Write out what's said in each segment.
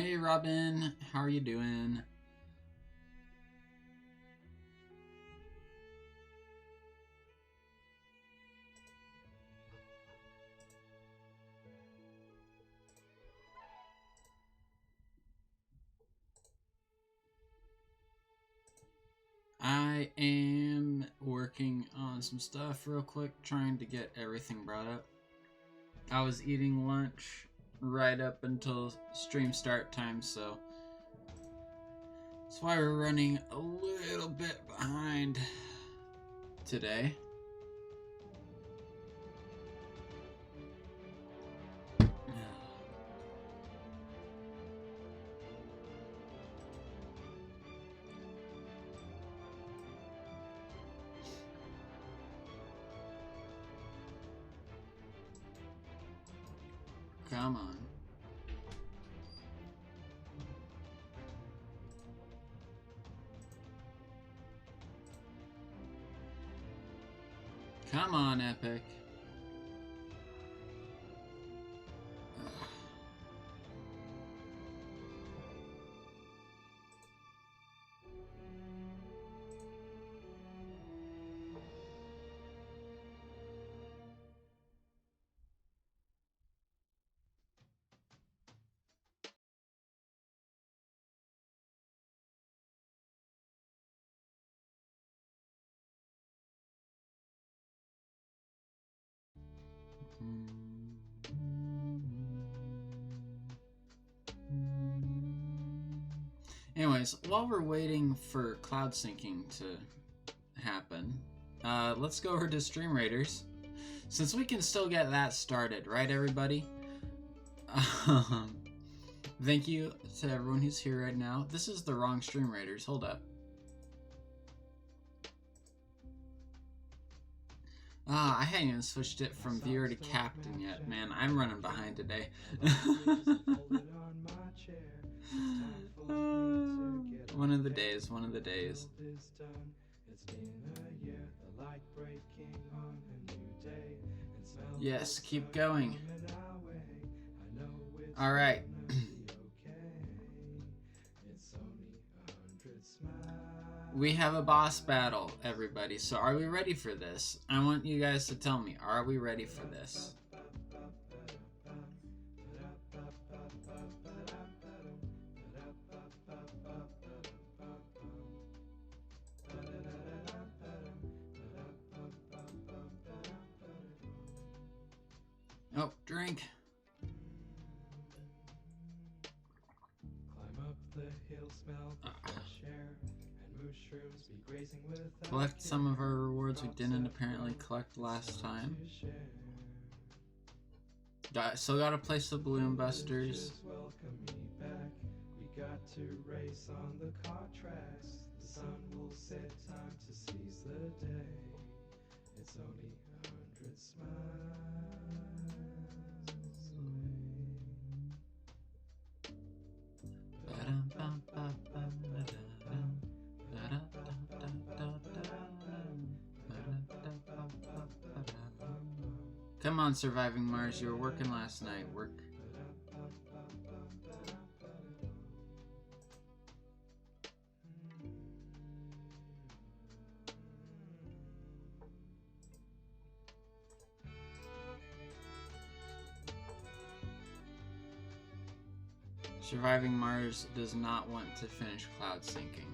Hey Robin, how are you doing? I am working on some stuff real quick, trying to get everything brought up. I was eating lunch right up until stream start time, so that's why we're running a little bit behind today. Come on. Come on, Epic. Anyways, while we're waiting for cloud syncing to happen, let's go over to Stream Raiders, since we can still get that started, right, everybody? Thank you to everyone who's here right now. This is the wrong Stream Raiders. Hold up. I hadn't even switched it from viewer to captain yet. Man, I'm running behind today. One of the days, one of the days. Yes, keep going. All right. We have a boss battle, everybody. So are we ready for this? I want you guys to tell me, are we ready for this? Oh, drink. Climb up the hill, smell the fresh air, and mushrooms be grazing with. Collect some of our rewards we didn't apparently collect last time. Still gotta place the balloon busters. Welcome me back. We got to race on the car tracks. The sun will set, time to seize the day. It's only 100 smiles Come on, Surviving Mars, you were working last night. Work. Surviving Mars does not want to finish cloud syncing.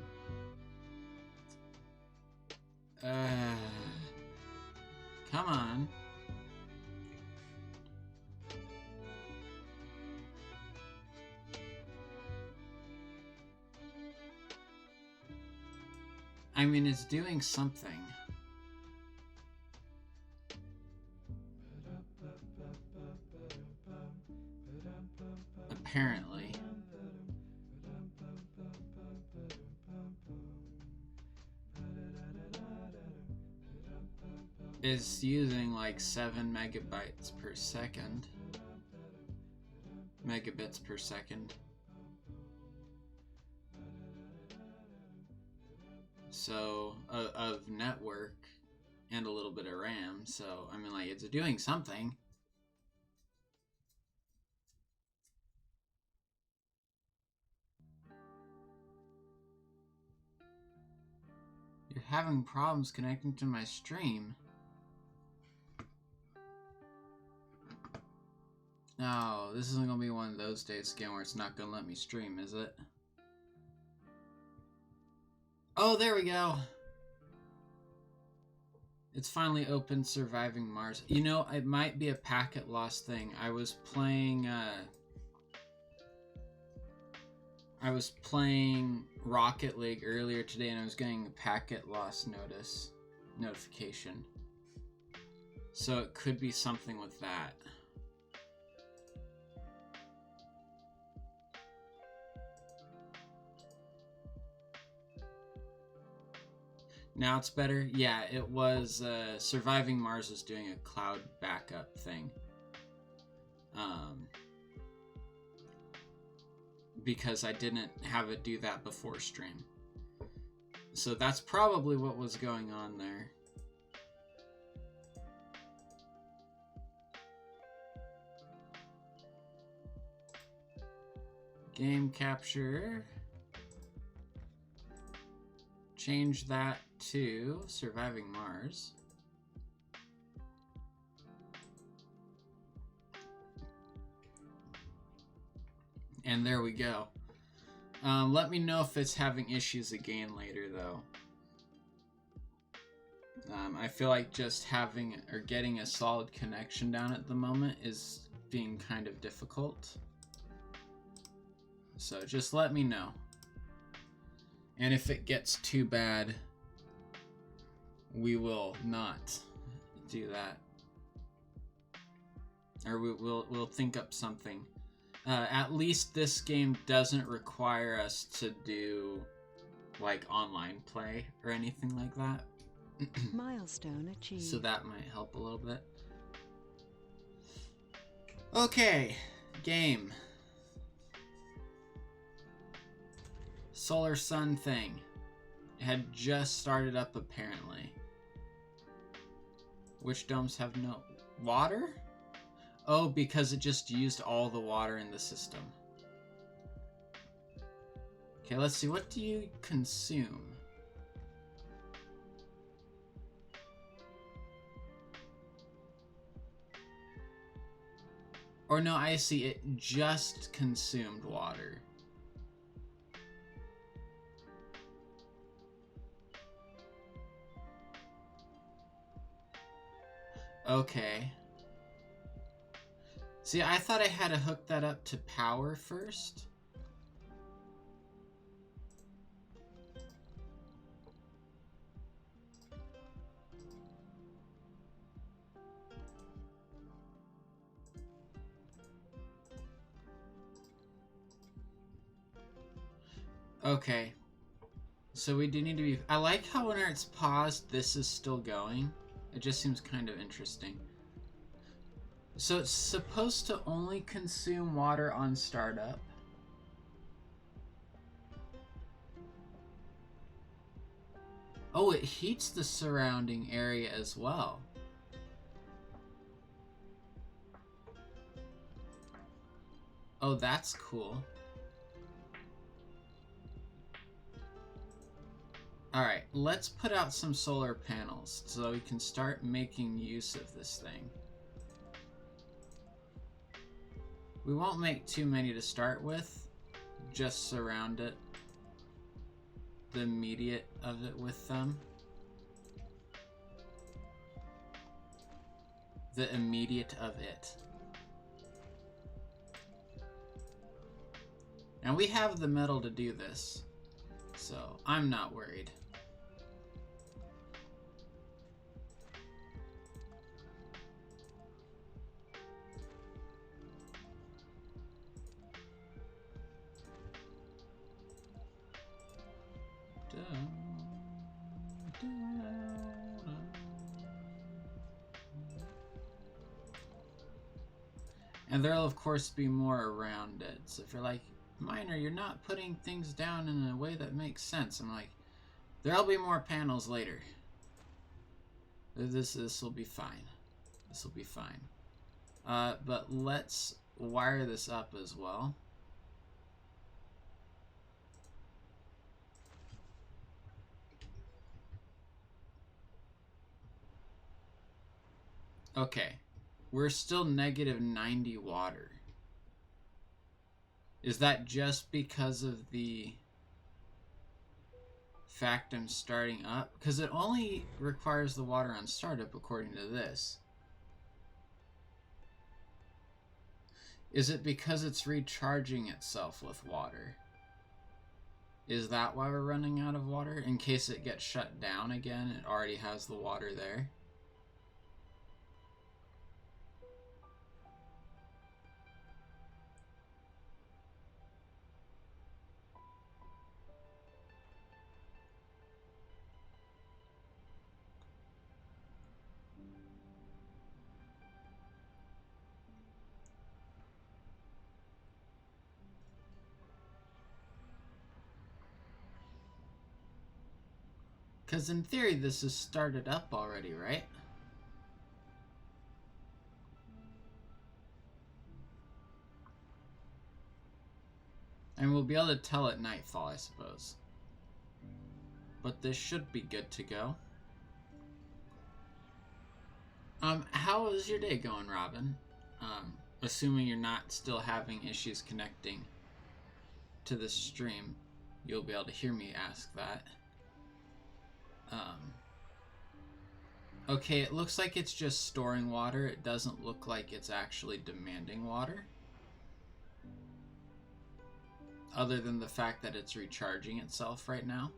Come on. I mean, it's doing something. Apparently. It's using like 7 megabytes per second. Megabits per second. So, of network and a little bit of RAM. So, I mean, like, it's doing something. You're having problems connecting to my stream. No, this isn't gonna be one of those days again where it's not gonna let me stream, is it? Oh, there we go. It's finally open, Surviving Mars. You know, it might be a packet loss thing. I was playing Rocket League earlier today, and I was getting a packet loss notification. So it could be something with that. Now it's better? Yeah, it was, Surviving Mars was doing a cloud backup thing. Because I didn't have it do that before stream. So that's probably what was going on there. Game capture. Change that to Surviving Mars. And there we go. Let me know if it's having issues again later, though. I feel like just having or getting a solid connection down at the moment is being kind of difficult. So just let me know. And if it gets too bad, we will not do that. Or we'll think up something. At least this game doesn't require us to do like online play or anything like that. Milestone achieved. So that might help a little bit. Okay, game. Solar Sun thing. It had just started up apparently. Which domes have no water? Oh, because it just used all the water in the system. Okay, let's see. What do you consume? Or no, I see. It just consumed water. Okay. See, I thought I had to hook that up to power first. Okay. So we do need to be... I like how when it's paused, this is still going. It just seems kind of interesting. So it's supposed to only consume water on startup. Oh, it heats the surrounding area as well. Oh, that's cool. Alright, let's put out some solar panels so we can start making use of this thing. We won't make too many to start with, just surround it, the immediate of it with them. The immediate of it. And we have the metal to do this, so I'm not worried. And there'll of course be more around it. So if you're like, Miner, you're not putting things down in a way that makes sense. I'm like, there'll be more panels later. This will be fine. This will be fine. But let's wire this up as well. Okay. We're still negative 90 water. Is that just because of the fact I'm starting up? Because it only requires the water on startup according to this. Is it because it's recharging itself with water? Is that why we're running out of water? In case it gets shut down again, it already has the water there. Because in theory, this is started up already, right? And we'll be able to tell at nightfall, I suppose. But this should be good to go. How is your day going, Robin? Assuming you're not still having issues connecting to the stream, you'll be able to hear me ask that. Okay, it looks like it's just storing water. It doesn't look like it's actually demanding water. Other than the fact that it's recharging itself right now.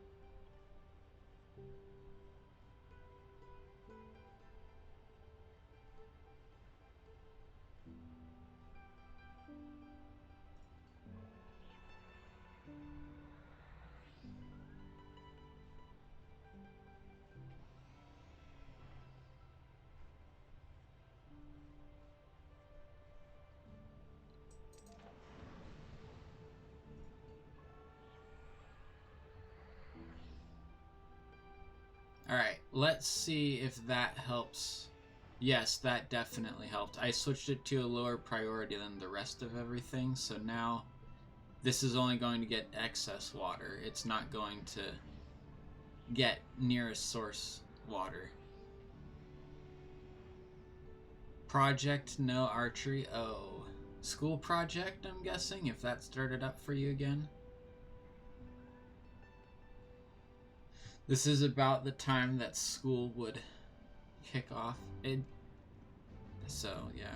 Alright, let's see if that helps. Yes, that definitely helped. I switched it to a lower priority than the rest of everything, so now this is only going to get excess water. It's not going to get nearest source water. Project no archery. Oh, school project, I'm guessing, if that started up for you again. This is about the time that school would kick off. So, yeah.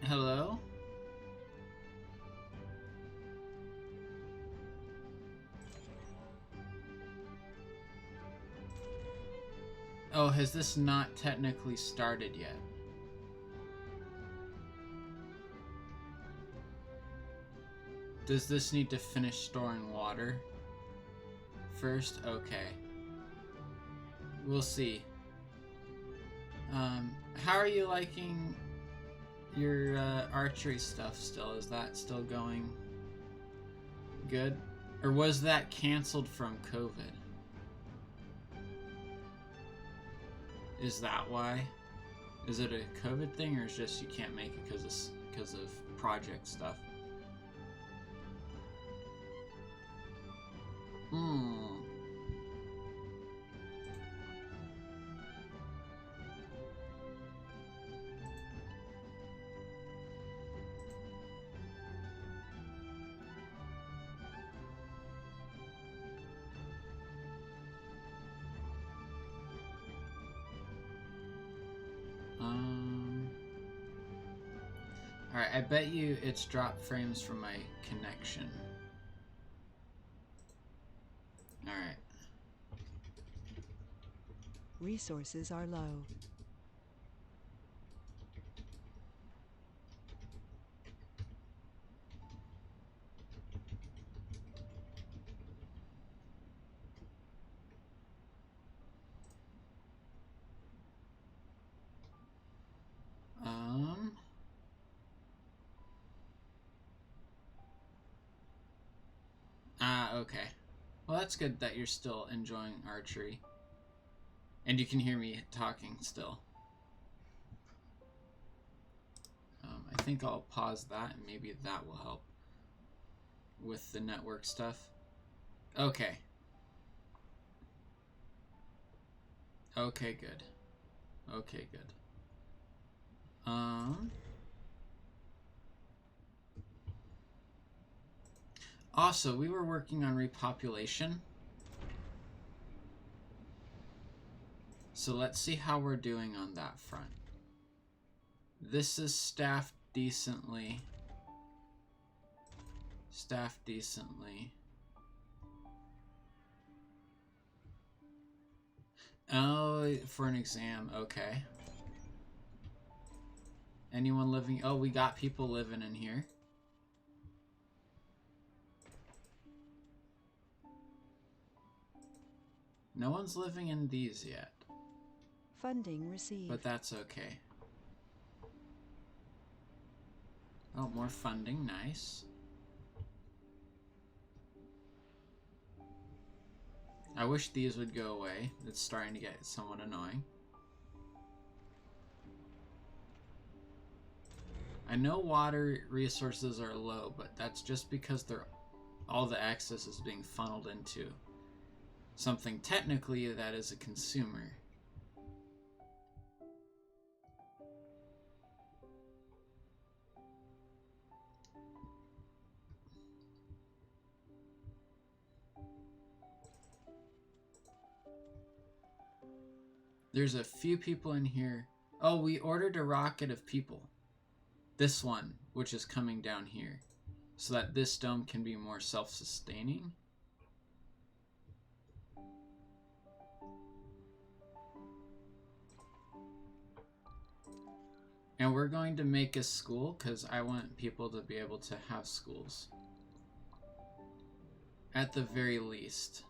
Hello? Oh, has this not technically started yet? Does this need to finish storing water first? Okay. We'll see. How are you liking your archery stuff still? Is that still going good? Or was that canceled from COVID? Is that why? Is it a COVID thing, or is it just you can't make it because of project stuff? Alright, I bet you it's dropped frames from my connection. Alright. Resources are low. Okay. Well, that's good that you're still enjoying archery. And you can hear me talking still. I think I'll pause that and maybe that will help with the network stuff. Okay. Okay, good. Okay, good. Also, we were working on repopulation. So let's see how we're doing on that front. This is staffed decently. Staffed decently. Oh, for an exam, okay. Anyone living? Oh, we got people living in here. No one's living in these yet. Funding received. But that's okay. Oh, more funding, nice. I wish these would go away. It's starting to get somewhat annoying. I know water resources are low, but that's just because all the access is being funneled into something technically that is a consumer. There's a few people in here. Oh, we ordered a rocket of people. This one, which is coming down here, so that this dome can be more self-sustaining. And we're going to make a school because I want people to be able to have schools. At the very least.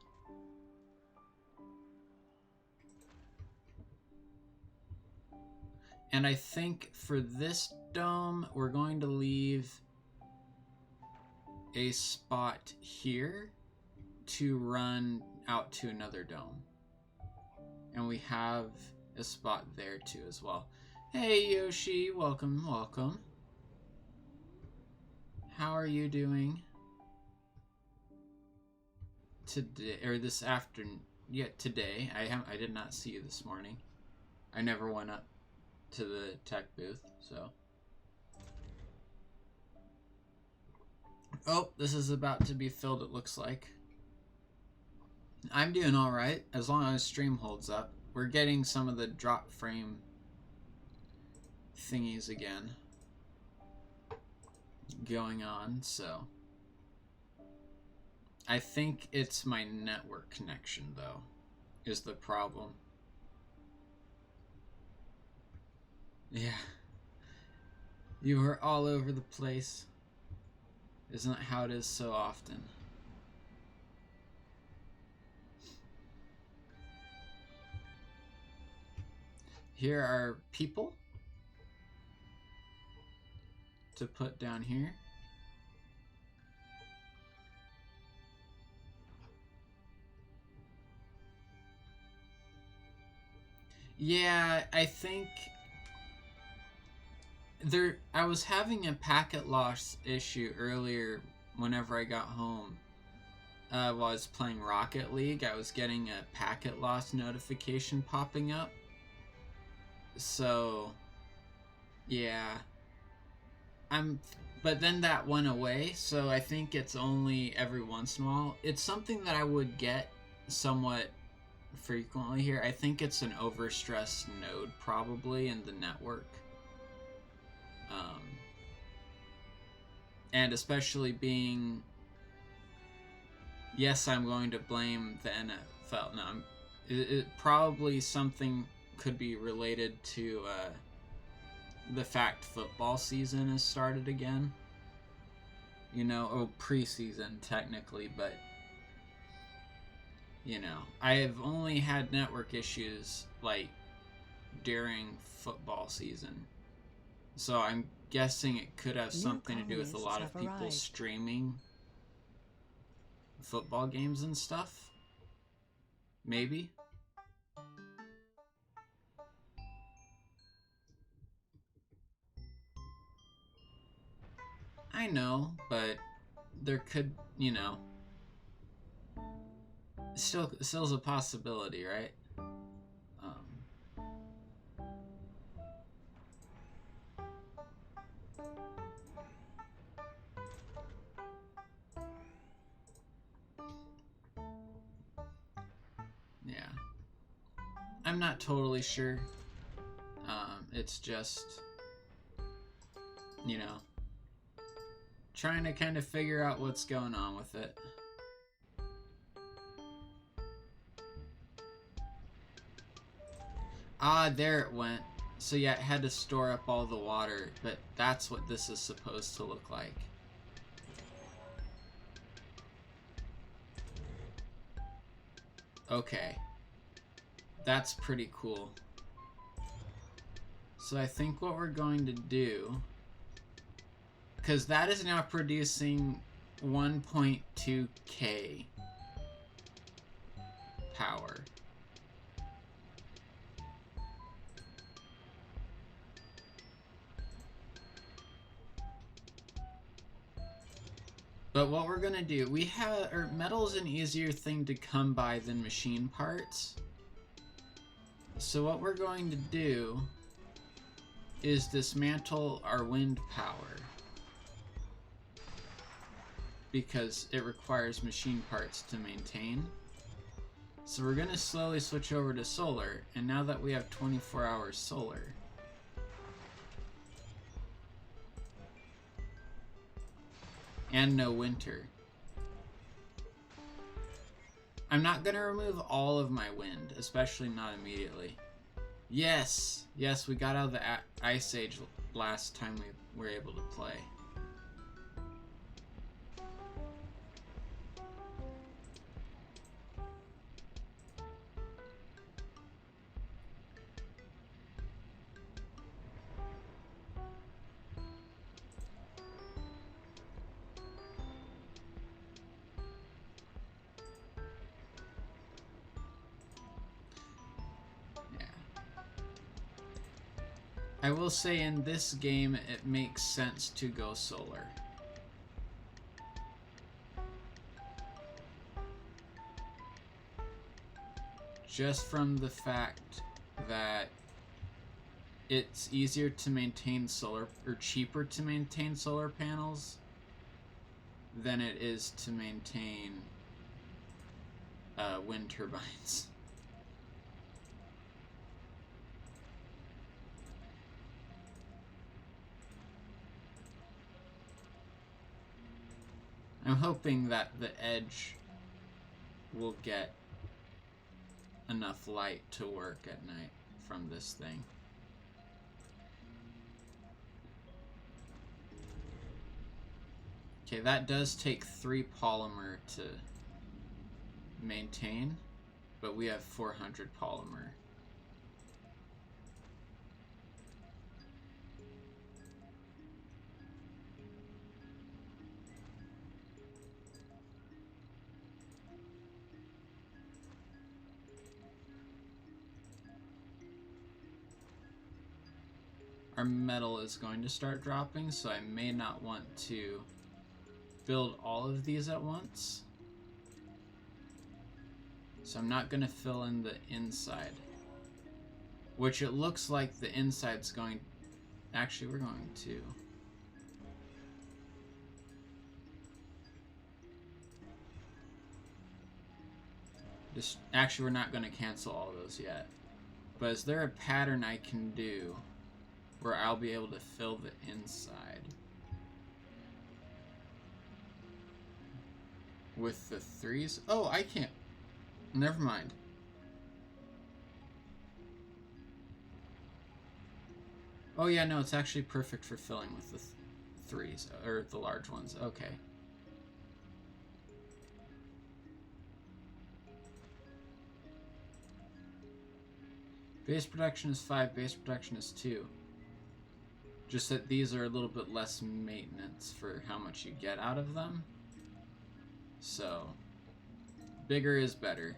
And I think for this dome, we're going to leave a spot here to run out to another dome. And we have a spot there too as well. Hey Yoshi, welcome, welcome. How are you doing? Today, or this afternoon, yeah, today. I did not see you this morning. I never went up to the tech booth, so. Oh, this is about to be filled, it looks like. I'm doing alright, as long as stream holds up. We're getting some of the drop frame thingies again going on, so. I think it's my network connection, though, is the problem. Yeah. You were all over the place. Isn't that how it is so often? Here are people to put down here. Yeah, I think I was having a packet loss issue earlier whenever I got home. While I was playing Rocket League, I was getting a packet loss notification popping up. So, yeah. But then that went away, so I think it's only every once in a while. It's something that I would get somewhat frequently here. I think it's an overstressed node probably in the network. And especially being, yes, I'm going to blame the NFL. No, it probably something could be related to the fact football season has started again. You know, oh, preseason technically, but you know, I have only had network issues like during football season. So I'm guessing it could have something to do with a lot of people streaming football games and stuff. Maybe. I know, but there could, you know, still's a possibility, right? Yeah. I'm not totally sure. It's just, you know, trying to kind of figure out what's going on with it. Ah, there it went. So yeah, it had to store up all the water, but that's what this is supposed to look like. Okay. That's pretty cool. So I think what we're going to do, because that is now producing 1.2k power. But what we're gonna do, metal is an easier thing to come by than machine parts. So what we're going to do is dismantle our wind power, because it requires machine parts to maintain. So we're gonna slowly switch over to solar, and now that we have 24 hours solar, and no winter. I'm not gonna remove all of my wind, especially not immediately. Yes! Yes, we got out of the Ice Age last time we were able to play. I will say in this game, it makes sense to go solar. Just from the fact that it's easier to maintain solar, or cheaper to maintain solar panels than it is to maintain wind turbines. I'm hoping that the edge will get enough light to work at night from this thing. Okay, that does take 3 polymer to maintain, but we have 400 polymer. Our metal is going to start dropping, so I may not want to build all of these at once. So I'm not going to fill in the inside. Which it looks like the inside's going... Actually, we're going to... Actually, we're not going to cancel all those yet. But is there a pattern I can do where I'll be able to fill the inside with the 3s? Oh, I can't. Never mind. Oh yeah, no, it's actually perfect for filling with the 3s, or the large ones. Okay. Base production is 5, base production is 2. Just that these are a little bit less maintenance for how much you get out of them. So, Bigger is better.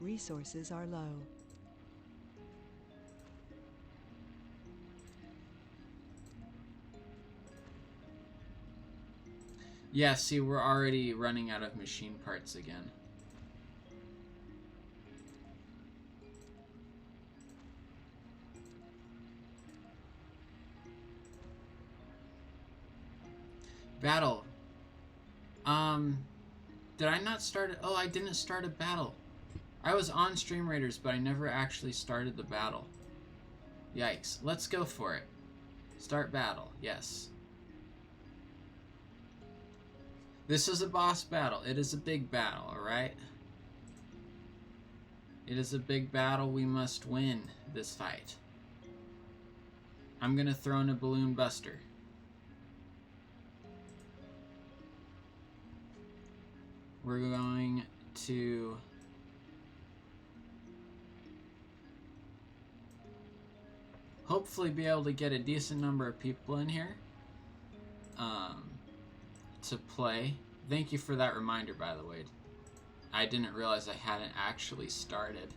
Resources are low. Yeah, see, we're already running out of machine parts again. Battle. Did I not start it? Oh, I didn't start a battle. I was on Stream Raiders, but I never actually started the battle. Yikes. Let's go for it. Start battle. Yes. This is a boss battle. It is a big battle, alright? It is a big battle. We must win this fight. I'm gonna throw in a balloon buster. We're going to... hopefully be able to get a decent number of people in here to play. Thank you for that reminder, by the way. I didn't realize I hadn't actually started.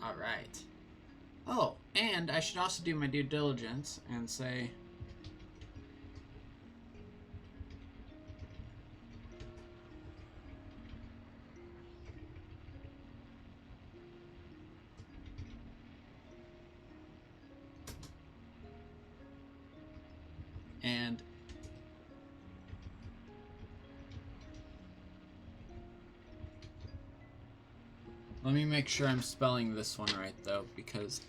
Alright. Oh, and I should also do my due diligence and say... and... let me make sure I'm spelling this one right, though, because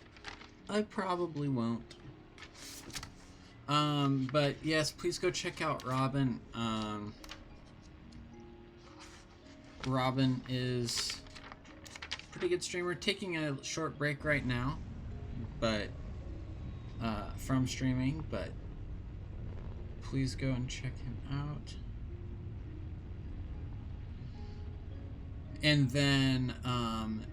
I probably won't. But yes, please go check out Robin. Robin is a pretty good streamer. Taking a short break right now, but from streaming, but please go and check him out. And then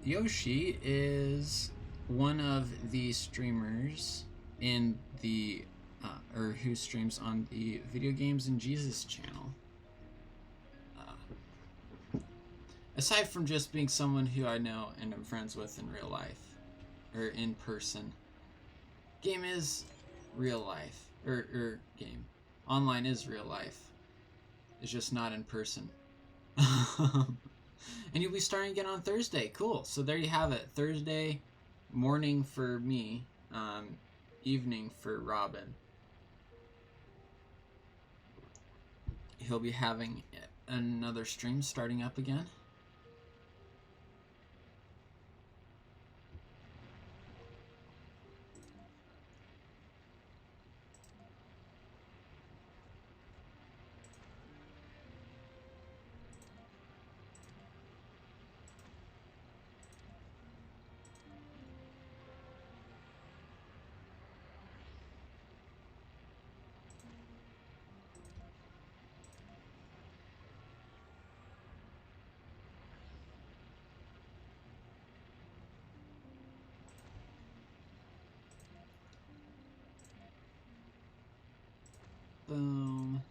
Yoshi is one of the streamers in the or who streams on the Video Games and Jesus channel. Aside from just being someone who I know and I'm friends with in real life or in person, game is real life or game. Online is real life. It's just not in person. And you'll be starting again on Thursday. Cool. So there you have it. Thursday morning for me, evening for Robin. He'll be having another stream starting up again. Boom.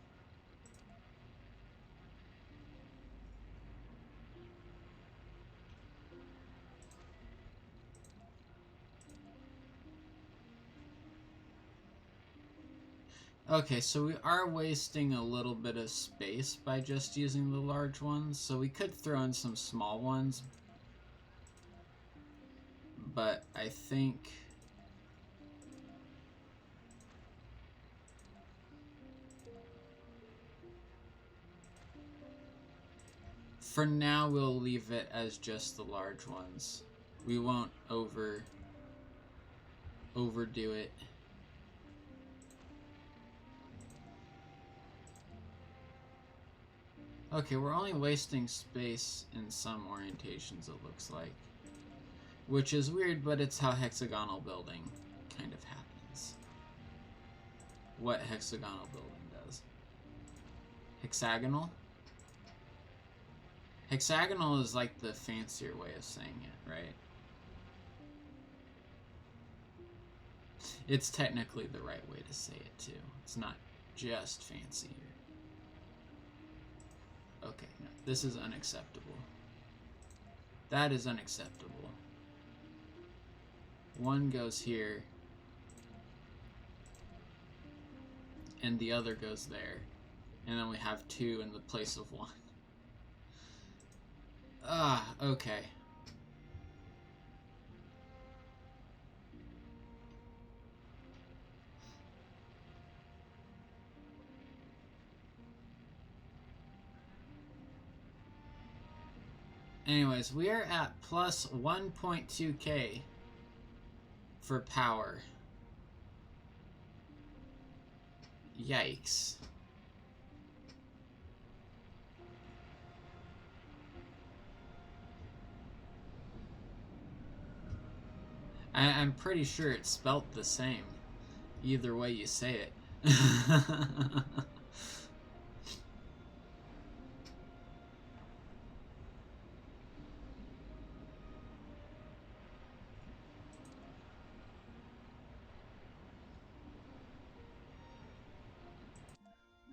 Okay, so we are wasting a little bit of space by just using the large ones, so we could throw in some small ones, but I think for now we'll leave it as just the large ones. We won't overdo it. Okay, we're only wasting space in some orientations, it looks like. Which is weird, but it's how hexagonal building kind of happens. What hexagonal building does. Hexagonal? Hexagonal is like the fancier way of saying it, right? It's technically the right way to say it, too. It's not just fancier. Okay, no, this is unacceptable. That is unacceptable. One goes here, and the other goes there. And then we have two in the place of one. Ah, okay. Anyways, we are at plus 1.2k for power. Yikes. I'm pretty sure it's spelt the same, either way you say it.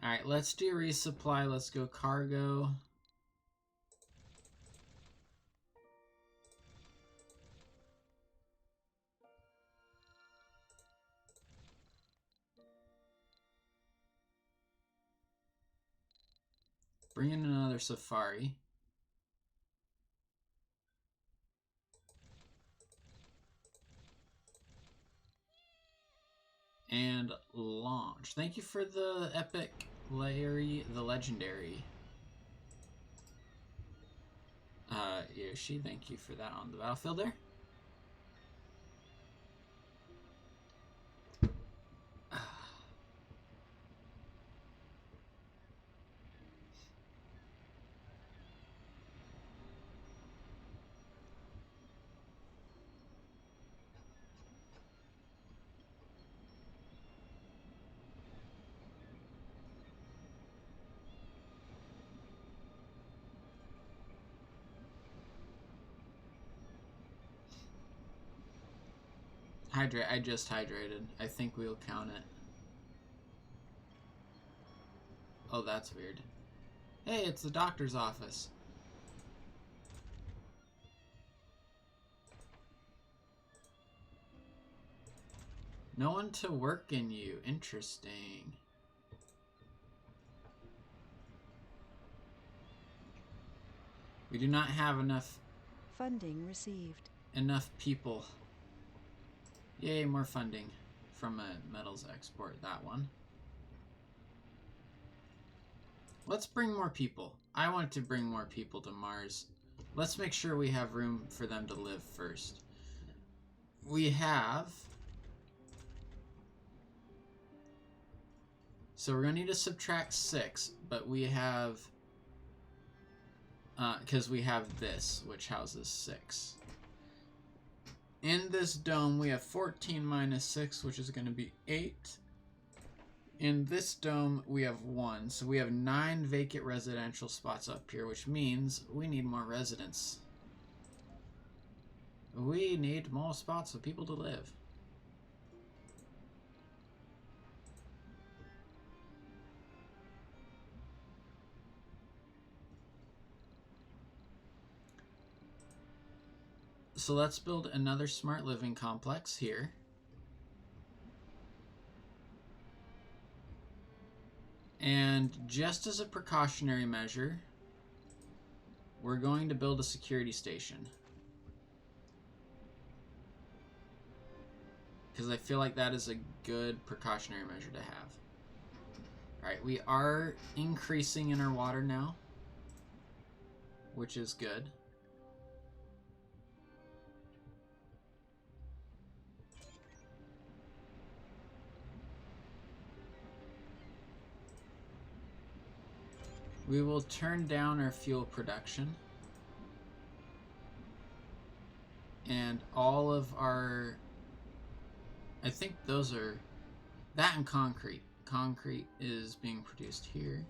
Alright, let's do resupply. Let's go cargo. Bring in another safari. And launch. Thank you for the epic Larry the Legendary. Yoshi, thank you for that on the battlefield there. Hydrate. I just hydrated. I think we'll count it. Oh, that's weird. Hey, it's the doctor's office. No one to work in you. Interesting. We do not have enough Funding received. people. Yay, more funding from a metals export, that one. Let's bring more people. I want to bring more people to Mars. Let's make sure we have room for them to live first. We have... So we're going to need to subtract 6, but we have... because we have this, which houses 6. In this dome, we have 14 minus 6, which is going to be 8. In this dome, we have 1. So we have 9 vacant residential spots up here, which means we need more residents. We need more spots for people to live. So let's build another smart living complex here. And just as a precautionary measure, we're going to build a security station. Because I feel like that is a good precautionary measure to have. Alright, we are increasing in our water now, which is good. We will turn down our fuel production. And all of our... I think those are... That and concrete. Concrete is being produced here.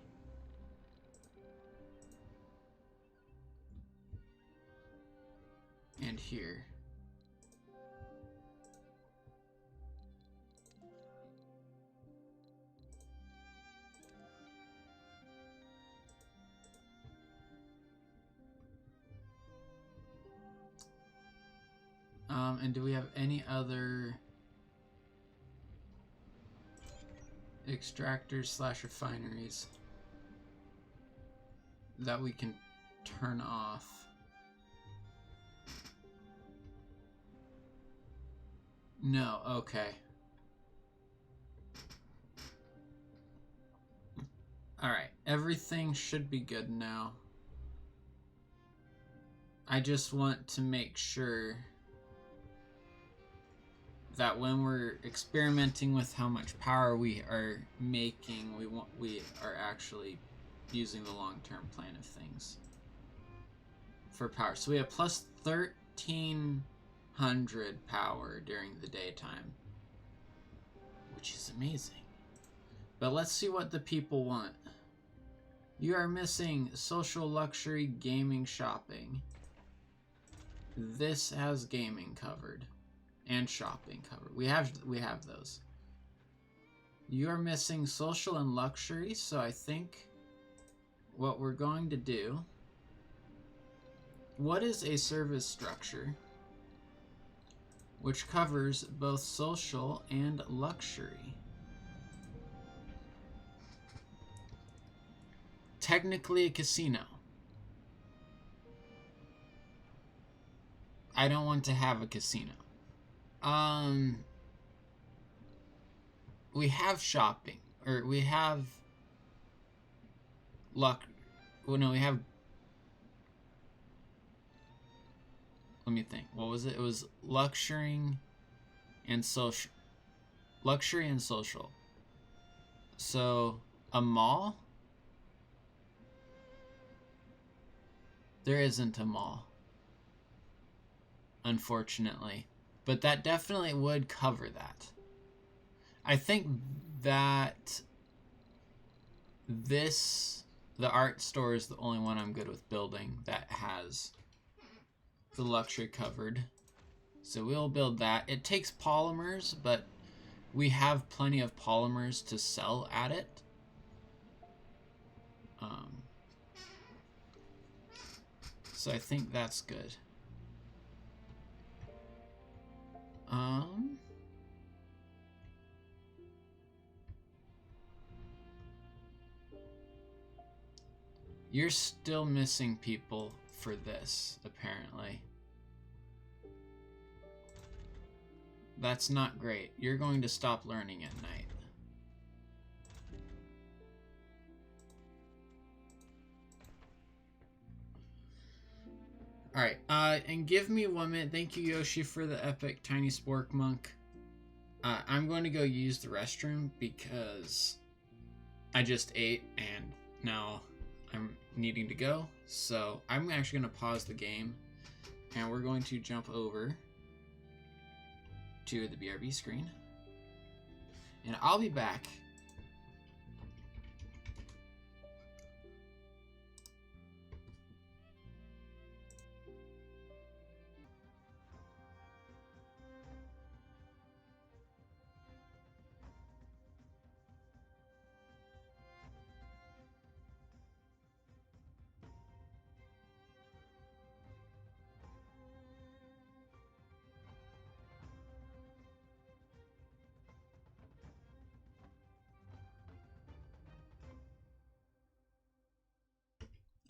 and here. And do we have any other extractors slash refineries that we can turn off? No, okay. Alright, everything should be good now. I just want to make sure that when we're experimenting with how much power we are making, we are actually using the long-term plan of things for power. So we have plus 1300 power during the daytime, which is amazing. But let's see what the people want. You are missing social luxury gaming shopping. This has gaming covered. And shopping covered. We have those. You are missing social and luxury, so I think what we're going to do... What is a service structure which covers both social and luxury? Technically a casino. I don't want to have a casino. We have shopping, or we have well, no, we have, let me think, what was it? It was luxury and social. Luxury and social. So, a mall? There isn't a mall, unfortunately. But that definitely would cover that. I think that the art store is the only one I'm good with building that has the luxury covered. So we'll build that. It takes polymers, but we have plenty of polymers to sell at it. So I think that's good. You're still missing people for this, apparently. That's not great. You're going to stop learning at night. Alright, and give me 1 minute. Thank you, Yoshi, for the epic tiny spork monk. I'm going to go use the restroom because I just ate and now I'm needing to go. So I'm actually going to pause the game and we're going to jump over to the BRB screen. And I'll be back.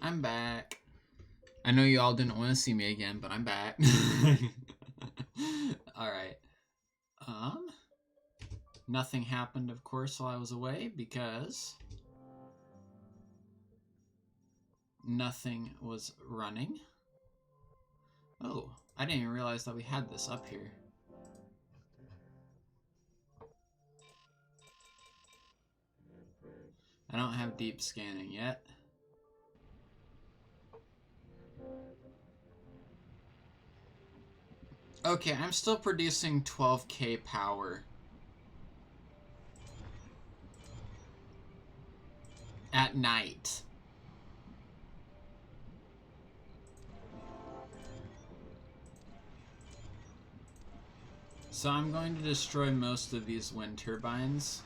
I'm back. I know you all didn't want to see me again, but I'm back. Alright. Nothing happened, of course, while I was away because nothing was running. Oh, I didn't even realize that we had this up here. I don't have deep scanning yet. Okay, I'm still producing 12k power. At night. So I'm going to destroy most of these wind turbines.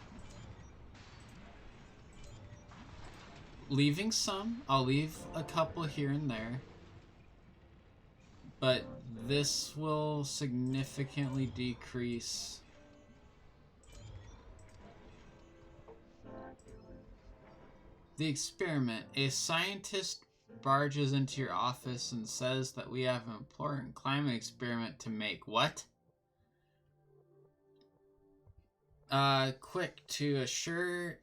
Leaving some. I'll leave a couple here and there. But this will significantly decrease the experiment. A scientist barges into your office and says that we have an important climate experiment to make. What? Quick to assure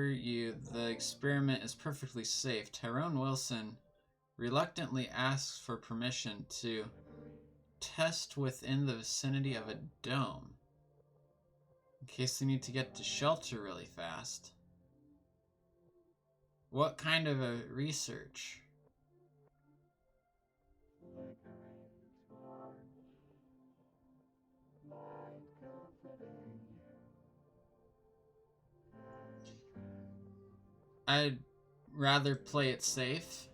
you the experiment is perfectly safe. Tyrone Wilson reluctantly asks for permission to test within the vicinity of a dome in case they need to get to shelter really fast. What kind of a research? I'd rather play it safe.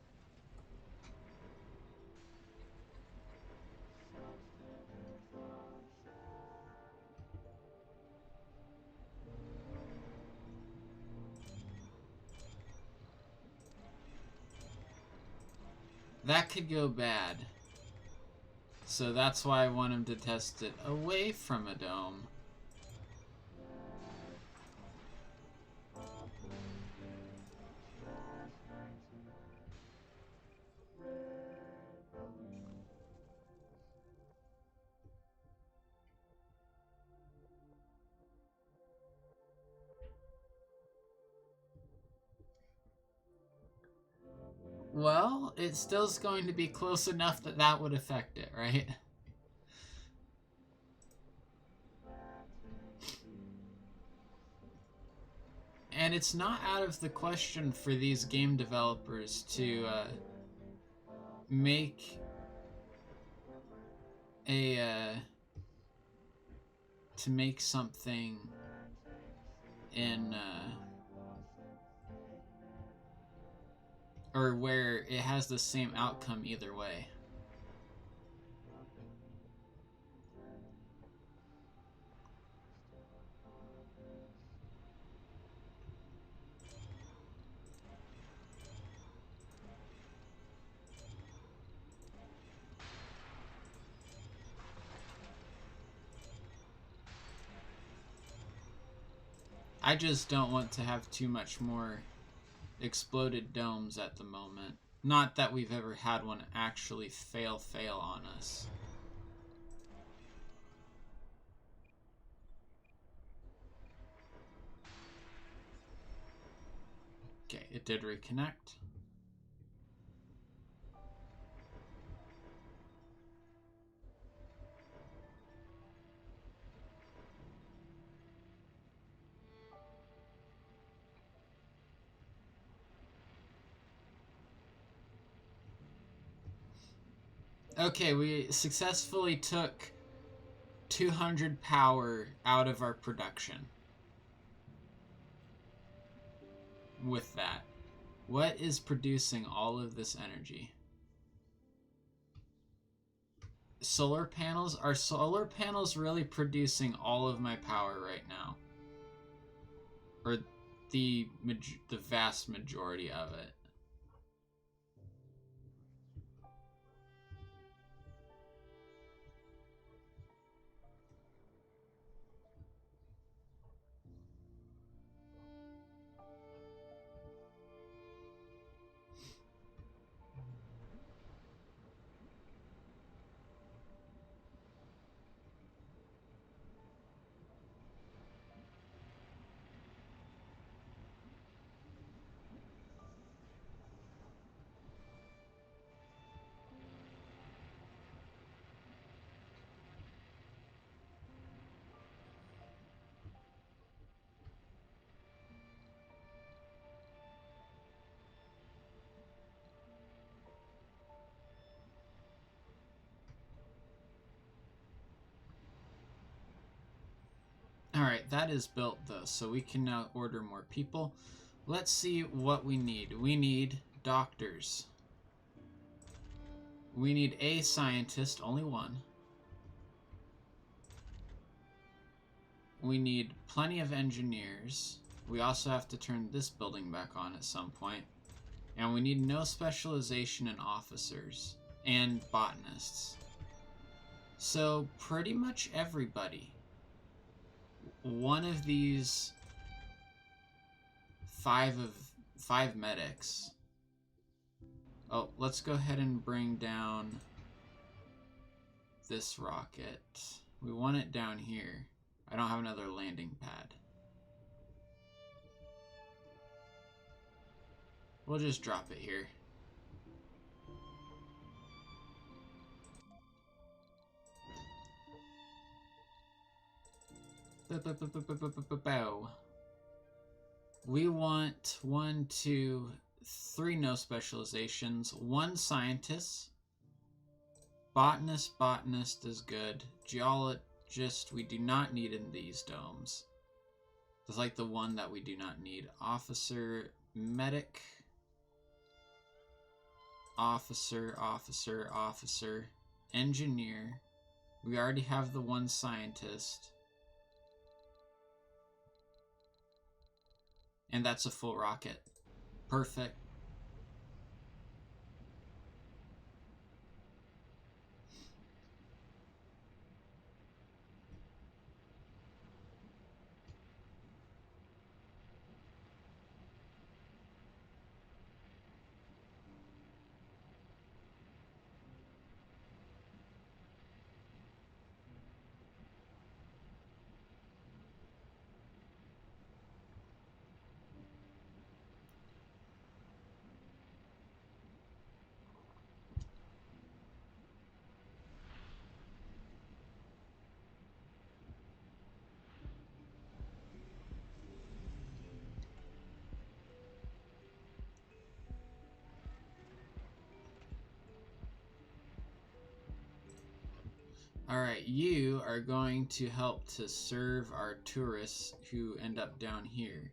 That could go bad. So that's why I want him to test it away from a dome. Well, it still's going to be close enough that that would affect it, right? And it's not out of the question for these game developers to make something in or where it has the same outcome either way. I just don't want to have too much more exploded domes at the moment. Not that we've ever had one actually fail on us. Okay, it did reconnect. Okay, we successfully took 200 power out of our production. With that, what is producing all of this energy? Solar panels? Are solar panels really producing all of my power right now? Or the vast majority of it? Alright, that is built though, so we can now order more people. Let's see what we need. We need doctors. We need a scientist, only one. We need plenty of engineers. We also have to turn this building back on at some point. And we need no specialization in officers and botanists. So pretty much everybody. One of these five medics. Oh, let's go ahead and bring down this rocket. We want it down here. I don't have another landing pad. We'll just drop it here. We want 1, 2, 3 no specializations, 1 scientist. Botanist is good. Geologist we do not need in these domes. It's like the one that we do not need. Officer, medic. Officer. Engineer. We already have the 1 scientist. And that's a full rocket. Perfect. Alright, you are going to help to serve our tourists who end up down here.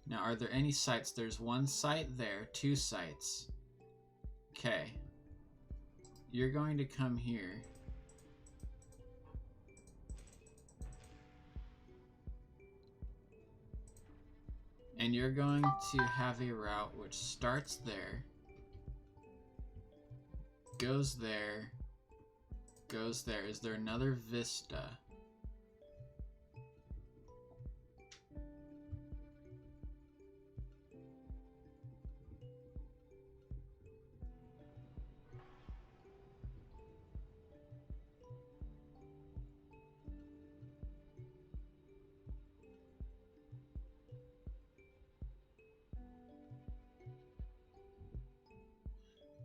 Now, are there any sites? There's 1 site there, 2 sites. Okay. You're going to come here. And you're going to have a route which starts there, goes there, goes there. Is there another vista?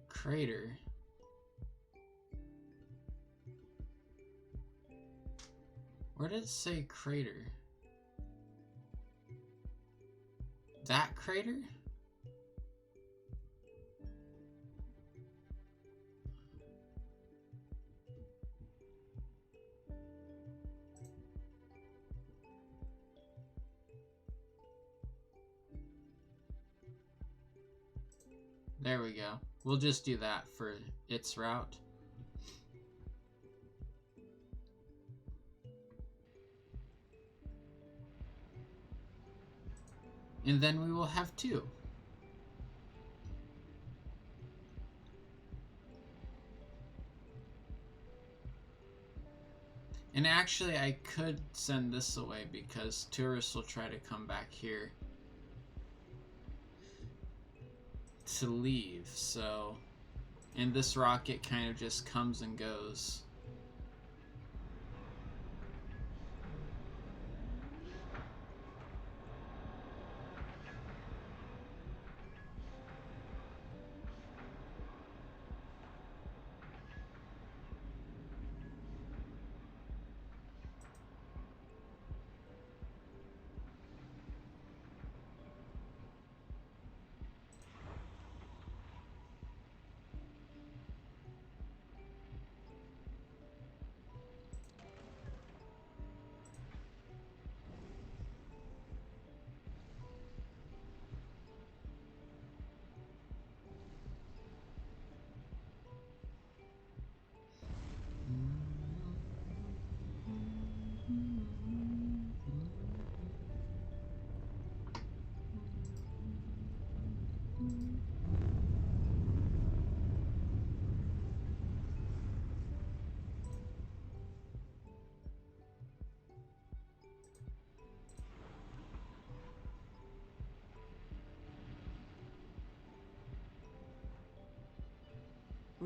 Crater. Where did it say crater? That crater? There we go. We'll just do that for its route. And then we will have 2. And actually, I could send this away because tourists will try to come back here to leave, so... And this rocket kind of just comes and goes.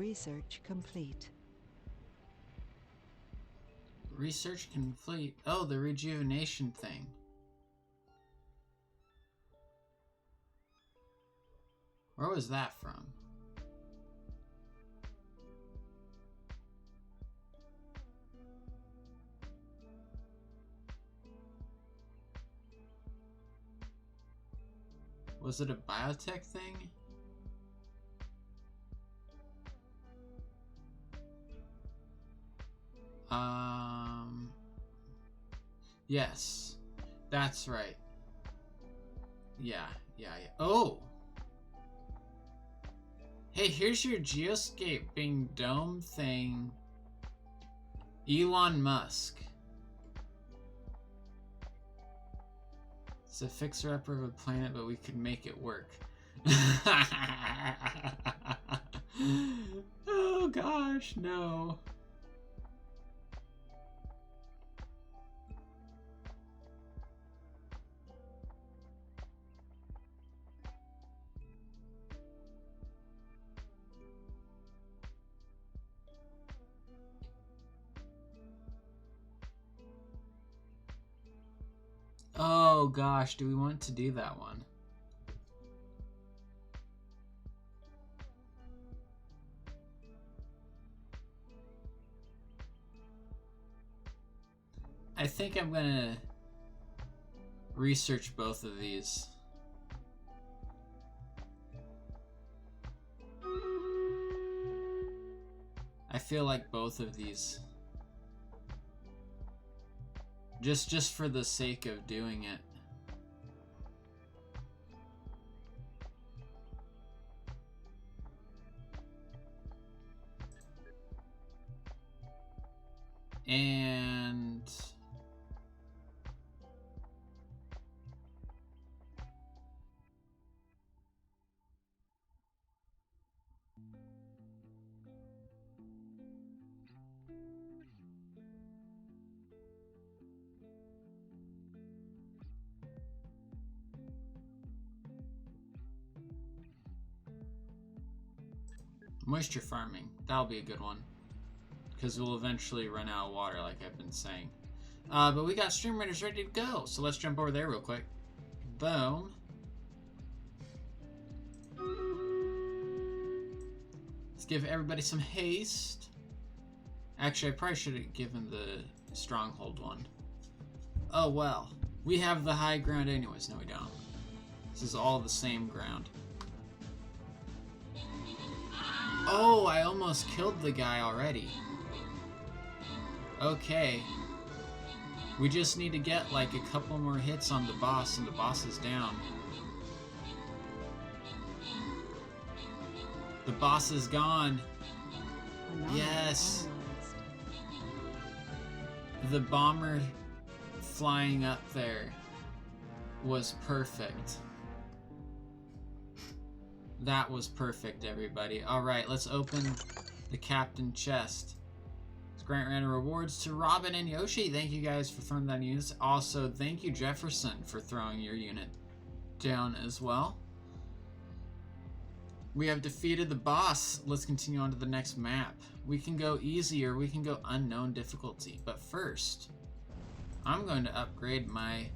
Research complete. Research complete. Oh, the rejuvenation thing. Where was that from? Was it a biotech thing? Yes. That's right. Yeah. Oh! Hey, here's your geoscaping dome thing. Elon Musk. It's a fixer-upper of a planet, but we could make it work. Oh gosh, no. Oh gosh, do we want to do that one? I think I'm gonna research both of these. I feel like both of these. Just for the sake of doing it. And moisture farming. That'll be a good one. Because we'll eventually run out of water, like I've been saying. But we got Stream Raiders ready to go, so let's jump over there real quick. Boom. Let's give everybody some haste. Actually, I probably should have given the stronghold one. Oh well. We have the high ground anyways. No, we don't. This is all the same ground. Oh, I almost killed the guy already. Okay. We just need to get like a couple more hits on the boss and the boss is down. The boss is gone. Yes. The bomber flying up there was perfect. That was perfect, everybody. Alright, let's open the captain chest. Let's grant random rewards to Robin and Yoshi. Thank you guys for throwing that news. Also, thank you, Jefferson, for throwing your unit down as well. We have defeated the boss. Let's continue on to the next map. We can go easy or we can go unknown difficulty. But first, I'm going to upgrade my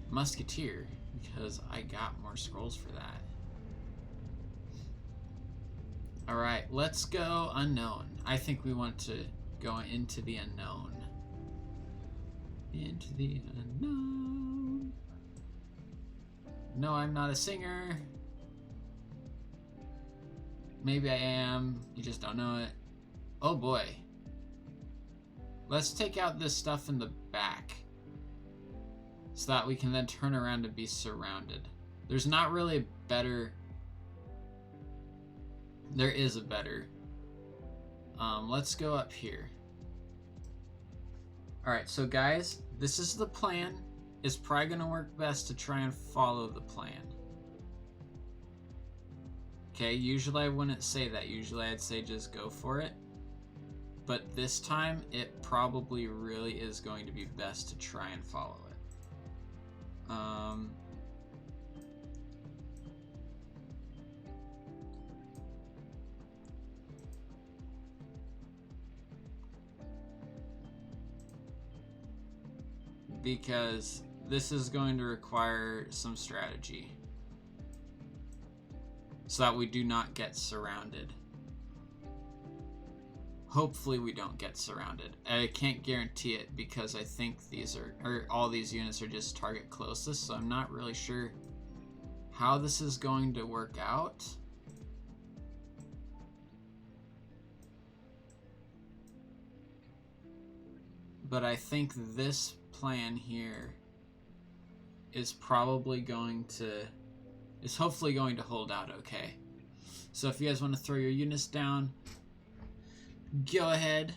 musketeer because I got more scrolls for that. Alright, let's go unknown. I think we want to go into the unknown. Into the unknown. No, I'm not a singer. Maybe I am. You just don't know it. Oh boy. Let's take out this stuff in the back so that we can then turn around and be surrounded. There's not really a better... There is a better. Let's go up here. Alright, so guys, this is the plan. It's probably going to work best to try and follow the plan. Okay, usually I wouldn't say that. Usually I'd say just go for it. But this time, it probably really is going to be best to try and follow it. because this is going to require some strategy so that we do not get surrounded. Hopefully we don't get surrounded. I can't guarantee it because I think these are, or all these units are just target closest, so I'm not really sure how this is going to work out. But I think this plan here is probably going to, is hopefully going to hold out okay. So if you guys want to throw your units down, go ahead.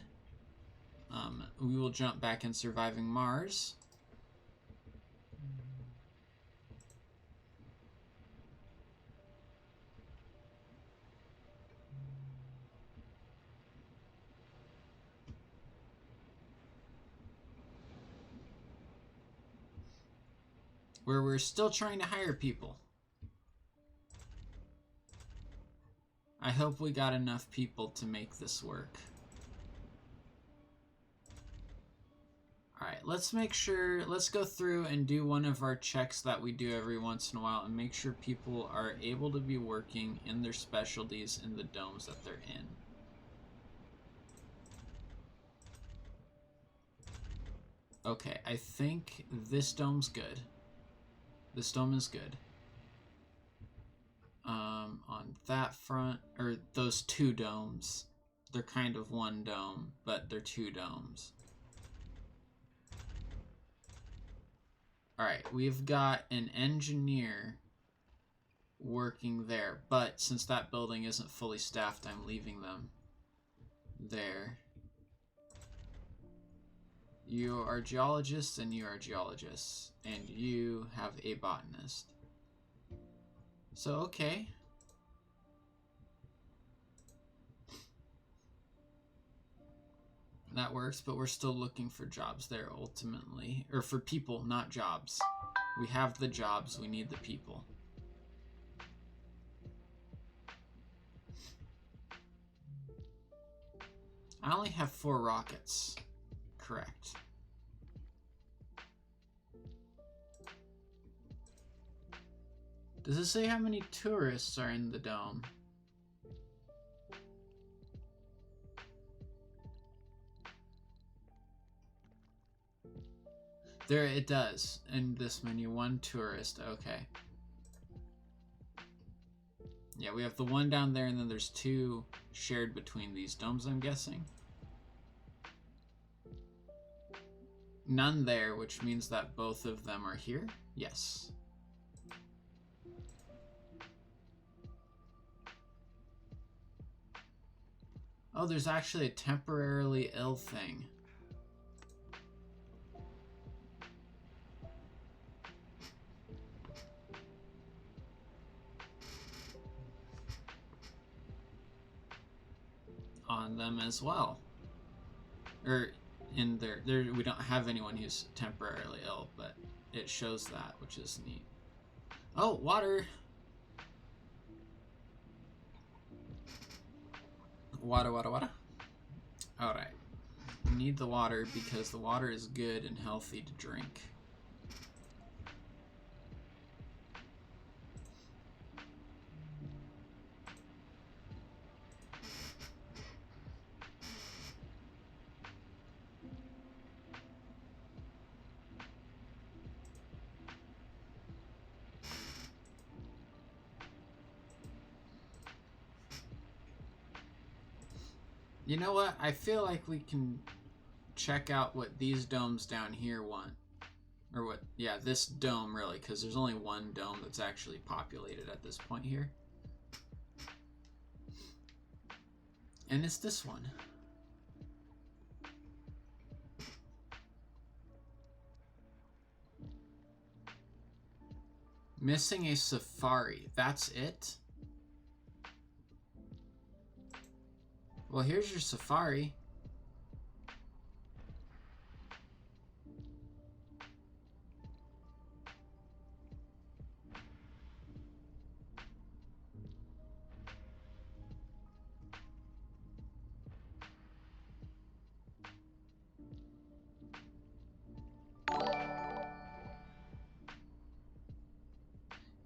We will jump back in Surviving Mars. Where we're still trying to hire people. I hope we got enough people to make this work. Alright, let's make sure, let's go through and do one of our checks that we do every once in a while and make sure people are able to be working in their specialties in the domes that they're in. Okay, I think this dome's good. This dome is good. On that front, or those two domes, they're kind of one dome, but they're two domes. Alright, we've got an engineer working there, but since that building isn't fully staffed, I'm leaving them there. You are geologists and you are geologists, and you have a botanist. So, okay. That works, but we're still looking for jobs there ultimately. Or for people, not jobs. We have the jobs, we need the people. I only have 4 rockets. Correct. Does it say how many tourists are in the dome? There, it does. In this menu, 1 tourist. Okay. Yeah, we have the one down there, and then there's 2 shared between these domes, I'm guessing. None there, which means that both of them are here? Yes. Oh, there's actually a temporarily ill thing. On them as well. Or in there, we don't have anyone who's temporarily ill, but it shows that, which is neat. Oh, water! Water, water, water. Alright. We need the water because the water is good and healthy to drink. You know what? I feel like we can check out what these domes down here want. Or what, yeah, this dome really, because there's only one dome that's actually populated at this point here. And it's this one. Missing a safari, that's it? Well, here's your safari.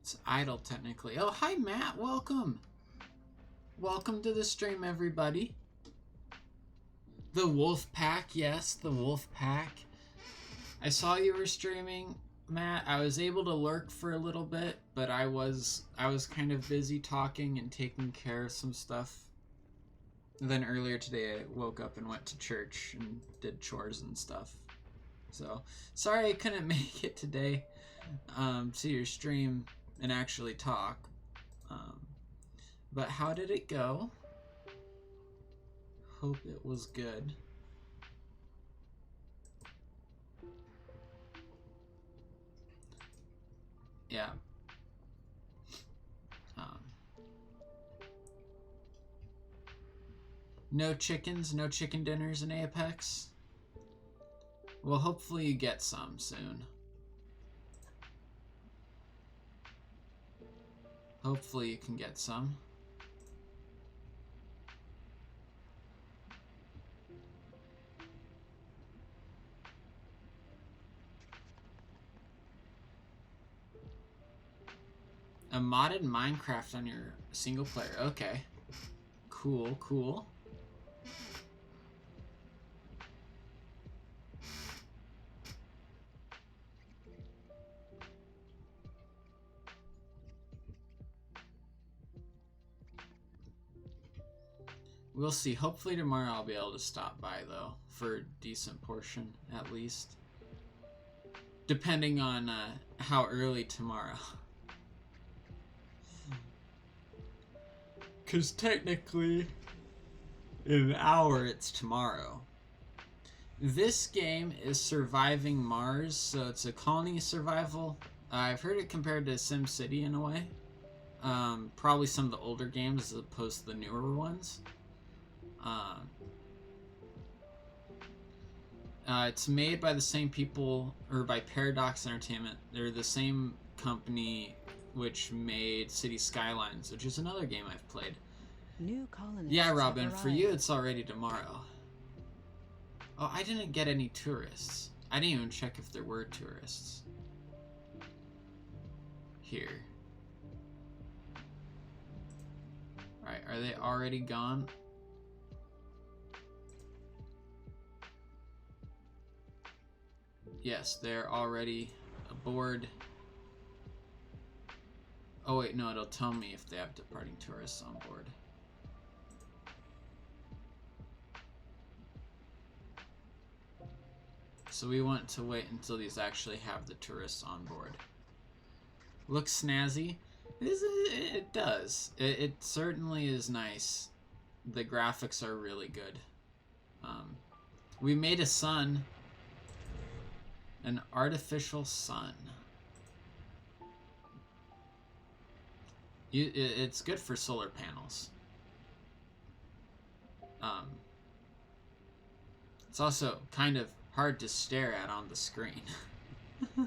It's idle technically. Oh, hi Matt, welcome. Welcome to the stream, everybody. The Wolf Pack, yes, the Wolf Pack. I saw you were streaming, Matt. I was able to lurk for a little bit, but I was kind of busy talking and taking care of some stuff. And then earlier today I woke up and went to church and did chores and stuff. So, sorry I couldn't make it today to your stream and actually talk. But how did it go? Hope it was good. Yeah. No chickens, no chicken dinners in Apex? Well, hopefully you get some soon. Hopefully you can get some. A modded Minecraft on your single player. Okay. Cool, cool. We'll see. Hopefully tomorrow I'll be able to stop by, though, for a decent portion, at least. Depending on how early tomorrow. Because technically, in an hour, it's tomorrow. This game is surviving Mars, so it's a colony survival. I've heard it compared to SimCity in a way. Probably some of the older games as opposed to the newer ones. It's made by the same people, or by Paradox Entertainment. They're the same company which made City Skylines, which is another game I've played. New colonists Yeah, have Robin, for you arrived. it's already tomorrow. Oh, I didn't get any tourists. I didn't even check if there were tourists. Here. Alright, are they already gone? Yes, they're already aboard. Oh wait, no, it'll tell me if they have departing tourists on board. So we want to wait until these actually have the tourists on board. Looks snazzy. It does. It certainly is nice. The graphics are really good. We made a sun. An artificial sun. It's good for solar panels. It's also kind of hard to stare at on the screen. And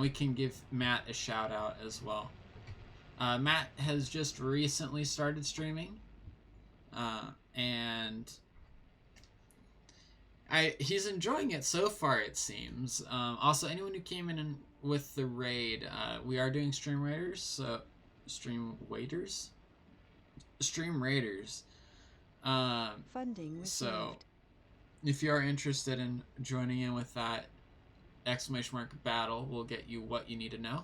we can give Matt a shout out as well. Matt has just recently started streaming. And he's enjoying it so far, it seems. Also, anyone who came in with the raid, we are doing Stream Raiders, so Stream Raiders. Funding received. So, if you are interested in joining in with that, !battle will get you what you need to know.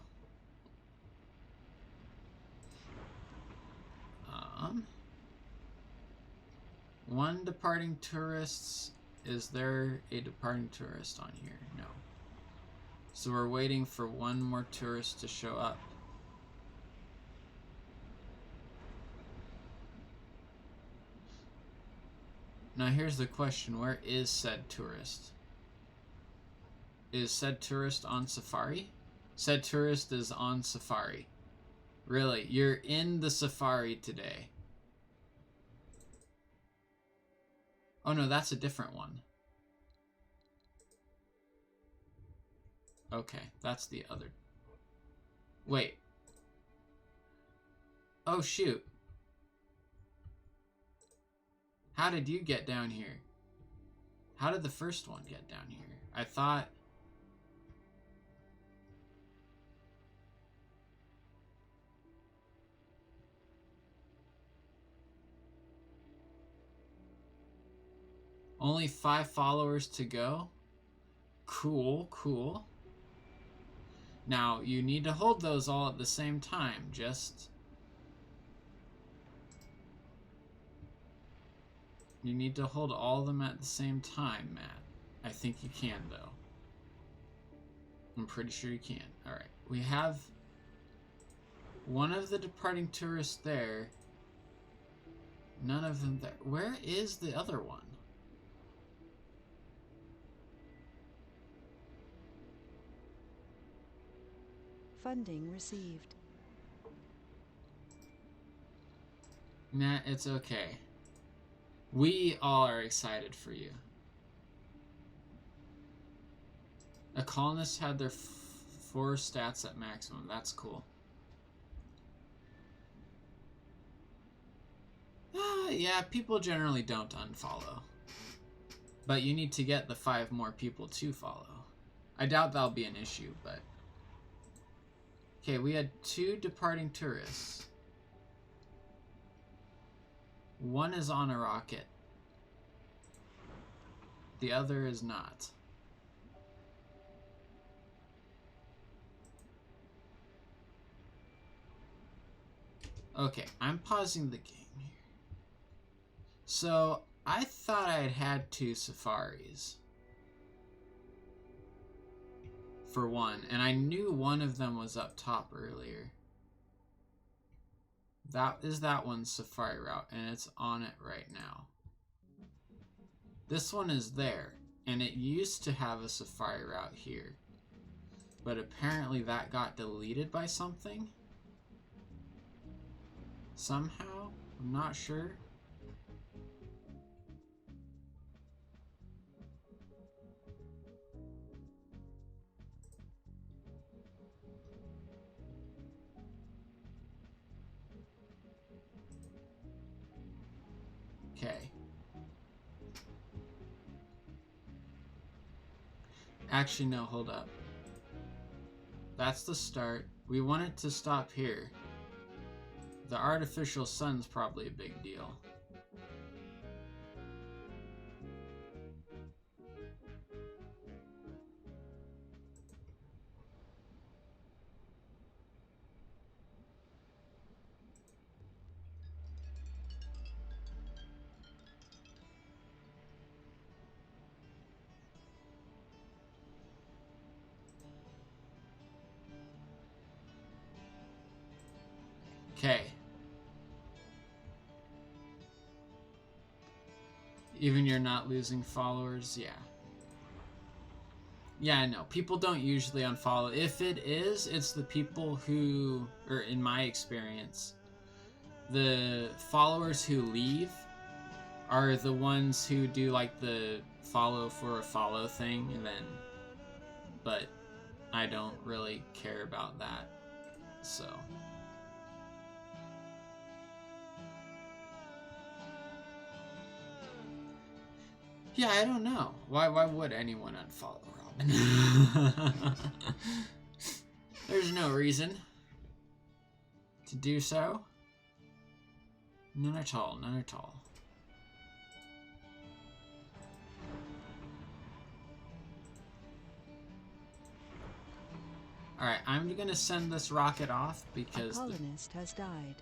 One departing tourists. Is there a departing tourist on here? No. So we're waiting for one more tourist to show up. Now here's the question, where is said tourist? Is said tourist on Safari? Said tourist is on Safari. Really, you're in the Safari today. Oh no, that's a different one. Okay, that's the other. Wait. Oh shoot. How did you get down here? How did the first one get down here? I thought... Only 5 followers to go. Cool, cool. Now, you need to hold those all at the same time. Just... You need to hold all of them at the same time, Matt. I think you can, though. I'm pretty sure you can. Alright. We have one of the departing tourists there. None of them there. Where is the other one? Funding received. Matt, it's okay. We all are excited for you. A colonist had their 4 stats at maximum. That's cool. Yeah, people generally don't unfollow. But you need to get the 5 more people to follow. I doubt that'll be an issue, but... Okay, we had 2 departing tourists. One is on a rocket. The other is not. Okay, I'm pausing the game here. So, I thought I had 2 safaris. For one, and I knew one of them was up top earlier. That is that one's safari route, and it's on it right now. This one is there, and it used to have a safari route here. But apparently that got deleted by something. Somehow? I'm not sure. Okay. Actually, no, hold up. That's the start. We want it to stop here. The artificial sun's probably a big deal. Okay. Even you're not losing followers, yeah. Yeah, I know. People don't usually unfollow. If it is, it's the people who, or in my experience, the followers who leave are the ones who do like the follow for a follow thing, and then, but I don't really care about that, so. Yeah, I don't know. Why would anyone unfollow Robin? There's no reason to do so. None at all, none at all. Alright, I'm gonna send this rocket off because a colonist has died.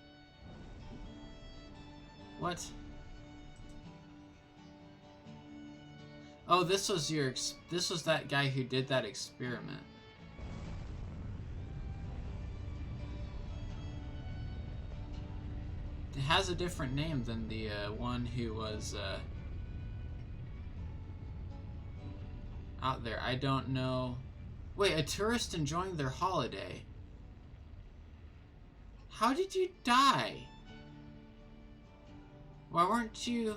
What? Oh, this was your this was that guy who did that experiment. It has a different name than the one who was out there. I don't know. Wait, a tourist enjoying their holiday. How did you die? Why weren't you...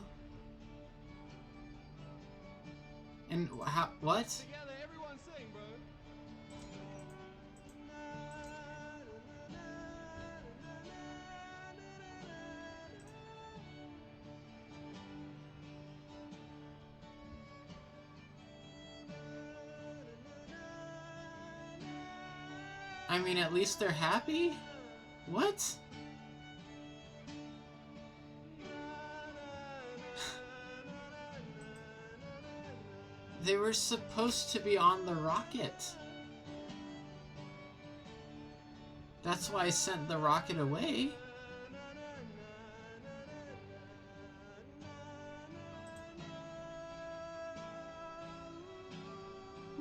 And how... What? Together, everyone sing, bro. I mean, at least they're happy? What? They were supposed to be on the rocket. That's why I sent the rocket away.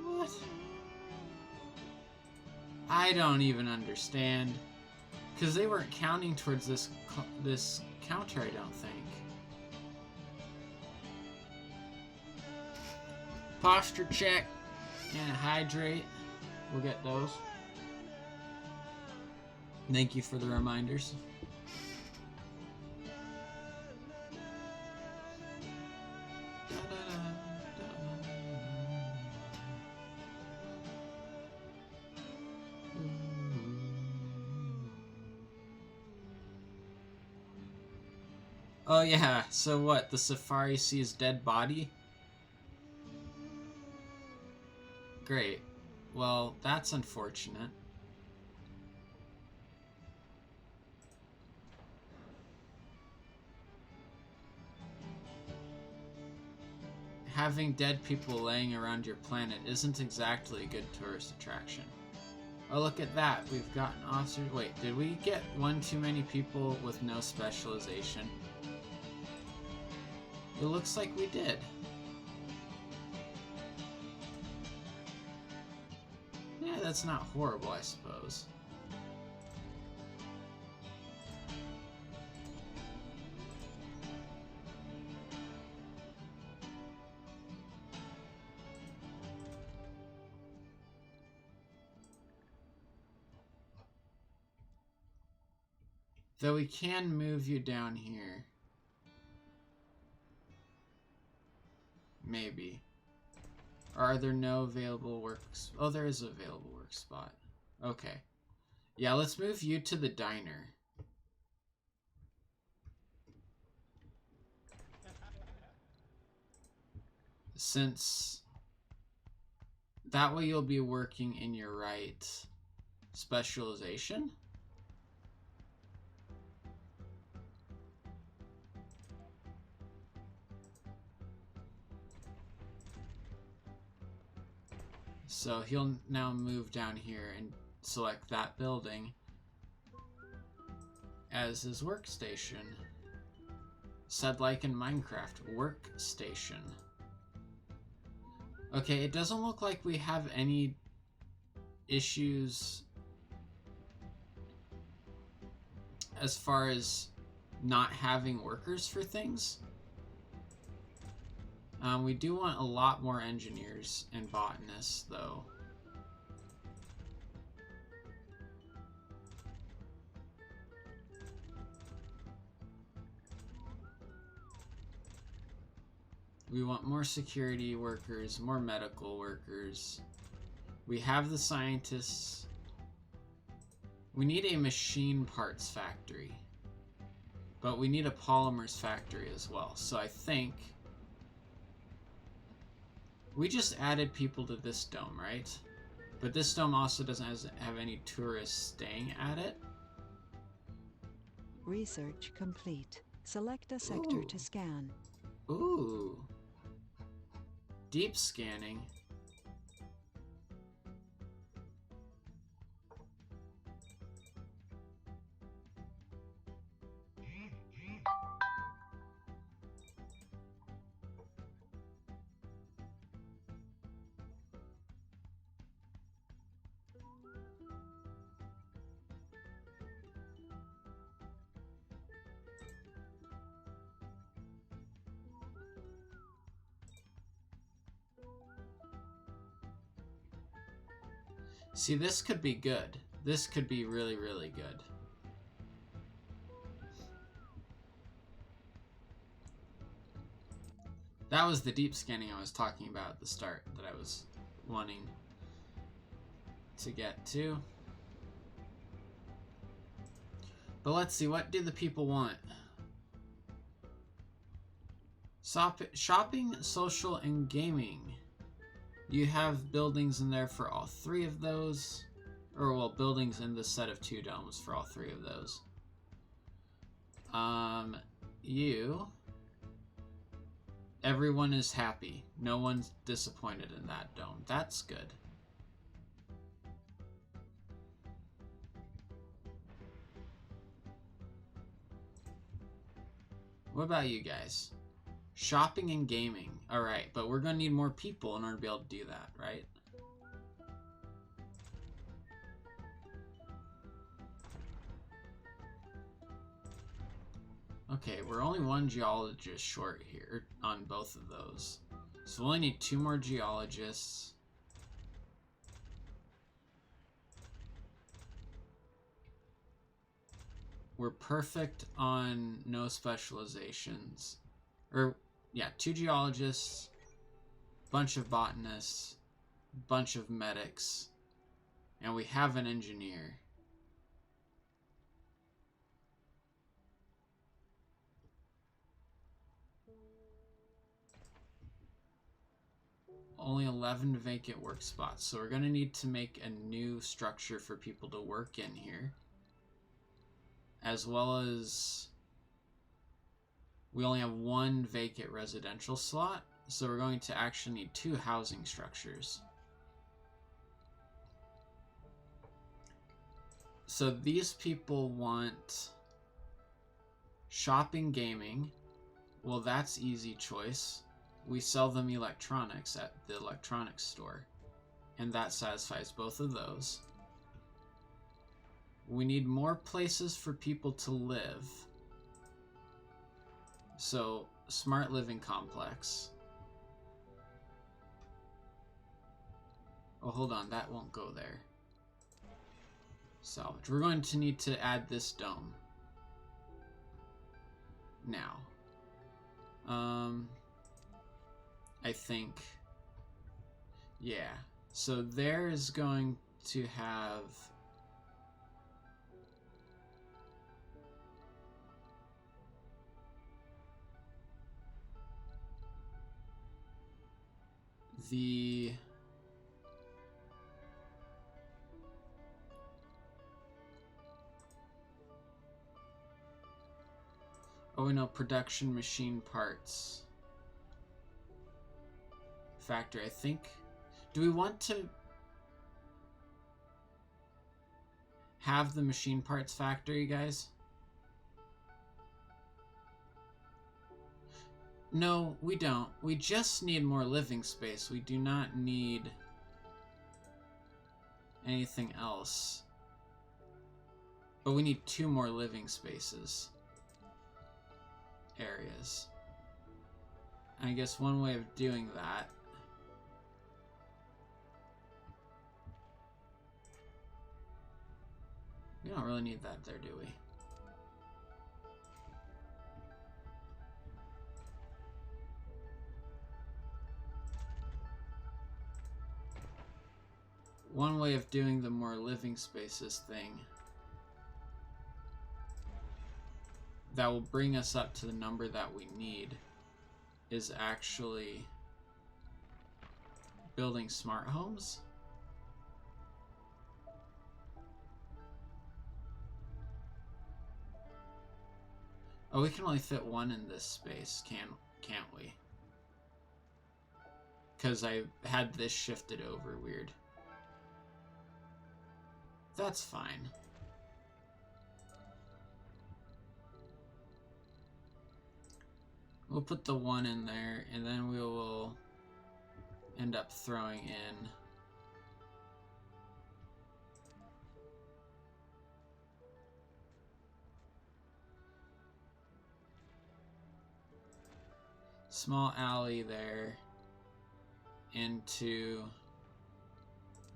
What? I don't even understand. Because they weren't counting towards this counter, I don't think. Posture check and hydrate. We'll get those. Thank you for the reminders. Oh yeah, so what? The Safari sees dead body? Great. Well, that's unfortunate. Having dead people laying around your planet isn't exactly a good tourist attraction. Oh, look at that. We've gotten officers. Wait, did we get one too many people with no specialization? It looks like we did. Yeah, that's not horrible, I suppose. Though we can move you down here. Maybe. Or are there no available works? Oh, there is an available work spot. Okay. Yeah, let's move you to the diner. Since that way you'll be working in your right specialization. So he'll now move down here and select that building as his workstation. Said like in Minecraft, workstation. Okay, it doesn't look like we have any issues as far as not having workers for things. We do want a lot more engineers and botanists, though. We want more security workers, more medical workers. We have the scientists. We need a machine parts factory. But we need a polymers factory as well. So I think we just added people to this dome, right? But this dome also doesn't have any tourists staying at it. Research complete. Select a sector to scan. Ooh. Deep scanning. See, this could be good. This could be really, really good. That was the deep scanning I was talking about at the start that I was wanting to get to. But let's see, what do the people want? Shopping, social, and gaming. You have buildings in there for all three of those. Or, well, buildings in the set of 2 domes for all 3 of those. You Everyone is happy. No one's disappointed in that dome. That's good. What about you guys? Shopping and gaming. Alright, but we're going to need more people in order to be able to do that, right? Okay, we're only one geologist short here on both of those. So we only need 2 more geologists. We're perfect on no specializations. Or, yeah, 2 geologists, bunch of botanists, bunch of medics, and we have an engineer. Only 11 vacant work spots, so we're going to need to make a new structure for people to work in here. As well as we only have 1 vacant residential slot, so we're going to actually need 2 housing structures. So these people want shopping, gaming. Well, that's easy choice. We sell them electronics at the electronics store, and that satisfies both of those. We need more places for people to live. So, smart living complex. Oh, hold on, that won't go there. Salvage. We're going to need to add this dome. Now. I think. Yeah. So there is going to have the production machine parts factory. I think, do we want to have the machine parts factory, guys? No, we don't. We just need more living space. We do not need anything else. But we need 2 more living spaces. Areas. I guess one way of doing that we don't really need that there, do we? One way of doing the more living spaces thing that will bring us up to the number that we need is actually building smart homes. Oh, we can only fit 1 in this space, can't we? Because I had this shifted over weird. That's fine. We'll put the 1 in there, and then we will end up throwing in small alley there into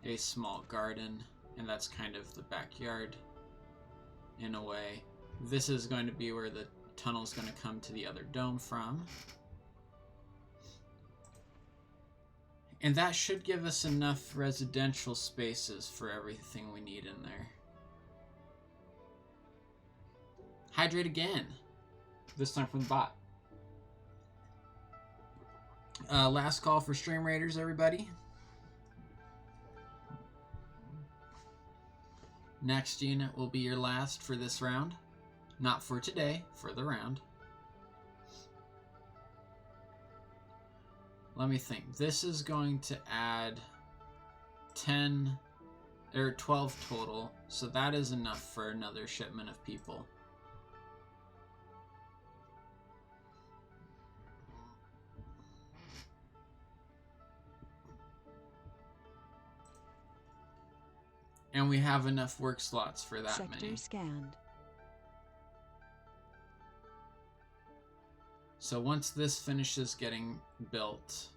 a small garden, and that's kind of the backyard in a way. This is going to be where the tunnel's going to come to the other dome from. And that should give us enough residential spaces for everything we need in there. Hydrate again. This time from the bot. Last call for Stream Raiders, everybody. Next unit will be your last for this round. Not for today, for the round. Let me think. This is going to add 10 or 12 total, so that is enough for another shipment of people. And we have enough work slots for that Sector many. scanned. So once this finishes getting built,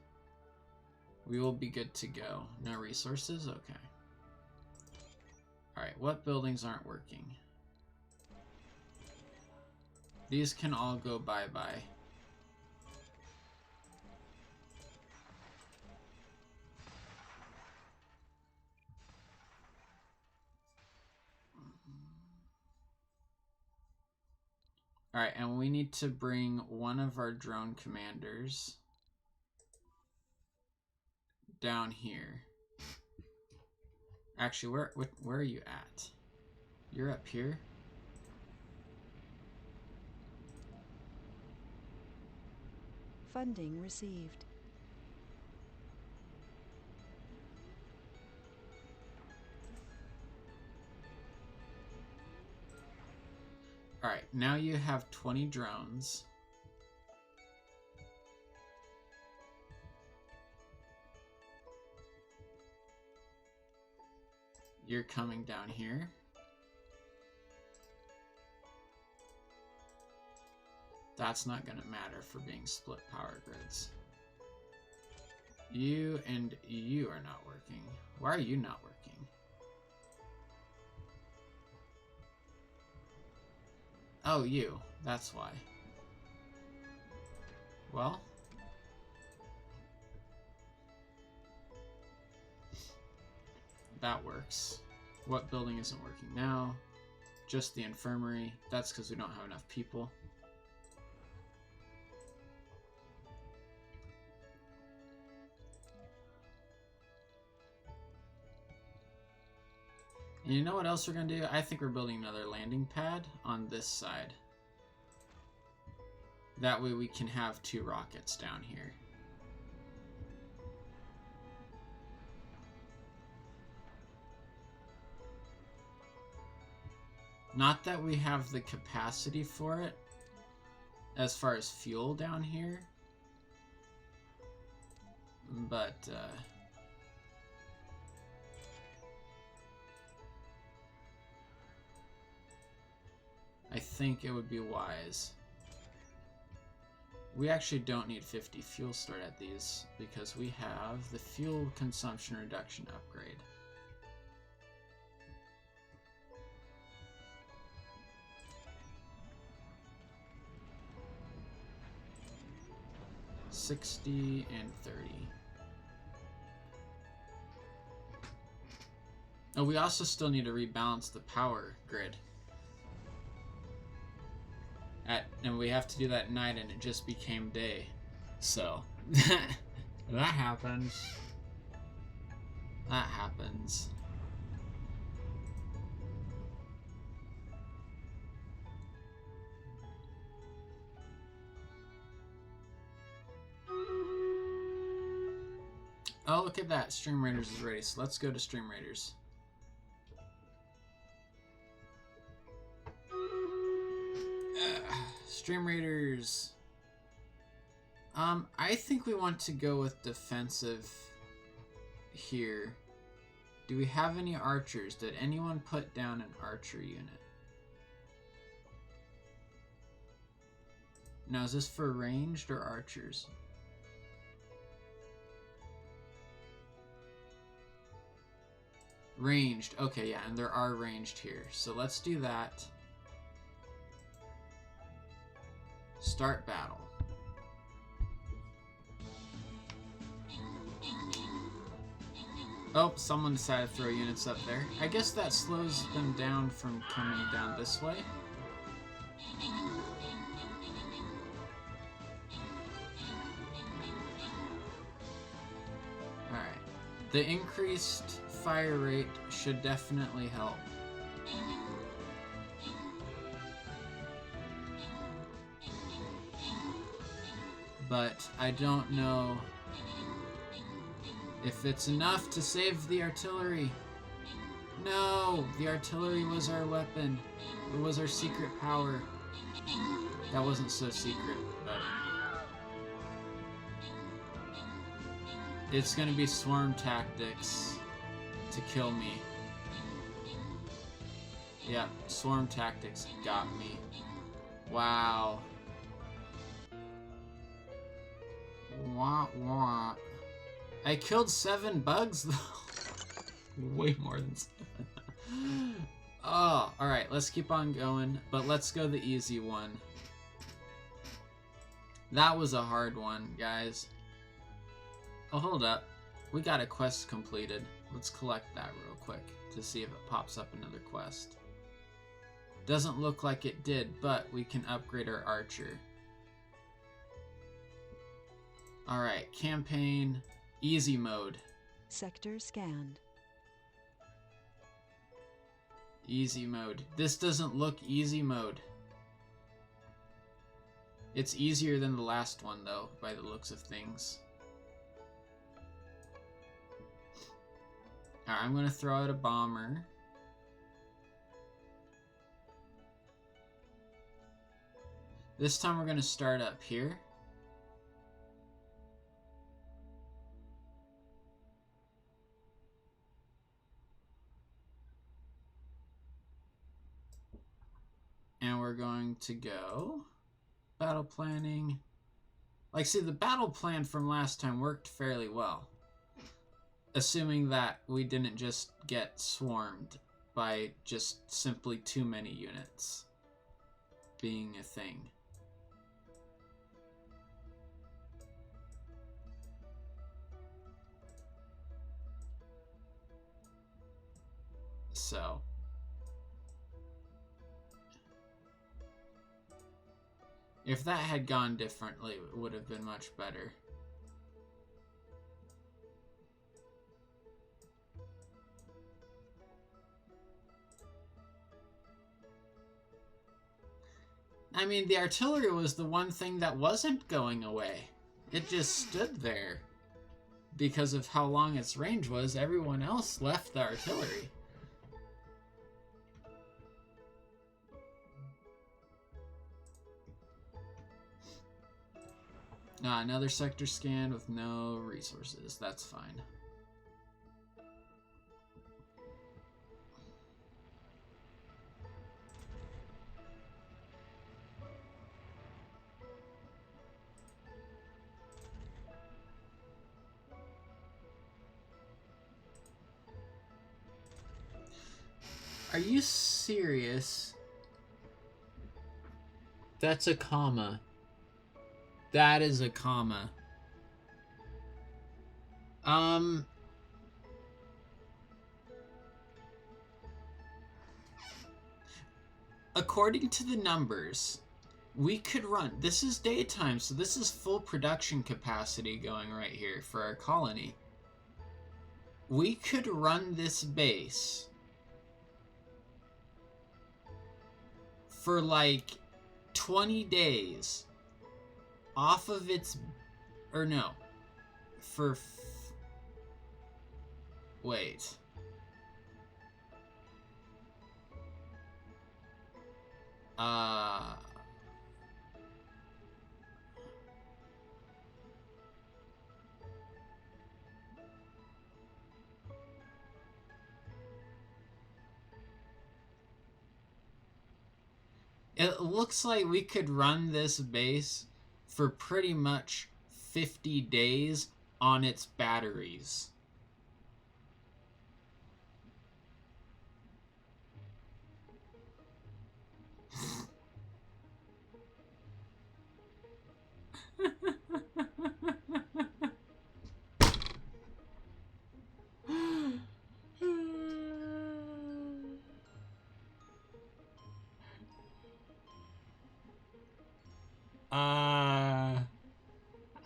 we will be good to go. No resources? Okay. Alright, what buildings aren't working? These can all go bye-bye. Alright, and we need to bring one of our drone commanders down here. Actually, where are you at? You're up here? Funding received. Alright, now you have 20 drones. You're coming down here. That's not going to matter for being split power grids. You and you are not working. Why are you not working? Oh, you. That's why. Well. That works. What building isn't working now? Just the infirmary. That's because we don't have enough people. And you know what else we're going to do? I think we're building another landing pad on this side. That way we can have 2 rockets down here. Not that we have the capacity for it as far as fuel down here, but I think it would be wise. We actually don't need 50 fuel stored at these because we have the fuel consumption reduction upgrade. $60 and $30. Oh, we also still need to rebalance the power grid. And we have to do that at night, and it just became day. So, that happens. That happens. Oh, look at that. Stream Raiders is ready, so let's go to Stream Raiders. Stream Raiders. I think we want to go with defensive here. Do we have any archers? Did anyone put down an archer unit? Now, is this for ranged or archers? Ranged. Okay, yeah, and there are ranged here. So let's do that. Start battle. Oh, someone decided to throw units up there. I guess that slows them down from coming down this way. Alright. The increased fire rate should definitely help. But I don't know If it's enough to save the artillery. No! The artillery was our weapon. It was our secret power. That wasn't so secret, but... It's gonna be swarm tactics to kill me. Yeah, swarm tactics got me. Wow. Wah wah. I killed 7 bugs though. Way more than 7. Oh, alright, let's keep on going, but let's go the easy one. That was a hard one, guys. Oh, hold up. We got a quest completed. Let's collect that real quick to see if it pops up another quest. Doesn't look like it did, but we can upgrade our archer. Alright, campaign, easy mode. Sector scanned. Easy mode. This doesn't look easy mode. It's easier than the last one, though, by the looks of things. Alright, I'm gonna throw out a bomber. This time we're gonna start up here. And we're going to go battle planning. Like, see, the battle plan from last time worked fairly well. Assuming that we didn't just get swarmed by just simply too many units being a thing. So... if that had gone differently, it would have been much better. I mean, the artillery was the one thing that wasn't going away. It just stood there. Because of how long its range was, everyone else left the artillery. Another sector scan with no resources. That's fine. Are you serious? That's a comma. That is a comma. According to the numbers, we could run... This is daytime, so this is full production capacity going right here for our colony. We could run this base for like 20 days off of its, or no, for, wait. It looks like we could run this base for pretty much 50 days on its batteries.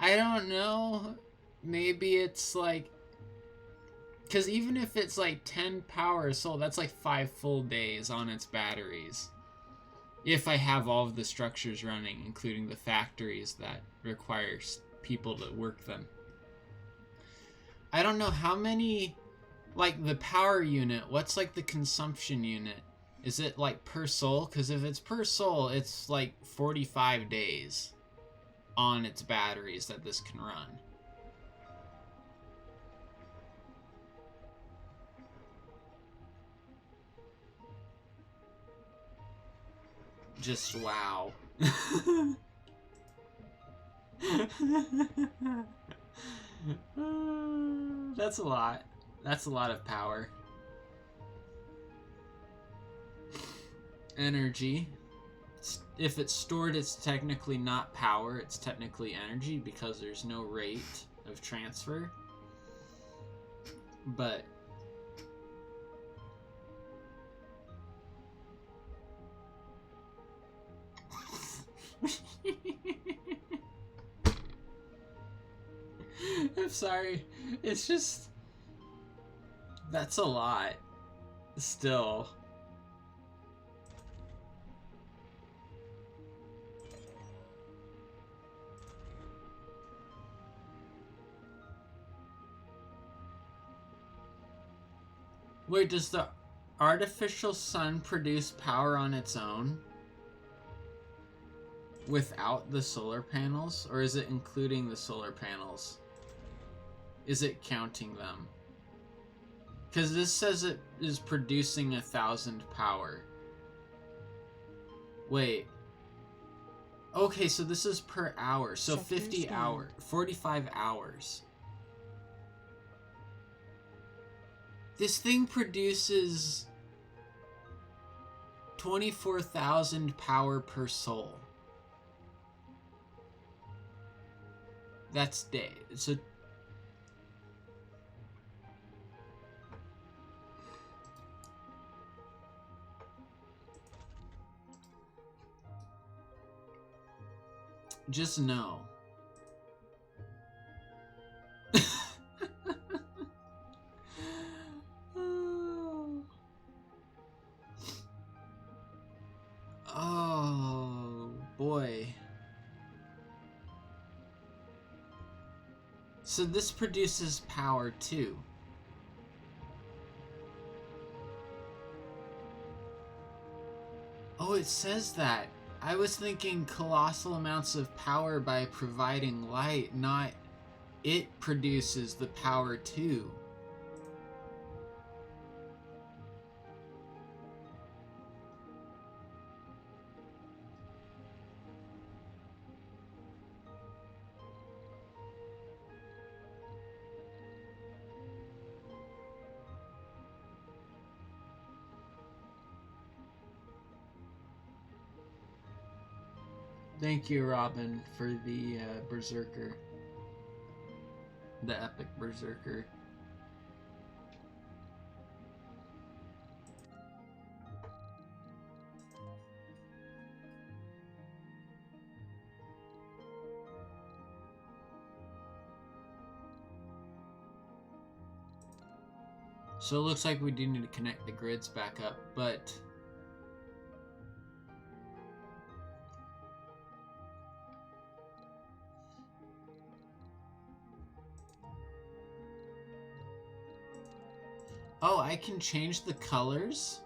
I don't know. Maybe it's like... Because even if it's like 10 power a soul, that's like 5 full days on its batteries. If I have all of the structures running, including the factories that require people to work them. I don't know how many, like the power unit, what's like the consumption unit? Is it like per soul? Because if it's per soul, it's like 45 days on its batteries that this can run. Just wow. That's a lot. That's a lot of power. Energy. If it's stored, it's technically not power, it's technically energy because there's no rate of transfer. But I'm sorry. It's just that's a lot. Still. Wait, does the artificial sun produce power on its own? Without the solar panels? Or is it including the solar panels? Is it counting them? Because this says it is producing 1,000 power. Wait. Okay, so this is per hour. So Sector 50 scan. hours. 45 hours. This thing produces 24,000 power per soul. That's day. So just know. Oh boy. So this produces power too. Oh, it says that. I was thinking colossal amounts of power by providing light, not it produces the power too. Thank you, Robin, for the Berserker. The epic Berserker. So it looks like we do need to connect the grids back up, but oh, I can change the colors?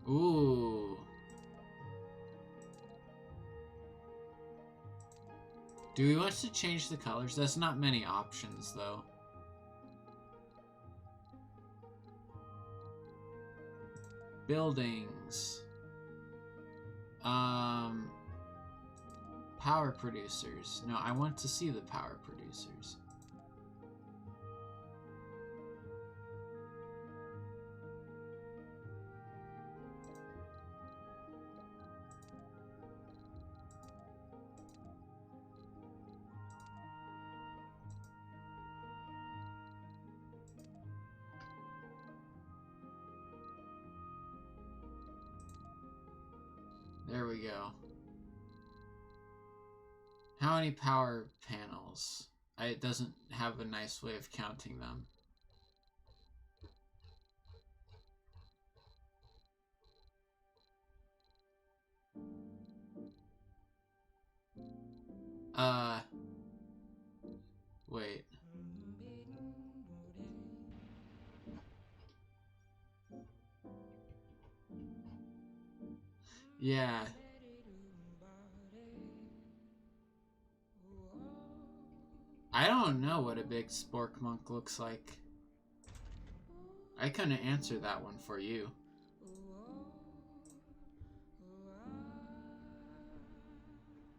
Ooh. Do we want to change the colors? That's not many options, though. Buildings. Power producers. No, I want to see the power producers. There we go. How many power panels? It doesn't have a nice way of counting them. Yeah. I don't know what a big spork monk looks like. I couldn't answer that one for you.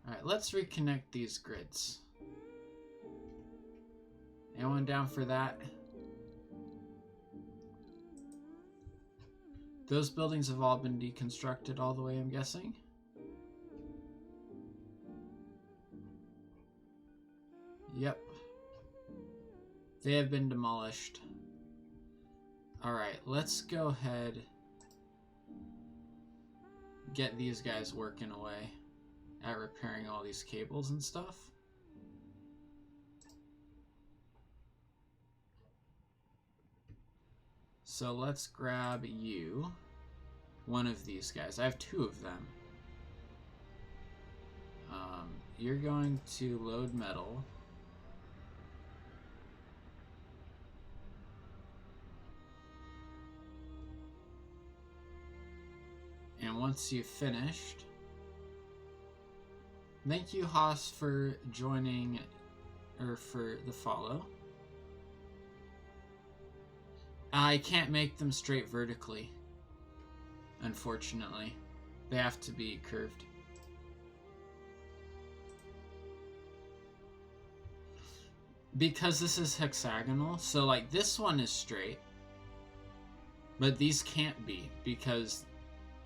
Alright, let's reconnect these grids. Anyone down for that? Those buildings have all been deconstructed all the way, I'm guessing? Yep. They have been demolished. Alright, let's go ahead. Get these guys working away at repairing all these cables and stuff. So let's grab you. One of these guys. I have two of them. You're going to load metal. And once you've finished, thank you, Haas, for joining, or for the follow. I can't make them straight vertically, unfortunately. They have to be curved. Because this is hexagonal, so like this one is straight, but these can't be, because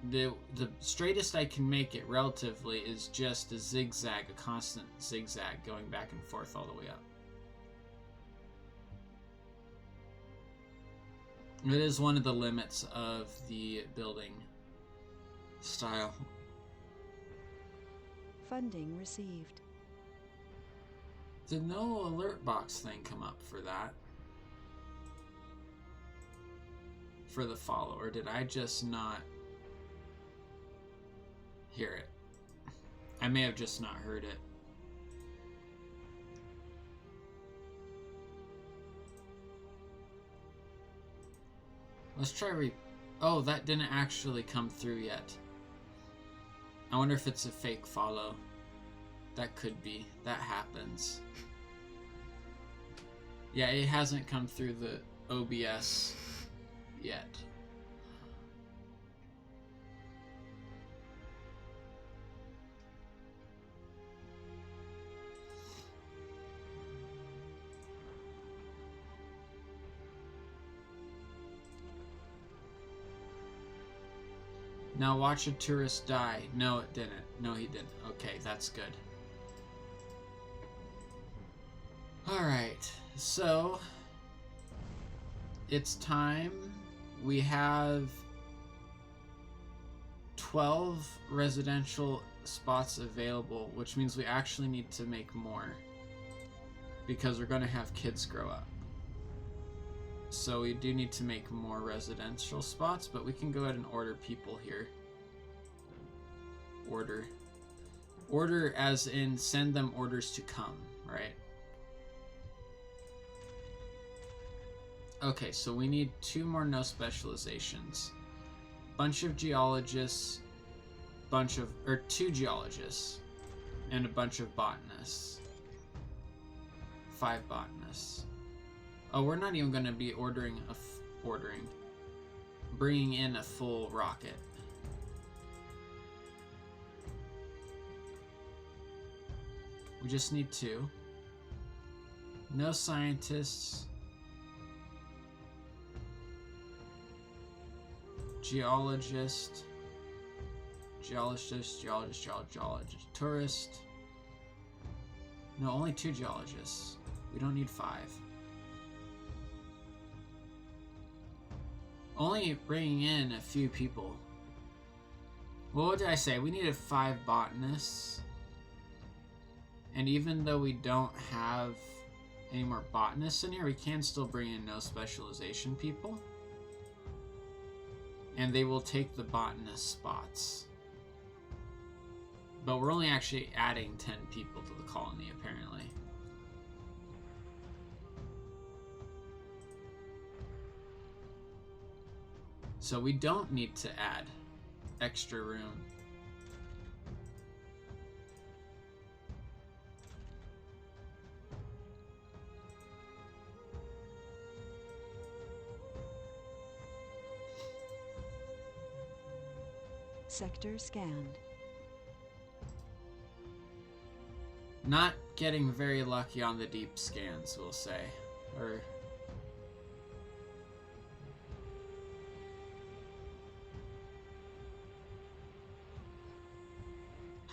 the straightest I can make it relatively is just a zigzag, a constant zigzag going back and forth all the way up. It is one of the limits of the building style. Funding received. Did no alert box thing come up for that? For the follow, or did I just not hear it? I may have just not heard it. Let's try oh, that didn't actually come through yet. I wonder if it's a fake follow. That could be. That happens. Yeah, it hasn't come through the OBS yet. Now watch a tourist die. No, it didn't. No, he didn't. Okay, that's good. Alright, so it's time. We have 12 residential spots available, which means we actually need to make more because we're going to have kids grow up. So we do need to make more residential spots, but we can go ahead and order people here. Order. Order as in send them orders to come, right? Okay, so we need 2 more no specializations. Bunch of geologists, or 2 geologists, and a bunch of botanists. 5 botanists. Oh, we're not even going to be bringing in a full rocket. We just need 2. No scientists. Geologist. Tourist. No, only 2 geologists. We don't need 5. Only bringing in a few people. Well, what did I say? We needed 5 botanists. And even though we don't have any more botanists in here, we can still bring in no specialization people. And they will take the botanist spots. But we're only actually adding 10 people to the colony, apparently. So we don't need to add extra room Sector scanned. Not getting very lucky on the deep scans, we'll say. Or...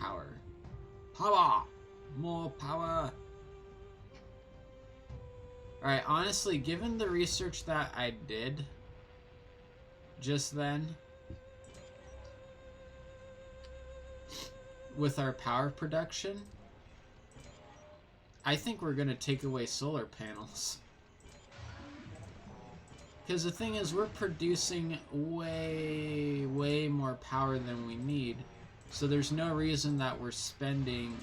Power. Power! More power! Alright, honestly, given the research that I did just then with our power production, I think we're gonna take away solar panels. Because the thing is, we're producing way more power than we need. So there's no reason that we're spending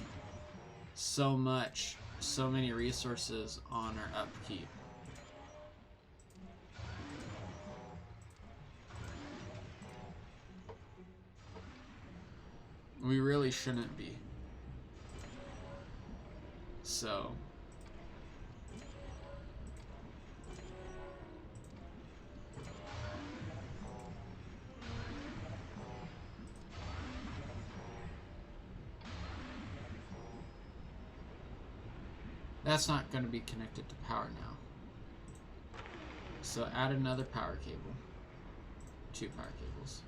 so many resources on our upkeep. We really shouldn't be. So... That's not going to be connected to power now. So add another power cable. 2 power cables.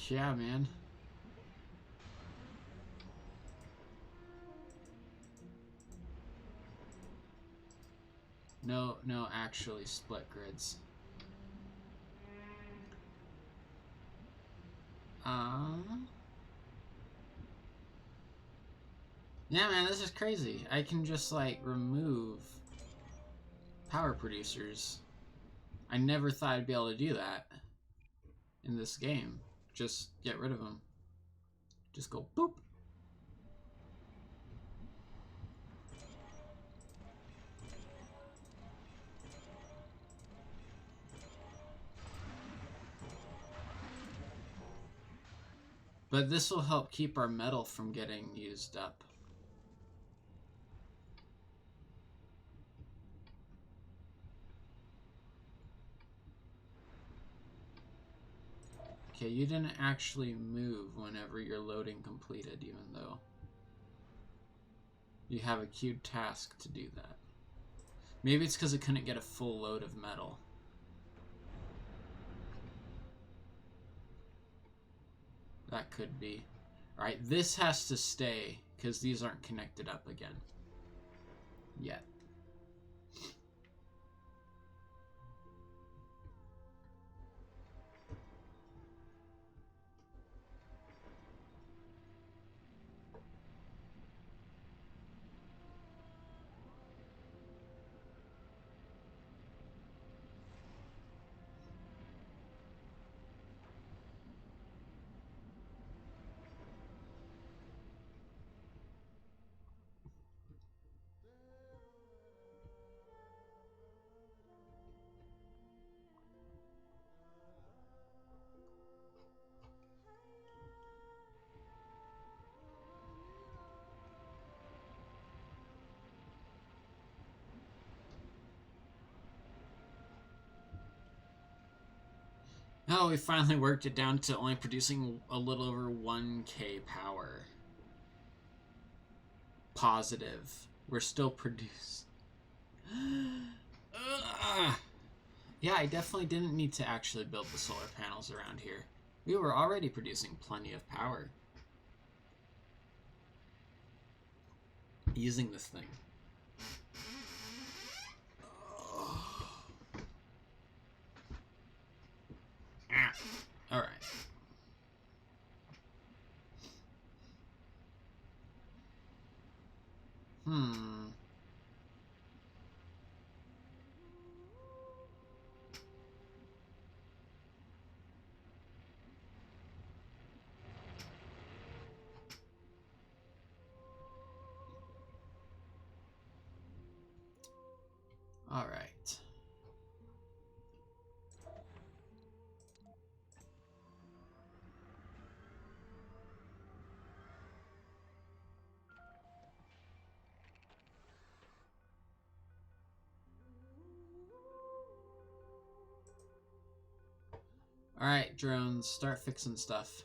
Yeah, man. No, actually split grids. Yeah, man, this is crazy. I can just, like, remove power producers. I never thought I'd be able to do that in this game. Just get rid of them. Just go boop. But this will help keep our metal from getting used up. Okay, you didn't actually move whenever your loading completed, even though you have a queued task to do that. Maybe it's because it couldn't get a full load of metal. That could be. Alright, this has to stay, because these aren't connected up again. Yet. Oh, we finally worked it down to only producing a little over 1k power. Positive. We're still producing. Yeah, I definitely didn't need to actually build the solar panels around here. We were already producing plenty of power. Using this thing. Alright. Alright. Alright, drones, start fixing stuff.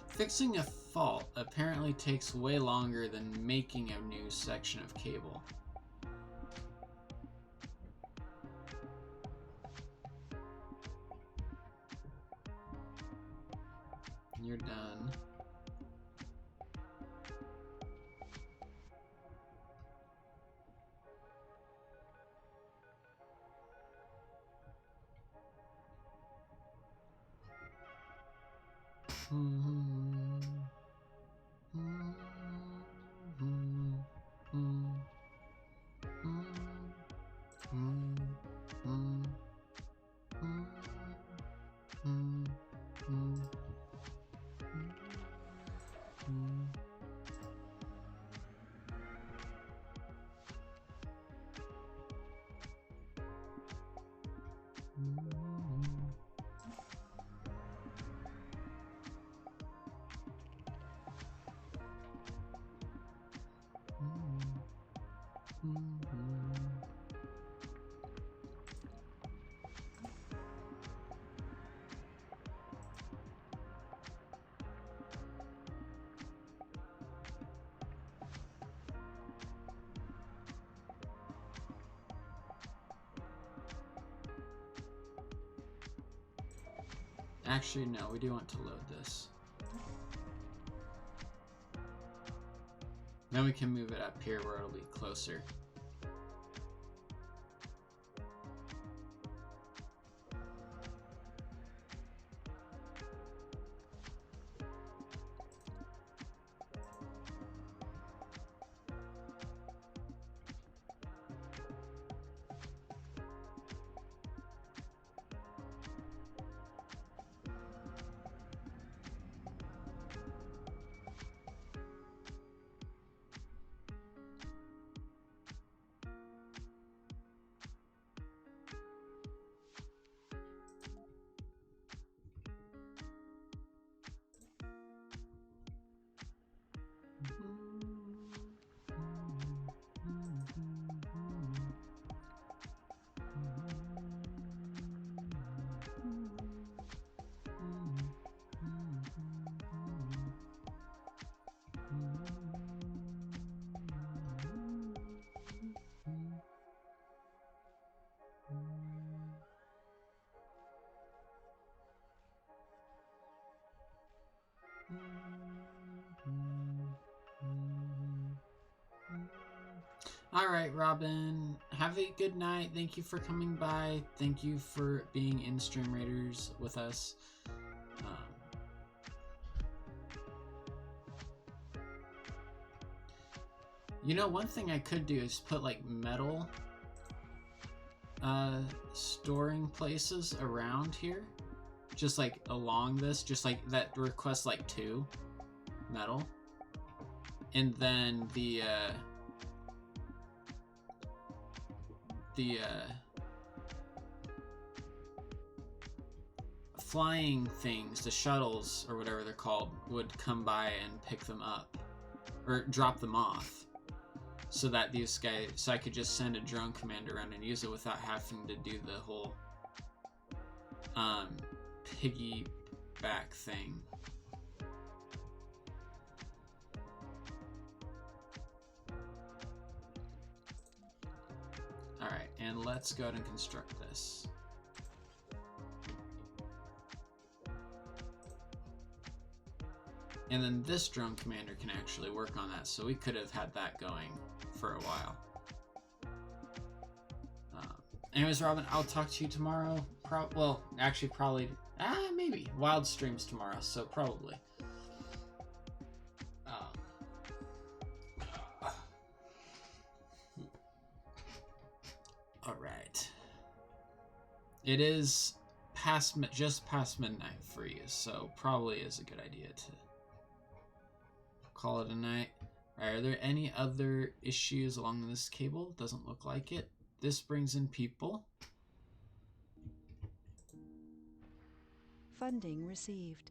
Fixing a fault apparently takes way longer than making a new section of cable. You're done. Actually, no, we do want to load this. Then we can move it up here where it'll be closer. Alright, Robin. Have a good night. Thank you for coming by. Thank you for being in Stream Raiders with us. You know, one thing I could do is put like metal storing places around here. Just like along this, just like that requests like 2 metal. And then the flying things, the shuttles or whatever they're called, would come by and pick them up or drop them off, so that these guys, so I could just send a drone command around and use it without having to do the whole piggyback thing. Alright, and let's go ahead and construct this. And then this drone commander can actually work on that, so we could have had that going for a while. Anyways, Robin, I'll talk to you tomorrow. Well, actually, probably, maybe. Wild streams tomorrow, so probably. Alright. It is just past midnight for you, so probably is a good idea to call it a night. Are there any other issues along this cable? Doesn't look like it. This brings in people. Funding received.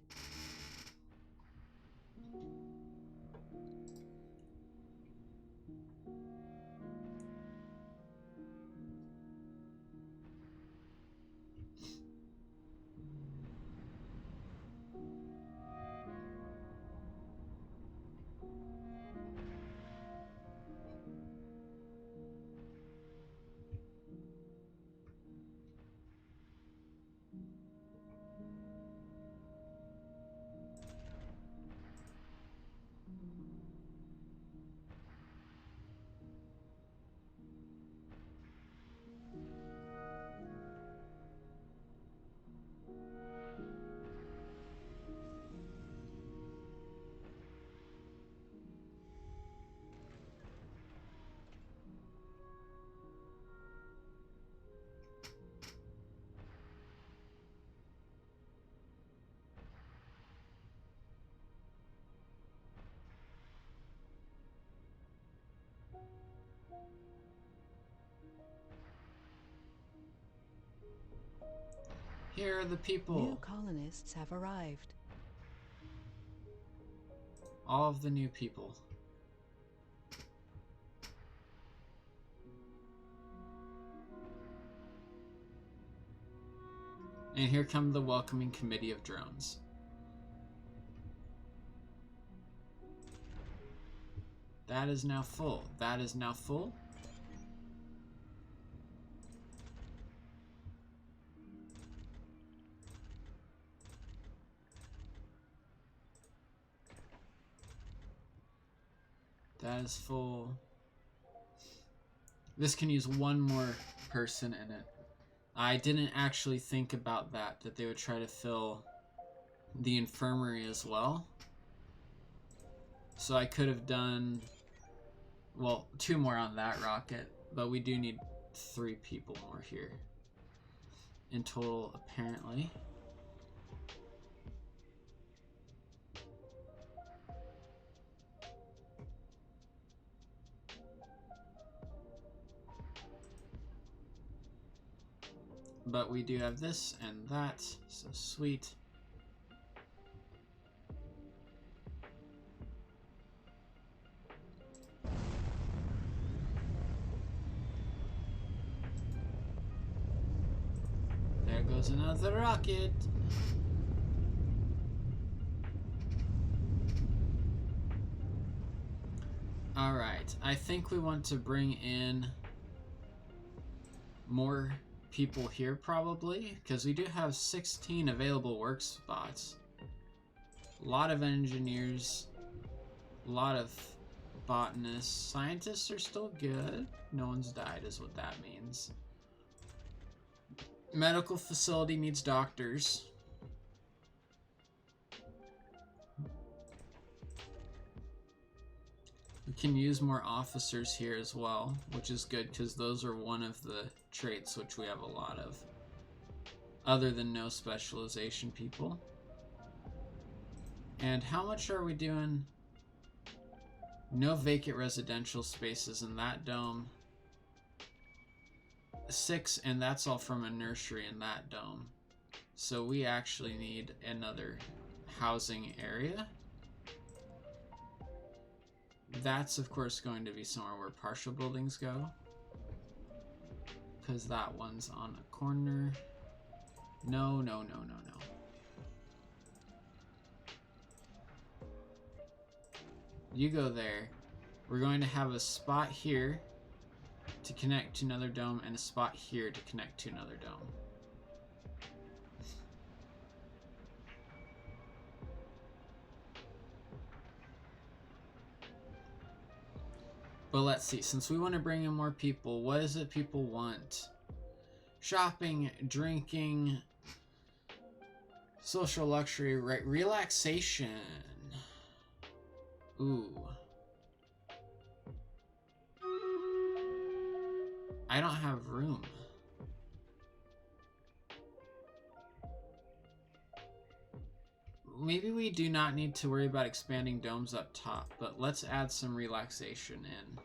Here are the people. New colonists have arrived. All of the new people. And here come the welcoming committee of drones. That is now full. That is now full. That is full. This can use one more person in it. I didn't actually think about that they would try to fill the infirmary as well. So I could have done, well, 2 more on that rocket, but we do need 3 people more here in total, apparently. But we do have this and that, so sweet. There goes another rocket. Alright, I think we want to bring in more people here probably, because we do have 16 available work spots. A lot of engineers, a lot of botanists. Scientists are still good. No one's died is what that means. Medical facility needs doctors. We can use more officers here as well, which is good because those are one of the traits which we have a lot of, other than no specialization people. And how much are we doing? No vacant residential spaces in that dome. 6, and that's all from a nursery in that dome. So we actually need another housing area. That's of course going to be somewhere where partial buildings go, because that one's on a corner. No, no, no, no, no. You go there. We're going to have a spot here to connect to another dome and a spot here to connect to another dome. But let's see, since we want to bring in more people, what is it people want? Shopping, drinking, social luxury, right? Relaxation. Ooh. I don't have room. Maybe we do not need to worry about expanding domes up top, but let's add some relaxation in.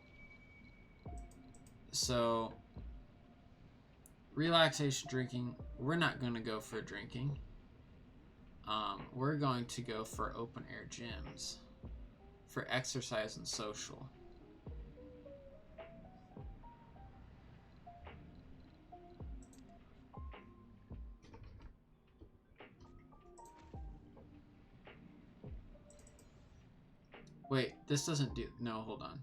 So, relaxation drinking, we're not going to go for drinking. We're going to go for open air gyms for exercise and social. Wait, this doesn't do... No, hold on.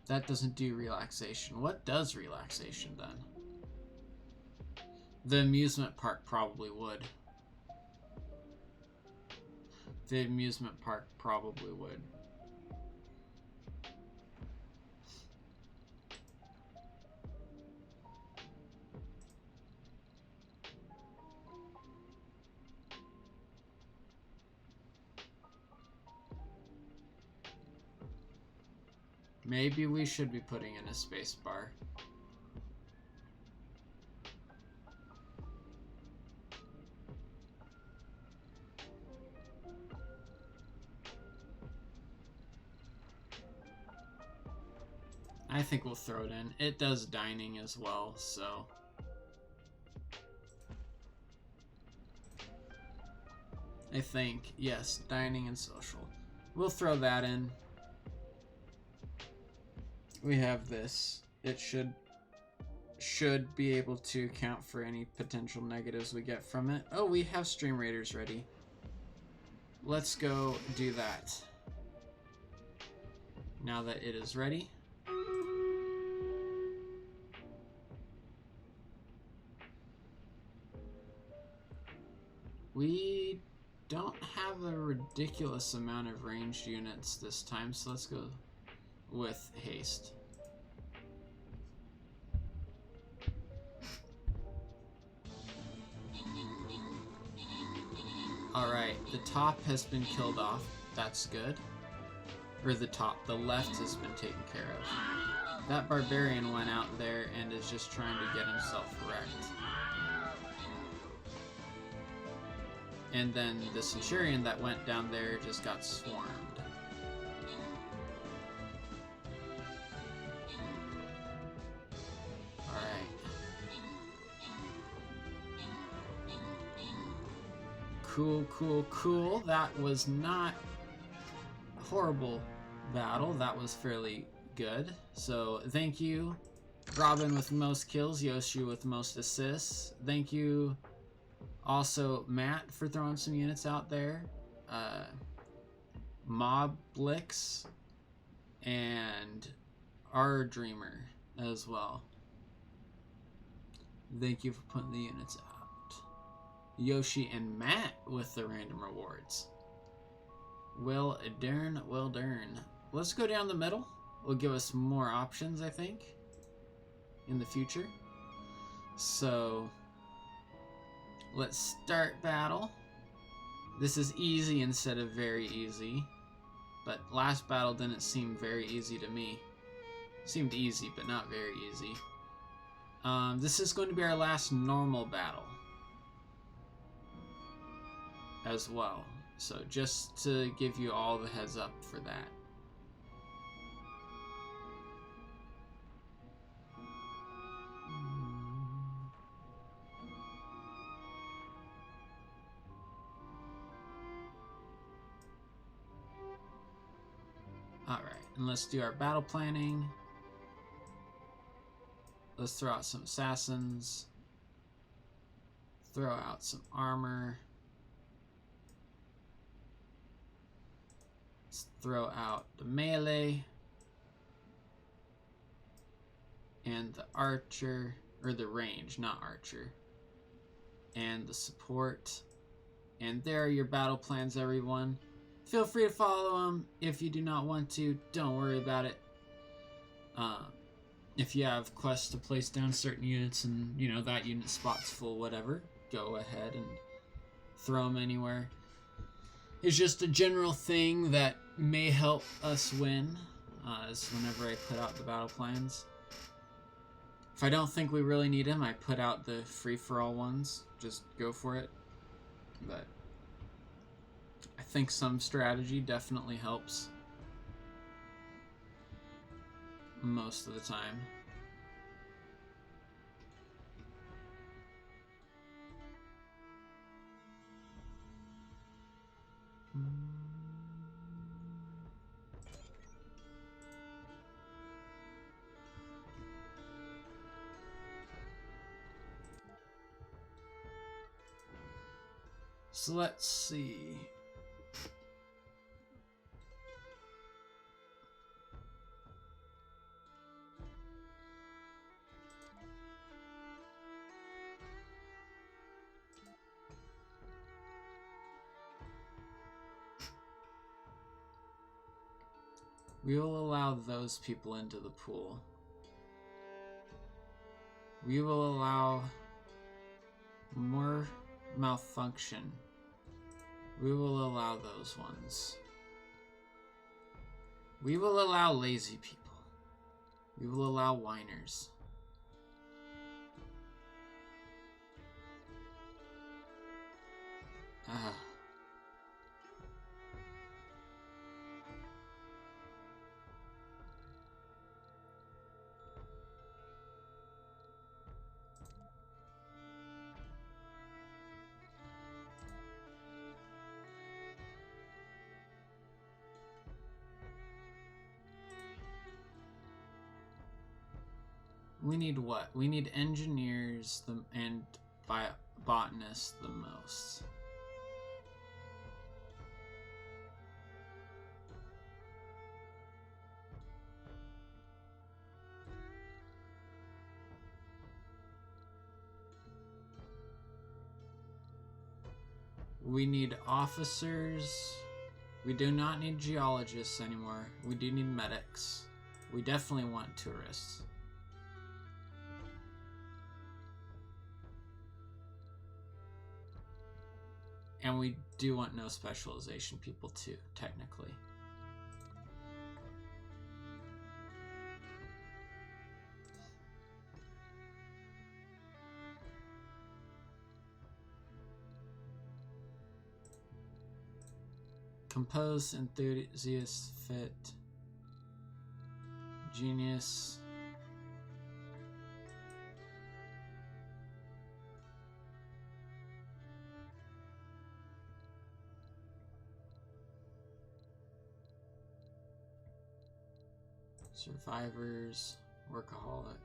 That doesn't do relaxation. What does relaxation then? The amusement park probably would. The amusement park probably would. Maybe we should be putting in a space bar. I think we'll throw it in. It does dining as well, so... I think, yes, dining and social. We'll throw that in. We have this. It should be able to account for any potential negatives we get from it. Oh, we have Stream Raiders ready. Let's go do that. Now that it is ready. We don't have a ridiculous amount of ranged units this time, so let's go with haste. Alright, the top has been killed off. That's good. Or the left has been taken care of. That barbarian went out there and is just trying to get himself wrecked. And then the Centurion that went down there just got swarmed. Cool, cool, cool. That was not a horrible battle. That was fairly good. So thank you, Robin with most kills, Yoshi with most assists. Thank you also, Matt, for throwing some units out there. Mob Blix and our Dreamer as well. Thank you for putting the units out. Yoshi and Matt with the random rewards. Well done, well done. Let's go down the middle. Will give us more options, I think, in the future. So, let's start battle. This is easy instead of very easy. But last battle didn't seem very easy to me. Seemed easy, but not very easy. This is going to be our last normal battle as well. So just to give you all the heads up for that. Alright, and let's do our battle planning. Let's throw out some assassins. Throw out some armor. Let's throw out the melee. And the archer, or the range, not archer. And the support. And there are your battle plans, everyone. Feel free to follow him. If you do not want to, don't worry about it. If you have quests to place down certain units and, you know, that unit spot's full, whatever, go ahead and throw them anywhere. It's just a general thing that may help us win, is whenever I put out the battle plans. If I don't think we really need them, I put out the free-for-all ones. Just go for it. But I think some strategy definitely helps. Most of the time. So let's see. We will allow those people into the pool. We will allow more malfunction. We will allow those ones. We will allow lazy people. We will allow whiners. Ah. We need what? We need engineers and botanists the most. We need officers. We do not need geologists anymore. We do need medics. We definitely want tourists. And we do want no specialization people too, technically. Compose, enthusiast, fit, genius. Survivors, workaholic.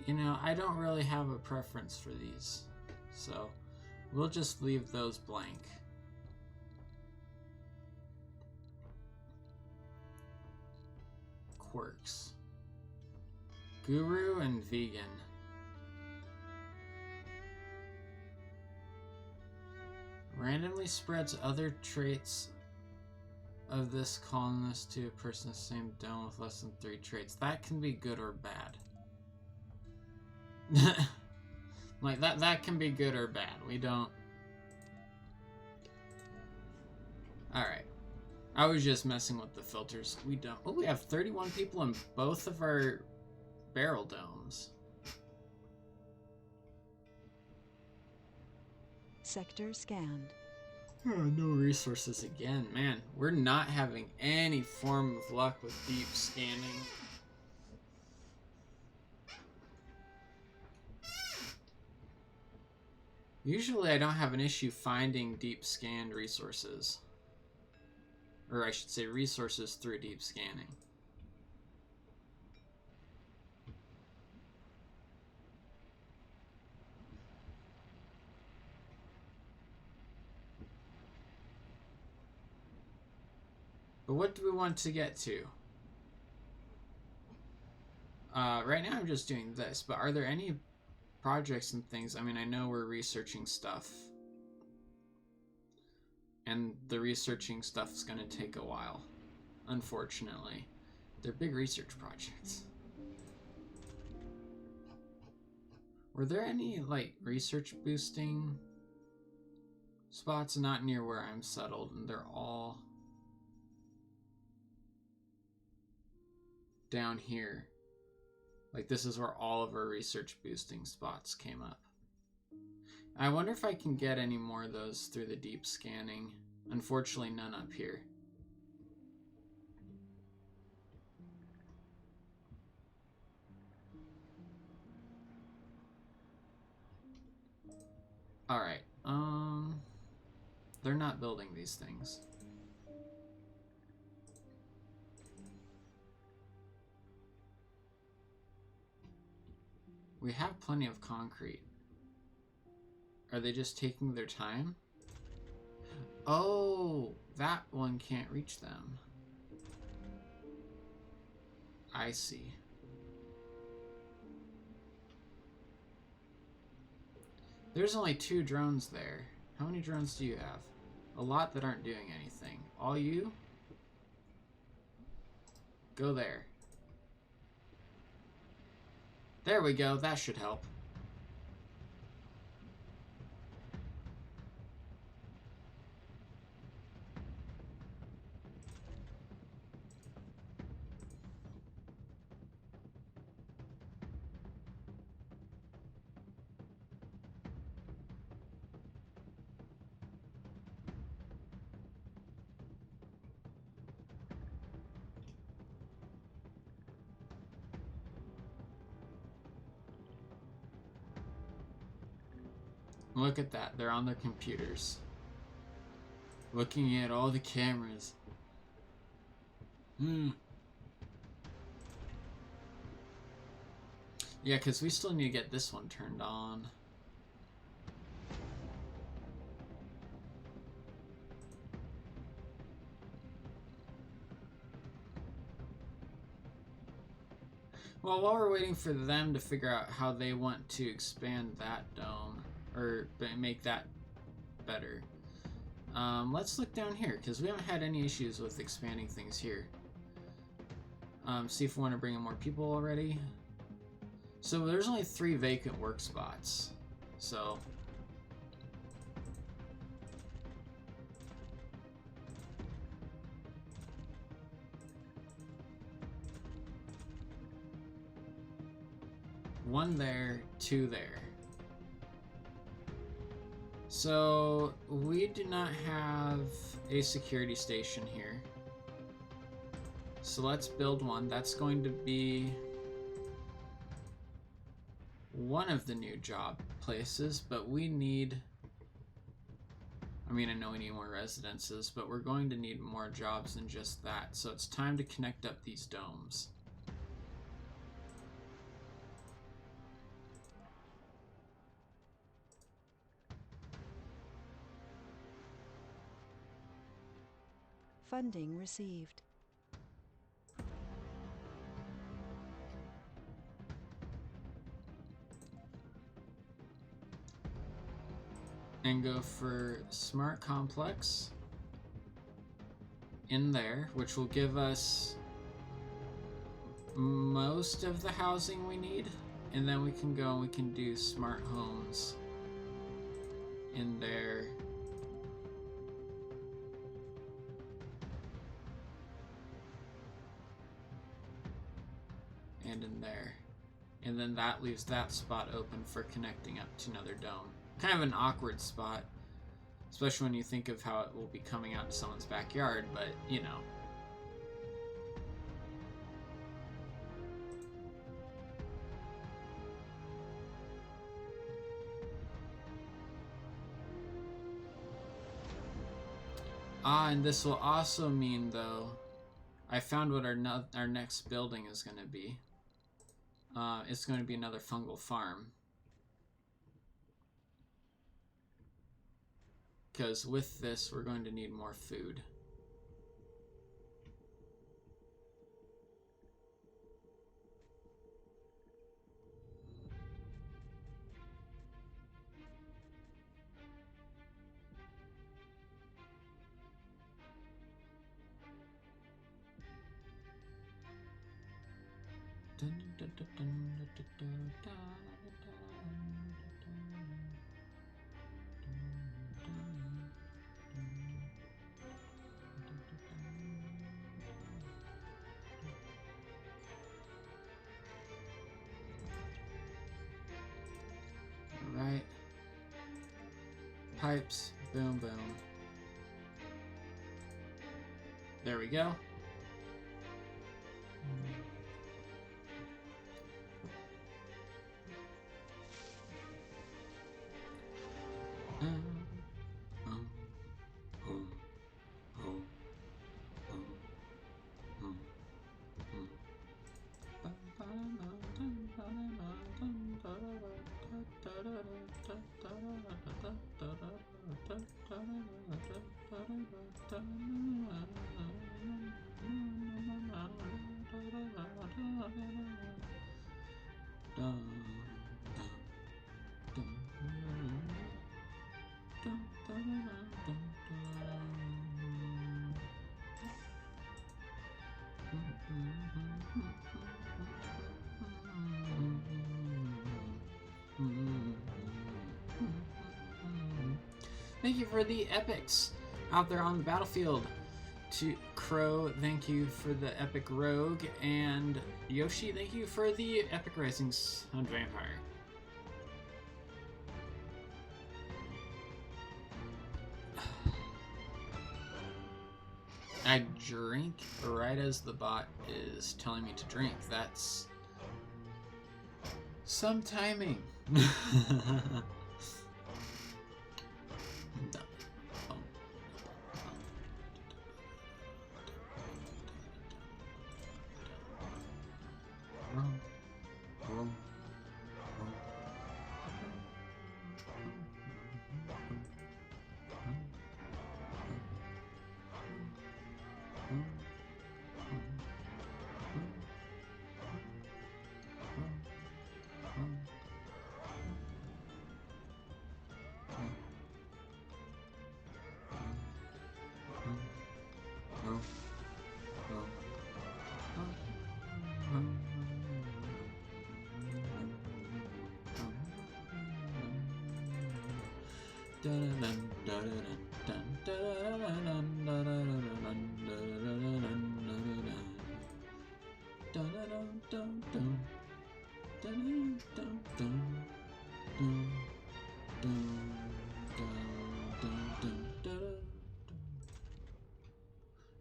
You know, I don't really have a preference for these, so we'll just leave those blank. Quirks. Guru and vegan. Randomly spreads other traits of this colonist to a person of the same dome with less than 3 traits. That can be good or bad. Like, that can be good or bad. We don't... Alright. I was just messing with the filters. We don't... Oh, we have 31 people in both of our barrel domes. sector scanned. No resources again. Man, we're not having any form of luck with deep scanning. Usually I don't have an issue finding deep scanned resources. Or I should say resources through deep scanning. But what do we want to get to? Right now I'm just doing this, but are there any projects and things? I mean, I know we're researching stuff. And the researching stuff is going to take a while, unfortunately. They're big research projects. Were there any, like, research boosting spots? Not near where I'm settled, and they're all down here. Like, this is where all of our research boosting spots came up. I wonder if I can get any more of those through the deep scanning. Unfortunately, none up here. Alright, they're not building these things. We have plenty of concrete. Are they just taking their time? Oh, that one can't reach them. I see. There's only 2 drones there. How many drones do you have? A lot that aren't doing anything. All you? Go there. There we go, that should help. Look at that, they're on their computers. Looking at all the cameras. Yeah, because we still need to get this one turned on. Well, while we're waiting for them to figure out how they want to expand that dome, or make that better, let's look down here, because we haven't had any issues with expanding things here. See if we want to bring in more people already. So there's only 3 vacant work spots. So one there, 2 there. So we do not have a security station here. So let's build one. That's going to be one of the new job places, but we need, I mean, I know we need more residences, but we're going to need more jobs than just that. So it's time to connect up these domes. Funding received. And go for Smart Complex in there, which will give us most of the housing we need, and then we can go and we can do Smart Homes in there. And in there. And then that leaves that spot open for connecting up to another dome. Kind of an awkward spot. Especially when you think of how it will be coming out to someone's backyard, but, you know. And this will also mean, though, I found what our next building is going to be. It's going to be another fungal farm. Because with this, we're going to need more food. Alright. Pipes. Boom, boom. There we go. Thank you for the epics out there on the battlefield. To Crow, thank you for the epic rogue, and Yoshi, thank you for the epic rising on vampire. I drink right as the bot is telling me to drink. That's some timing.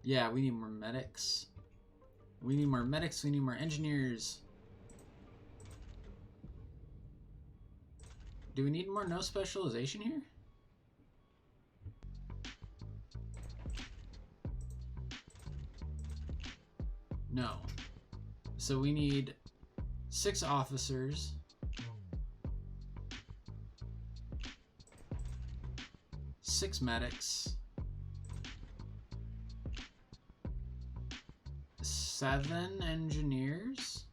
Yeah, we need more medics. We need more medics, we need more engineers. Do we need more no specialization here? No. So we need 6 officers. Six medics. 7 engineers.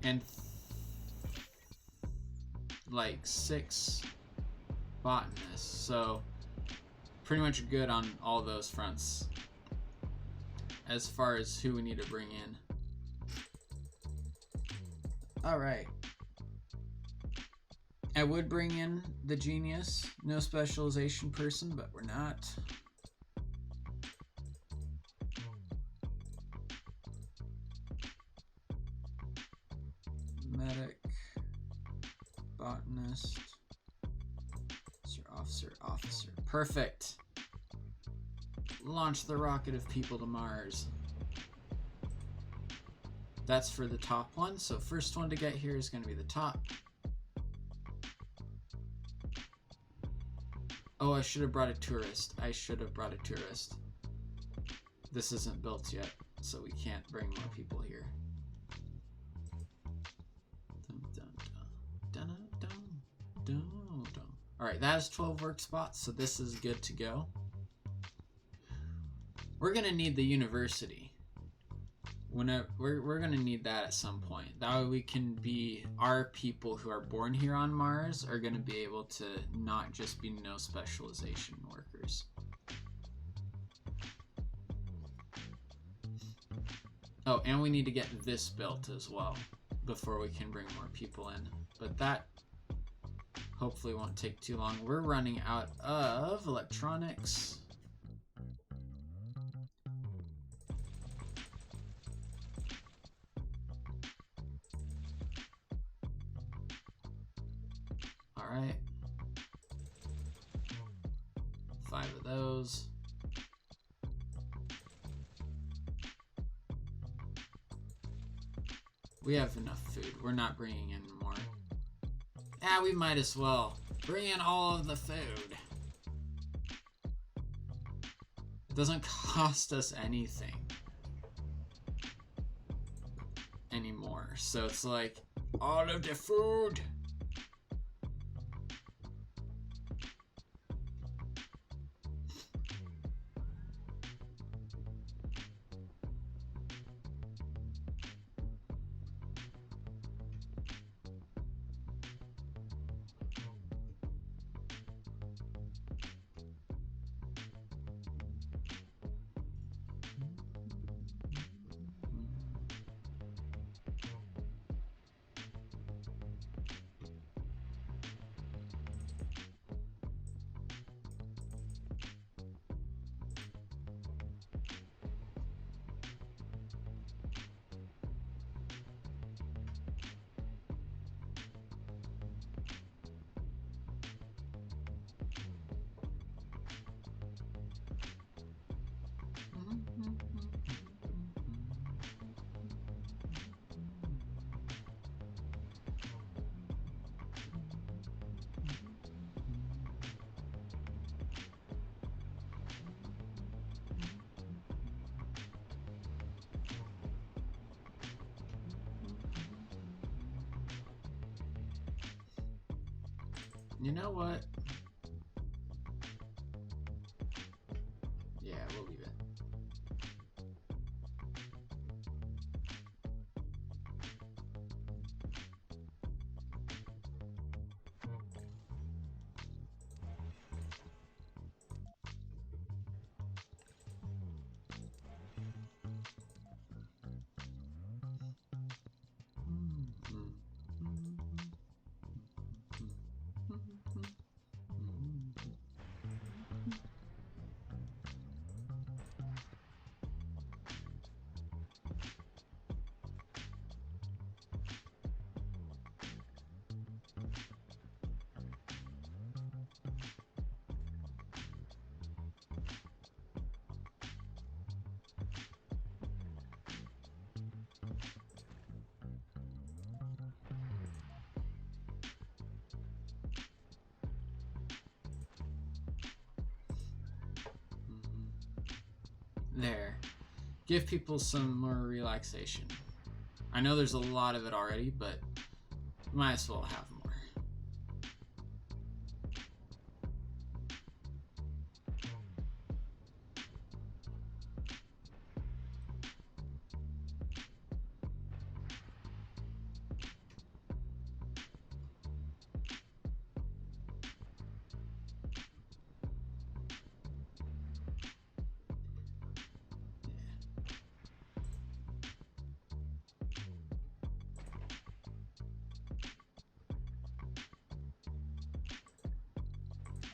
And like 6 botanists. So pretty much good on all those fronts as far as who we need to bring in. All right. I would bring in the genius, no specialization person, but we're not. Medic, botanist. Officer. Perfect. Launch the rocket of people to Mars. That's for the top one, so first one to get here is going to be the top. Oh, I should have brought a tourist. This isn't built yet, so we can't bring more people here. Alright, that is 12 work spots, so this is good to go. We're going to need the university. We're going to need that at some point. That way we can be, our people who are born here on Mars are going to be able to not just be no specialization workers. Oh, and we need to get this built as well before we can bring more people in. But that hopefully won't take too long. We're running out of electronics. Alright. 5 of those. We have enough food. We're not bringing in more. Ah, we might as well. Bring in all of the food. It doesn't cost us anything anymore. So it's like, all of the food. You know what? Yeah, we'll leave it. There. Give people some more relaxation. I know there's a lot of it already, but might as well have more.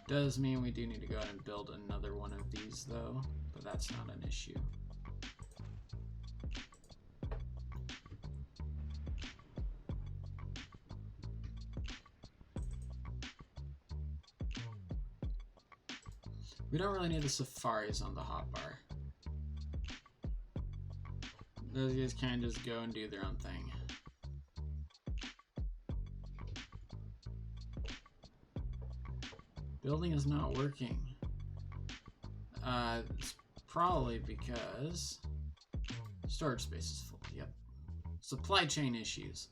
Does mean we do need to go ahead and build another one of these though, but that's not an issue. We don't really need the safaris on the hotbar. Those guys kind of just go and do their own thing. Building is not working. It's probably because storage space is full. Yep. Supply chain issues.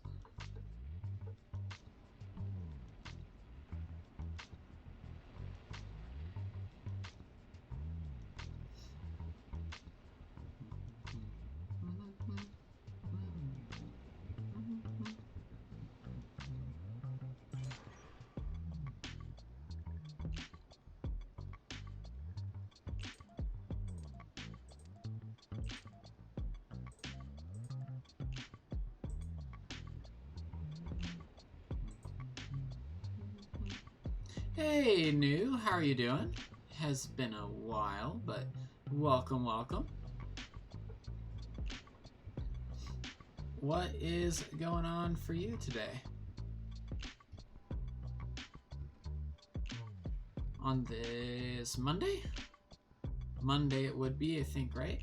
Hey, New, how are you doing? Has been a while, but welcome, welcome. What is going on for you today? On this Monday? Monday it would be, I think, right?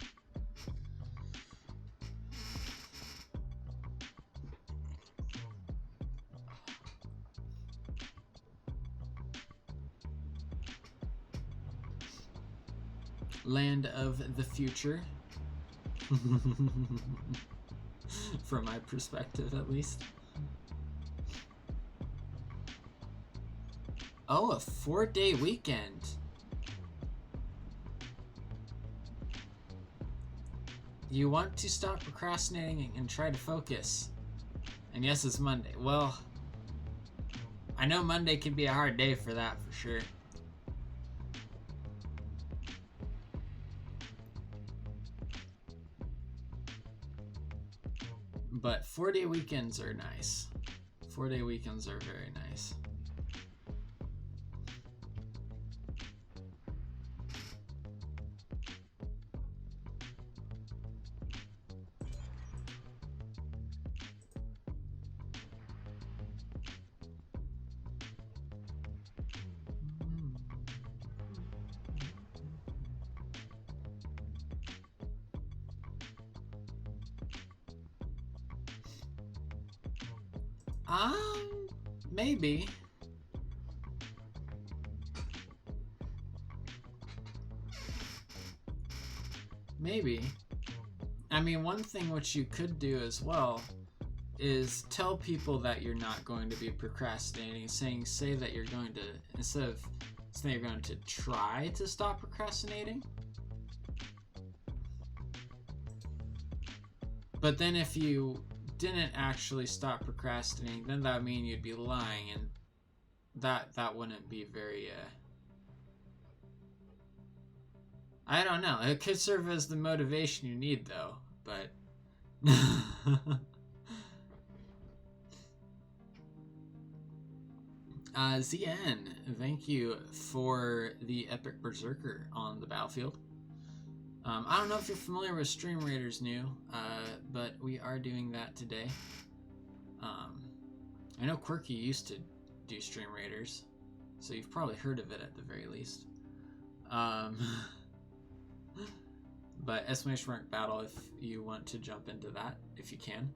Land of the future. From my perspective, at least. Oh, a 4-day weekend. You want to stop procrastinating and try to focus. And yes, it's Monday. Well, I know Monday can be a hard day for that, for sure. But 4-day weekends are nice. 4-day weekends are very nice. Maybe. Maybe. I mean, one thing which you could do as well is tell people that you're not going to be procrastinating, say that you're going to, instead of saying you're going to try to stop procrastinating. But then if you didn't actually stop procrastinating, then that would mean you'd be lying, and that wouldn't be very I don't know. It could serve as the motivation you need, though, but ZN, thank you for the Epic Berserker on the battlefield. I don't know if you're familiar with Stream Raiders New, but we are doing that today. I know Quirky used to do Stream Raiders, so you've probably heard of it at the very least. But Estimation Mark Battle, if you want to jump into that, if you can.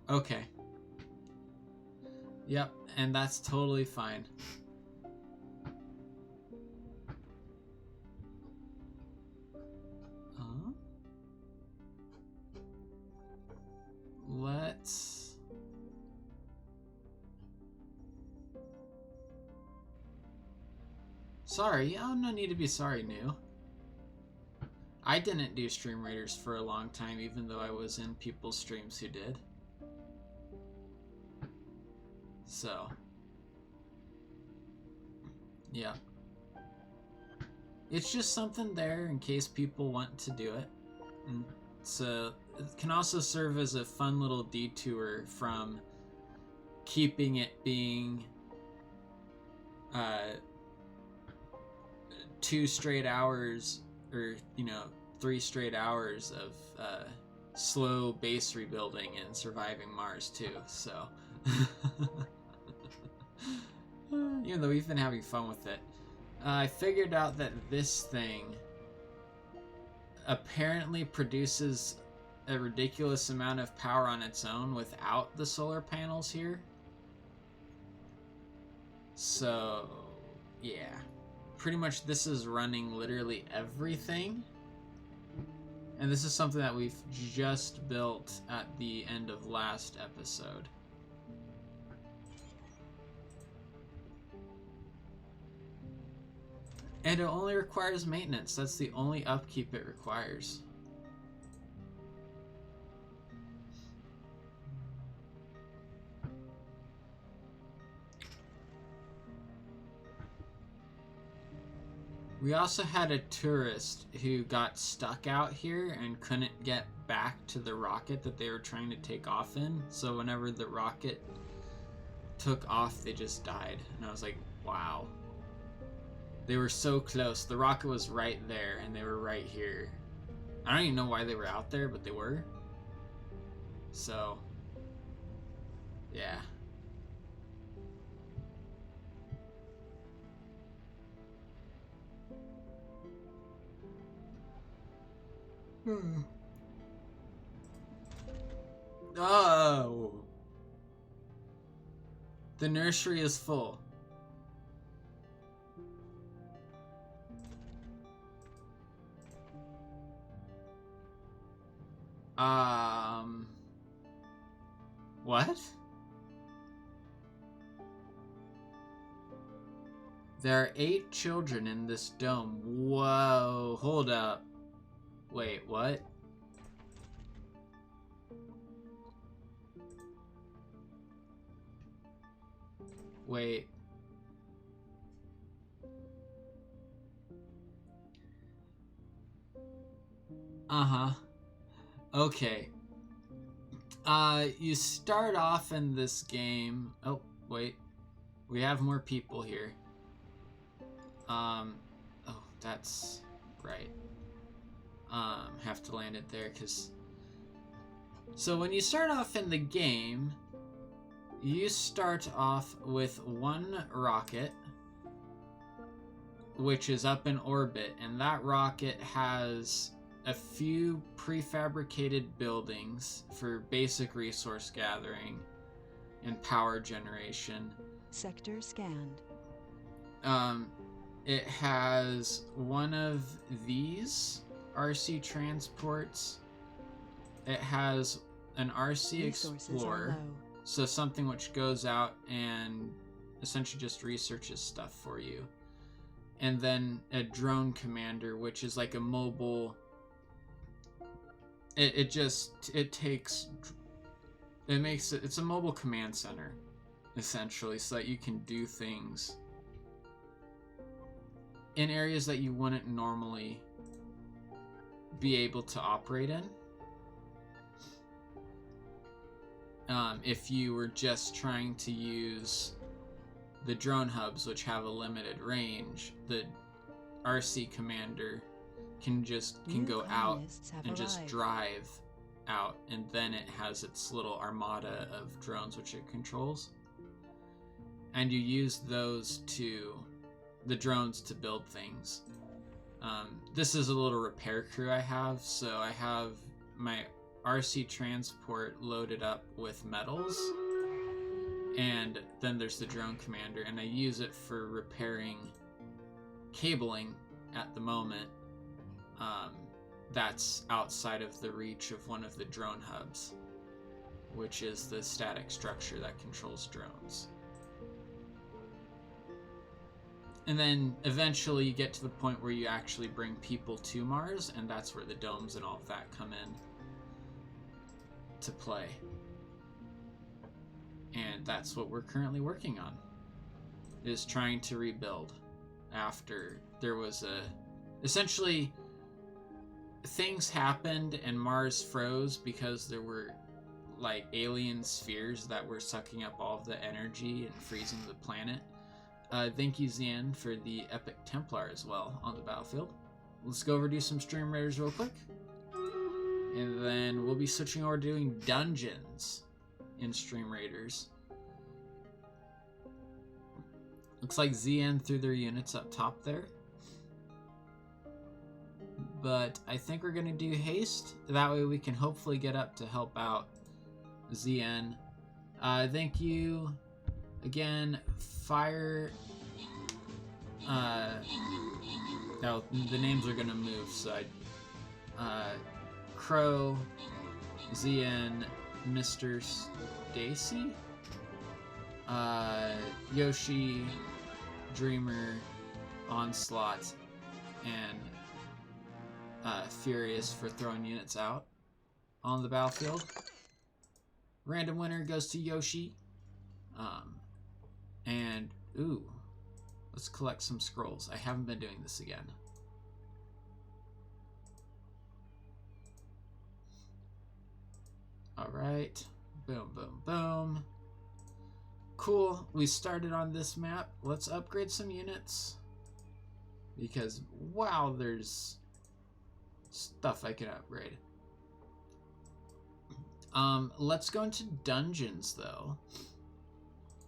Okay. Yep, and that's totally fine. Let's... Sorry, oh, no need to be sorry, New. I didn't do Stream Raiders for a long time, even though I was in people's streams who did. So, yeah. It's just something there in case people want to do it. And so it can also serve as a fun little detour from keeping it being 2 straight hours, or 3 straight hours of slow base rebuilding and surviving Mars too, so even though we've been having fun with it. I figured out that this thing apparently produces a ridiculous amount of power on its own without the solar panels here. So, yeah. Pretty much this is running literally everything. And this is something that we've just built at the end of last episode. And it only requires maintenance. That's the only upkeep it requires. We also had a tourist who got stuck out here and couldn't get back to the rocket that they were trying to take off in. So whenever the rocket took off, they just died. And I was like, wow. They were so close. The rocket was right there and they were right here. I don't even know why they were out there, but they were. So, yeah. Oh. The nursery is full. What? There are 8 children in this dome. Whoa, hold up. Wait, what? Wait. Uh-huh. Okay. You start off in this game. Oh, wait. We have more people here. Oh, that's right. Have to land it there, because... So when you start off in the game, you start off with one rocket, which is up in orbit, and that rocket has a few prefabricated buildings for basic resource gathering and power generation. Sector scanned. It has one of these RC transports. It has an RC Resources Explorer, are low. so something which goes out and essentially just researches stuff for you. And then a drone commander, which is like a mobile... It's a mobile command center, essentially, so that you can do things in areas that you wouldn't normally be able to operate in. If you were just trying to use the drone hubs, which have a limited range, the RC commander can go out and just drive out, and then it has its little armada of drones which it controls, and you use the drones to build things. This is a little repair crew I have, so I have my RC transport loaded up with metals, and then there's the drone commander, and I use it for repairing cabling at the moment. That's outside of the reach of one of the drone hubs, which is the static structure that controls drones. And then eventually you get to the point where you actually bring people to Mars, and that's where the domes and all of that come in to play. And that's what we're currently working on, is trying to rebuild after there was essentially things happened and Mars froze because there were like alien spheres that were sucking up all of the energy and freezing the planet. Thank you, Zian, for the Epic Templar as well on the battlefield. Let's go over do some Stream Raiders real quick. And then we'll be switching over to doing dungeons in Stream Raiders. Looks like ZN threw their units up top there. But I think we're going to do haste. That way we can hopefully get up to help out ZN. Thank you again, Fire. No, the names are going to move, so Crow, ZN, Mr. Stacy, Yoshi, Dreamer, Onslaught, and Furious for throwing units out on the battlefield. Random winner goes to Yoshi. And, ooh, let's collect some scrolls. I haven't been doing this again. Alright. Boom, boom, boom. Cool. We started on this map. Let's upgrade some units. Because, wow, there's stuff I can upgrade. Let's go into dungeons, though.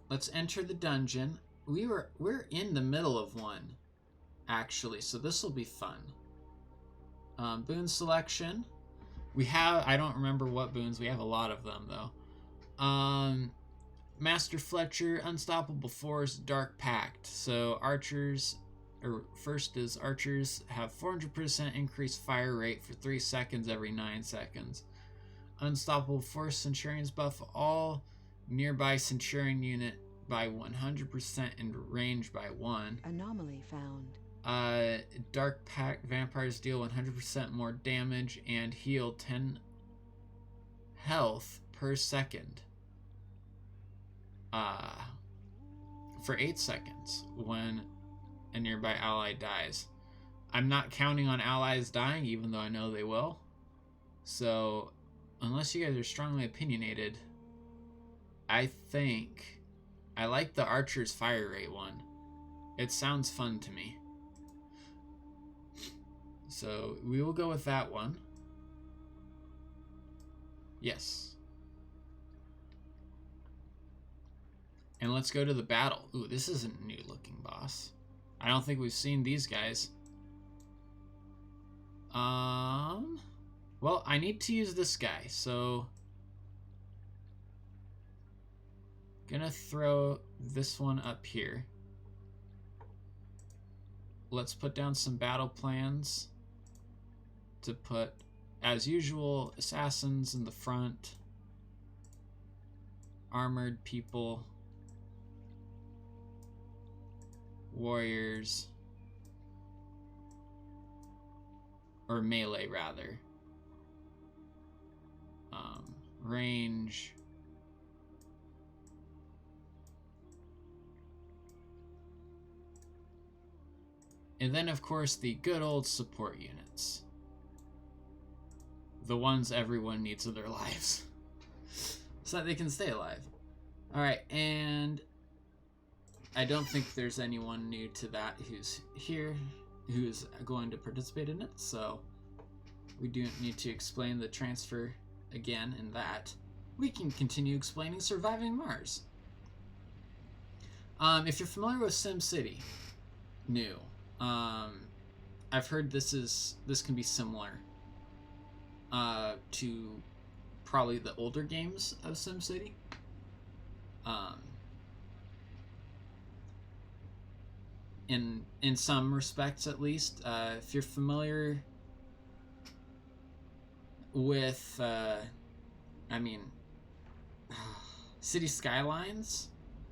Let's enter the dungeon. We're in the middle of one, actually, so this will be fun. Boon selection. We have, I don't remember what boons, we have a lot of them, though. Master Fletcher, Unstoppable Force, Dark Pact. So archers, or first is archers have 400% increased fire rate for 3 seconds every 9 seconds. Unstoppable Force Centurions buff all nearby Centurion unit by 100% and range by 1. Anomaly found. Dark Pact vampires deal 100% more damage and heal 10 health per second. For 8 seconds when a nearby ally dies. I'm not counting on allies dying, even though I know they will. So, unless you guys are strongly opinionated, I think I like the Archer's fire rate one. It sounds fun to me. So, we will go with that one. Yes. And let's go to the battle. Ooh, this is a new looking boss. I don't think we've seen these guys. Well, I need to use this guy, so gonna throw this one up here. Let's put down some battle plans to put, as usual, assassins in the front, armored people, warriors, or melee rather, range, and then of course the good old support units, the ones everyone needs in their lives so that they can stay alive. Alright, and I don't think there's anyone new to that who's here, who's going to participate in it, so we do need to explain the transfer again in that. We can continue explaining Surviving Mars. If you're familiar with SimCity, new, I've heard this can be similar to probably the older games of SimCity. In some respects, at least. If you're familiar with, City Skylines,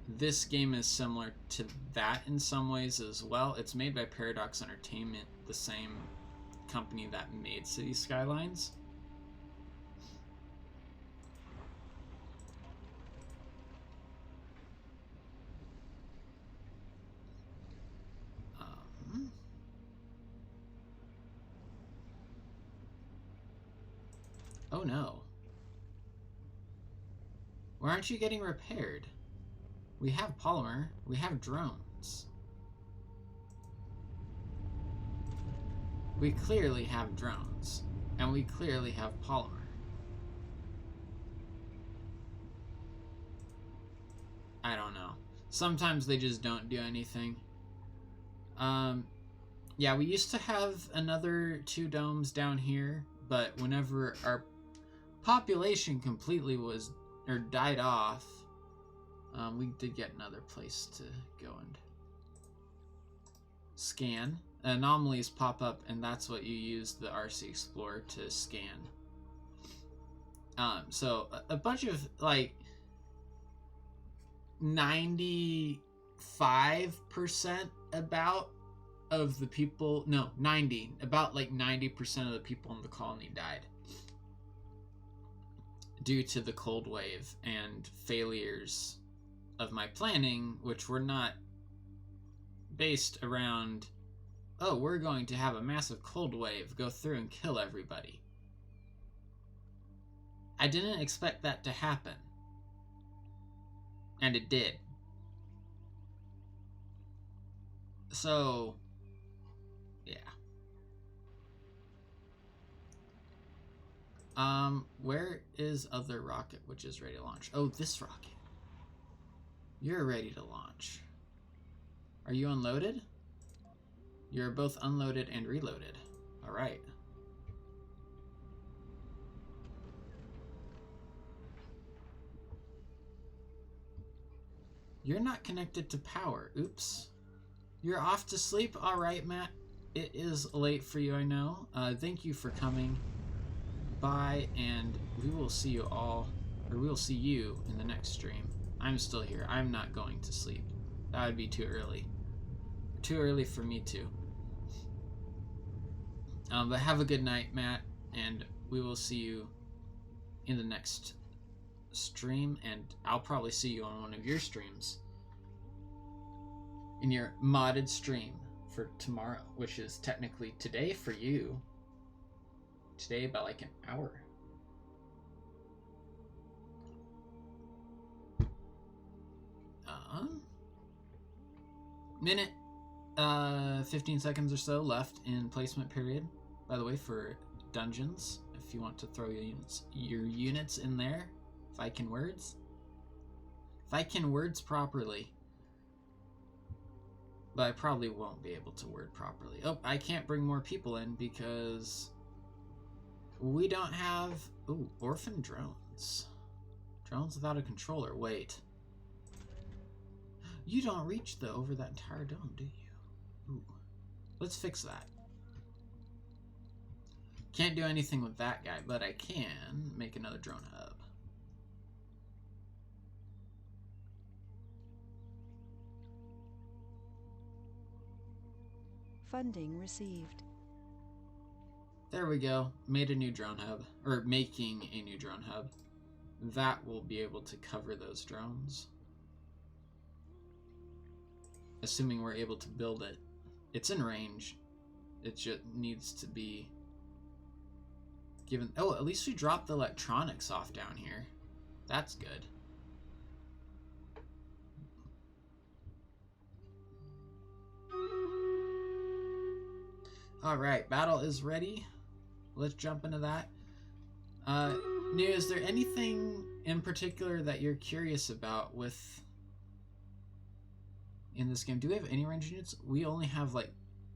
this game is similar to that in some ways as well. It's made by Paradox Entertainment, the same company that made City Skylines. Oh no. Why aren't you getting repaired? We have polymer. We have drones. We clearly have drones. And we clearly have polymer. I don't know. Sometimes they just don't do anything. Yeah, we used to have another 2 domes down here, but whenever our population completely died off, we did get another place to go and scan. Anomalies pop up, and that's what you use the RC Explorer to scan. So a bunch of like 95% about of the people, no, 90, about like 90% of the people in the colony died due to the cold wave and failures of my planning, which were not based around, oh, we're going to have a massive cold wave go through and kill everybody. I didn't expect that to happen. And it did. So, yeah. Where is other rocket which is ready to launch? Oh, this rocket. You're ready to launch. Are you unloaded? You're both unloaded and reloaded. All right. You're not connected to power. Oops. You're off to sleep? All right, Matt. It is late for you, I know. Thank you for coming by, and we will see you all, or we will see you in the next stream. I'm still here. I'm not going to sleep. That would be too early. Too early for me too. But have a good night, Matt, and we will see you in the next stream, and I'll probably see you on one of your streams. In your modded stream for tomorrow, which is technically today for you. Today about like an hour. Minute 15 seconds or so left in placement period, by the way, for dungeons. If you want to throw your units in there. If I can words properly. But I probably won't be able to word properly. Oh, I can't bring more people in because we don't have... Ooh, orphan drones. Drones without a controller. Wait. You don't reach over that entire dome, do you? Ooh. Let's fix that. Can't do anything with that guy, but I can make another drone hub. Funding received. There we go. Made a new drone hub. Or making a new drone hub. That will be able to cover those drones. Assuming we're able to build it. It's in range. It just needs to be given... Oh, at least we dropped the electronics off down here. That's good. Alright, battle is ready. Let's jump into that. Nia, is there anything in particular that you're curious about with... in this game? Do we have any range units? We only have like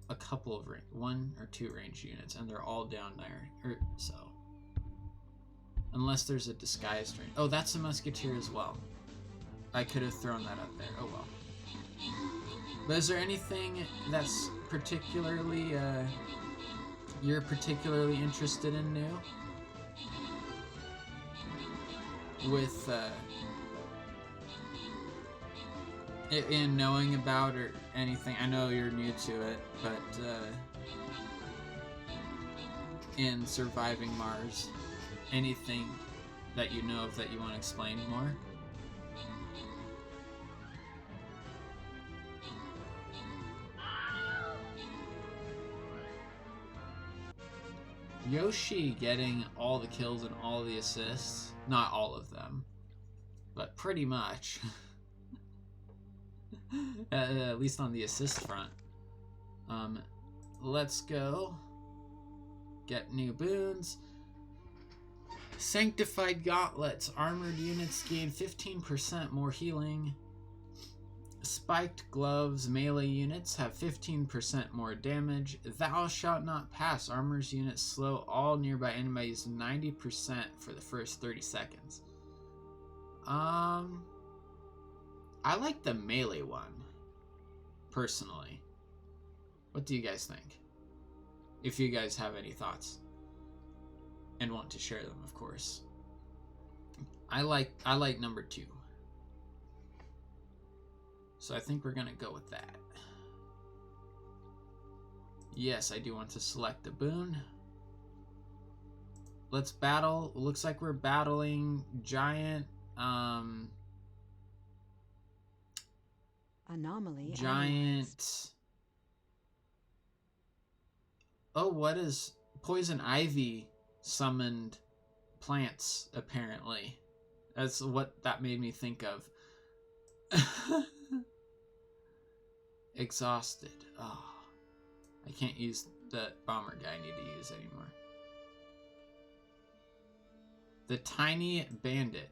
a couple of 1 or 2 range units, and they're all down there. So unless there's a disguised range. Oh, that's a musketeer as well. I could have thrown that up there. Oh well. But is there anything that's particularly you're particularly interested in new? With in knowing about or anything? I know you're new to it, but in surviving Mars, anything that you know of that you want to explain more? Yoshi getting all the kills and all the assists. Not all of them, but pretty much. At least on the assist front. Let's go. get new boons. Sanctified Gauntlets. Armored units gain 15% more healing. Spiked Gloves. Melee units have 15% more damage. Thou Shalt Not Pass. Armors units slow all nearby enemies 90% for the first 30 seconds. I like the melee one, personally. What do you guys think? If you guys have any thoughts and want to share them, of course. I like number 2. So I think we're gonna go with that. Yes, I do want to select a boon. Let's battle. Looks like we're battling giant Anomaly. giant. Oh, what is poison ivy summoned plants, apparently. That's what that made me think of. Exhausted. Oh, I can't use the bomber guy I need to use anymore. The Tiny Bandit.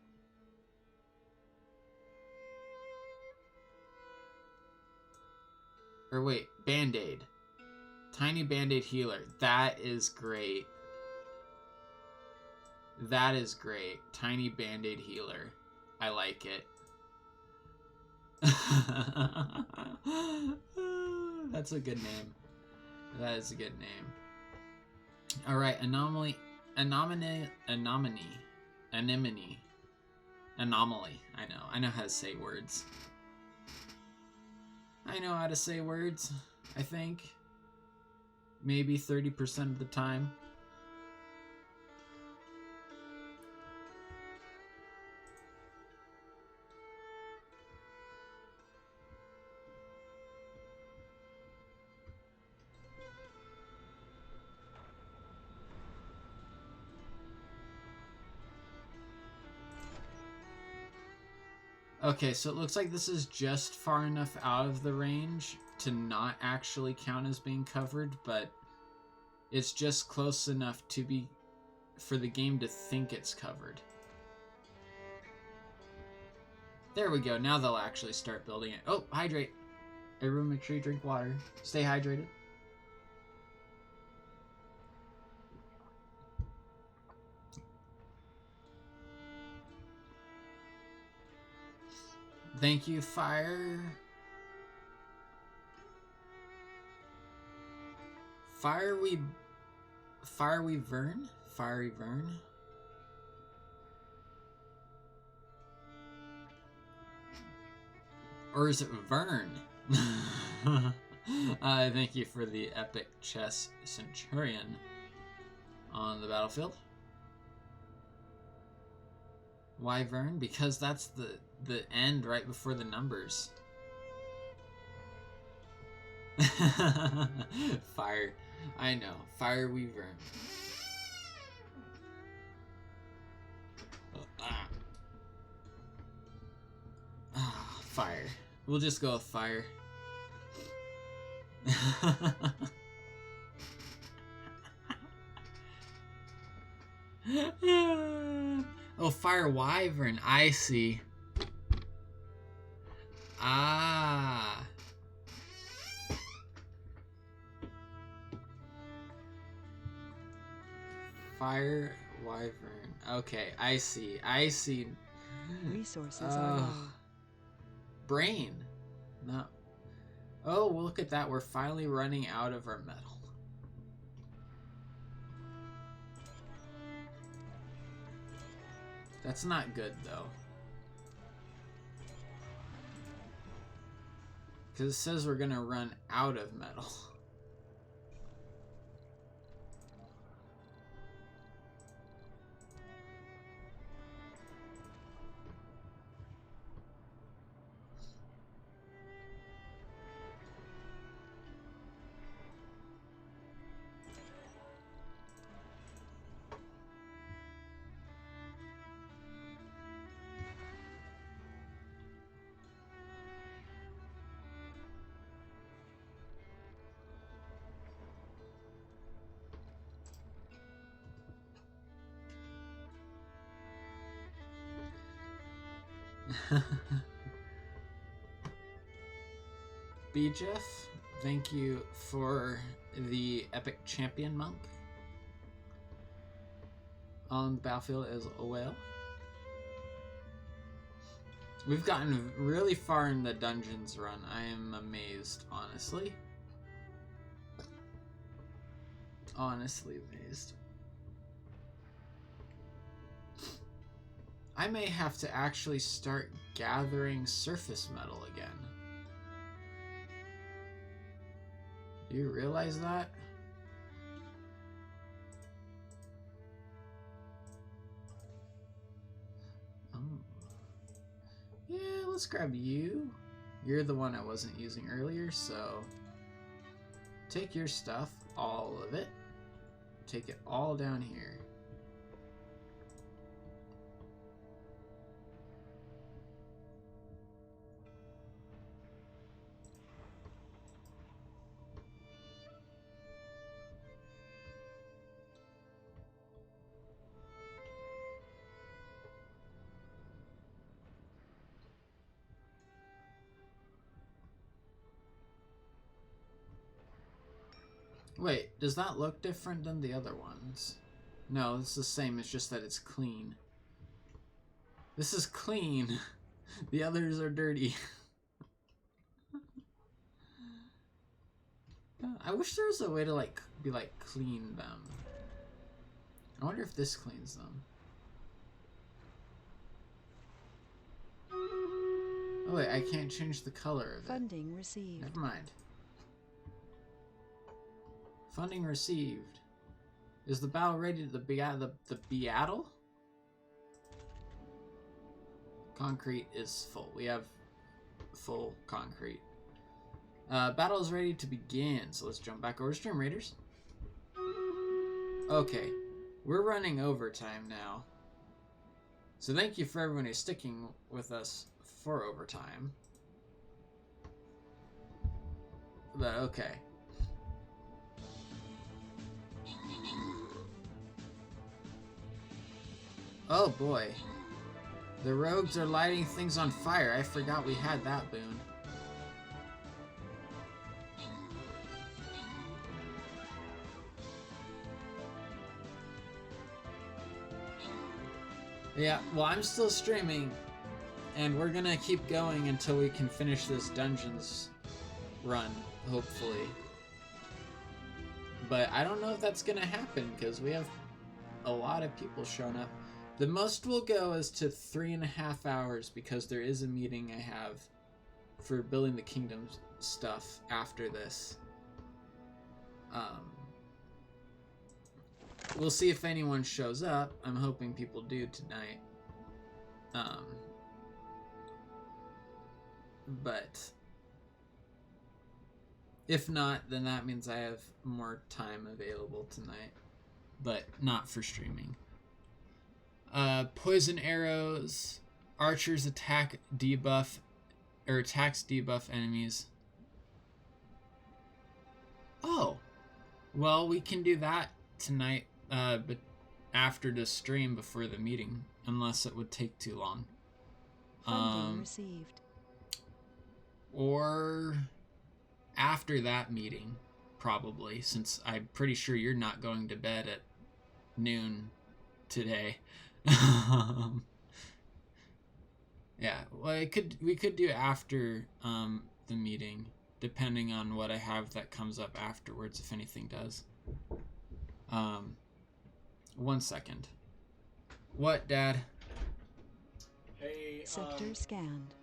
Or wait, Band-Aid. Tiny Band-Aid Healer. That is great. That is great. Tiny Band-Aid Healer. I like it. That's a good name. That is a good name. Alright, Anomaly. Anomaly. Anemone. Anomaly. I know how to say words. I know how to say words, I think. Maybe 30% of the time. Okay, so it looks like this is just far enough out of the range to not actually count as being covered, but it's just close enough to be for the game to think it's covered. There we go. Now they'll actually start building it. Oh, hydrate. Everyone make sure you drink water. Stay hydrated. Thank you, Fire. Fiery Vern? Fiery Vern? Or is it Vern? Thank you for the epic chess centurion on the battlefield. Why Vern? Because that's the end right before the numbers. Fire. I know. Fire Weaver. Fire. We'll just go with fire. Oh, Fire Wyvern. I see. Ah. Fire Wyvern. Okay, I see. I see. Resources are low. Brain. No. Oh, well, look at that. We're finally running out of our metal. That's not good, though. Because it says we're going to run out of metal. Jeff, thank you for the epic champion monk on the battlefield as well. We've gotten really far in the dungeons run. I am amazed, honestly. Honestly amazed. I may have to actually start gathering surface metal again. Do you realize that? Yeah, let's grab you. You're the one I wasn't using earlier, so take your stuff, all of it. Take it all down here. Wait, does that look different than the other ones? No, it's the same, it's just that it's clean. This is clean. The others are dirty. I wish there was a way to clean them. I wonder if this cleans them. Oh wait, I can't change the color of it. Funding received. Never mind. Funding received. Is the battle ready to the Beatle? Concrete is full. We have full concrete. Battle is ready to begin, so let's jump back over to Stream Raiders. Okay, we're running overtime now. So thank you for everyone who's sticking with us for overtime. But okay. Oh boy. The rogues are lighting things on fire. I forgot we had that boon. Yeah, well, I'm still streaming, and we're gonna keep going until we can finish this dungeons run, hopefully. But I don't know if that's gonna happen, because we have a lot of people showing up. The most we'll go is to 3.5 hours, because there is a meeting I have for building the kingdom stuff after this. We'll see if anyone shows up. I'm hoping people do tonight. But if not, then that means I have more time available tonight, but not for streaming. Poison arrows, archers attacks debuff enemies. Oh, well, we can do that tonight, but after the stream before the meeting, unless it would take too long. Funding received. Or after that meeting, probably, since I'm pretty sure you're not going to bed at noon today. Yeah, well, we could do after the meeting, depending on what I have that comes up afterwards, if anything does. 1 second. What, Dad? Hey, Sector scanned.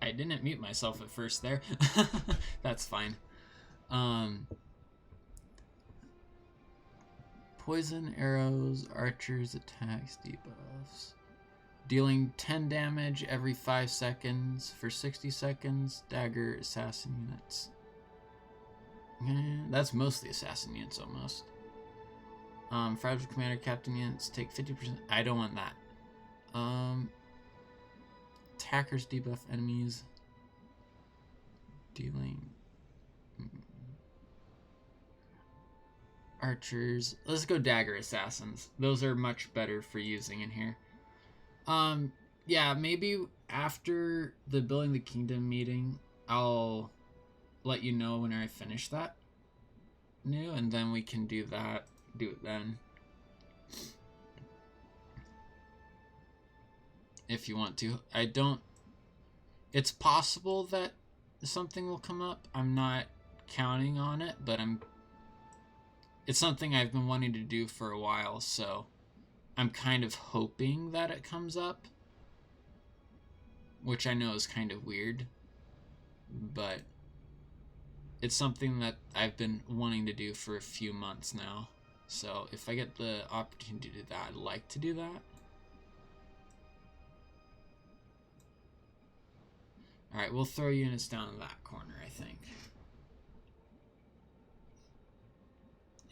I didn't mute myself at first there. That's fine. Poison arrows, archers, attacks, debuffs. Dealing 10 damage every 5 seconds for 60 seconds. Dagger, assassin units. That's mostly assassin units almost. Fragile Commander Captain units take 50%. I don't want that. Attackers debuff enemies. Dealing. Archers. Let's go Dagger Assassins. Those are much better for using in here. Yeah, maybe after the Building the Kingdom meeting, I'll let you know when I finish that new, and then we can do that. Do it then. If you want to. I don't... It's possible that something will come up. I'm not counting on it, but it's something I've been wanting to do for a while, so I'm kind of hoping that it comes up. Which I know is kind of weird, but it's something that I've been wanting to do for a few months now. So if I get the opportunity to do that, I'd like to do that. Alright, we'll throw units down in that corner, I think.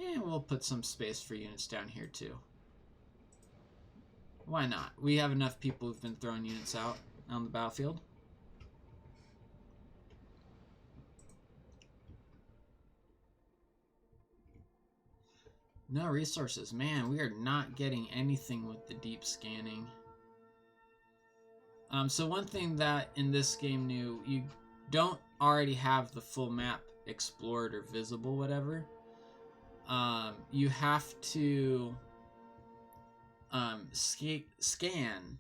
And we'll put some space for units down here too. Why not? We have enough people who've been throwing units out on the battlefield. No resources. Man, we are not getting anything with the deep scanning. So one thing that in this game new, you don't already have the full map explored or visible, whatever. You have to scan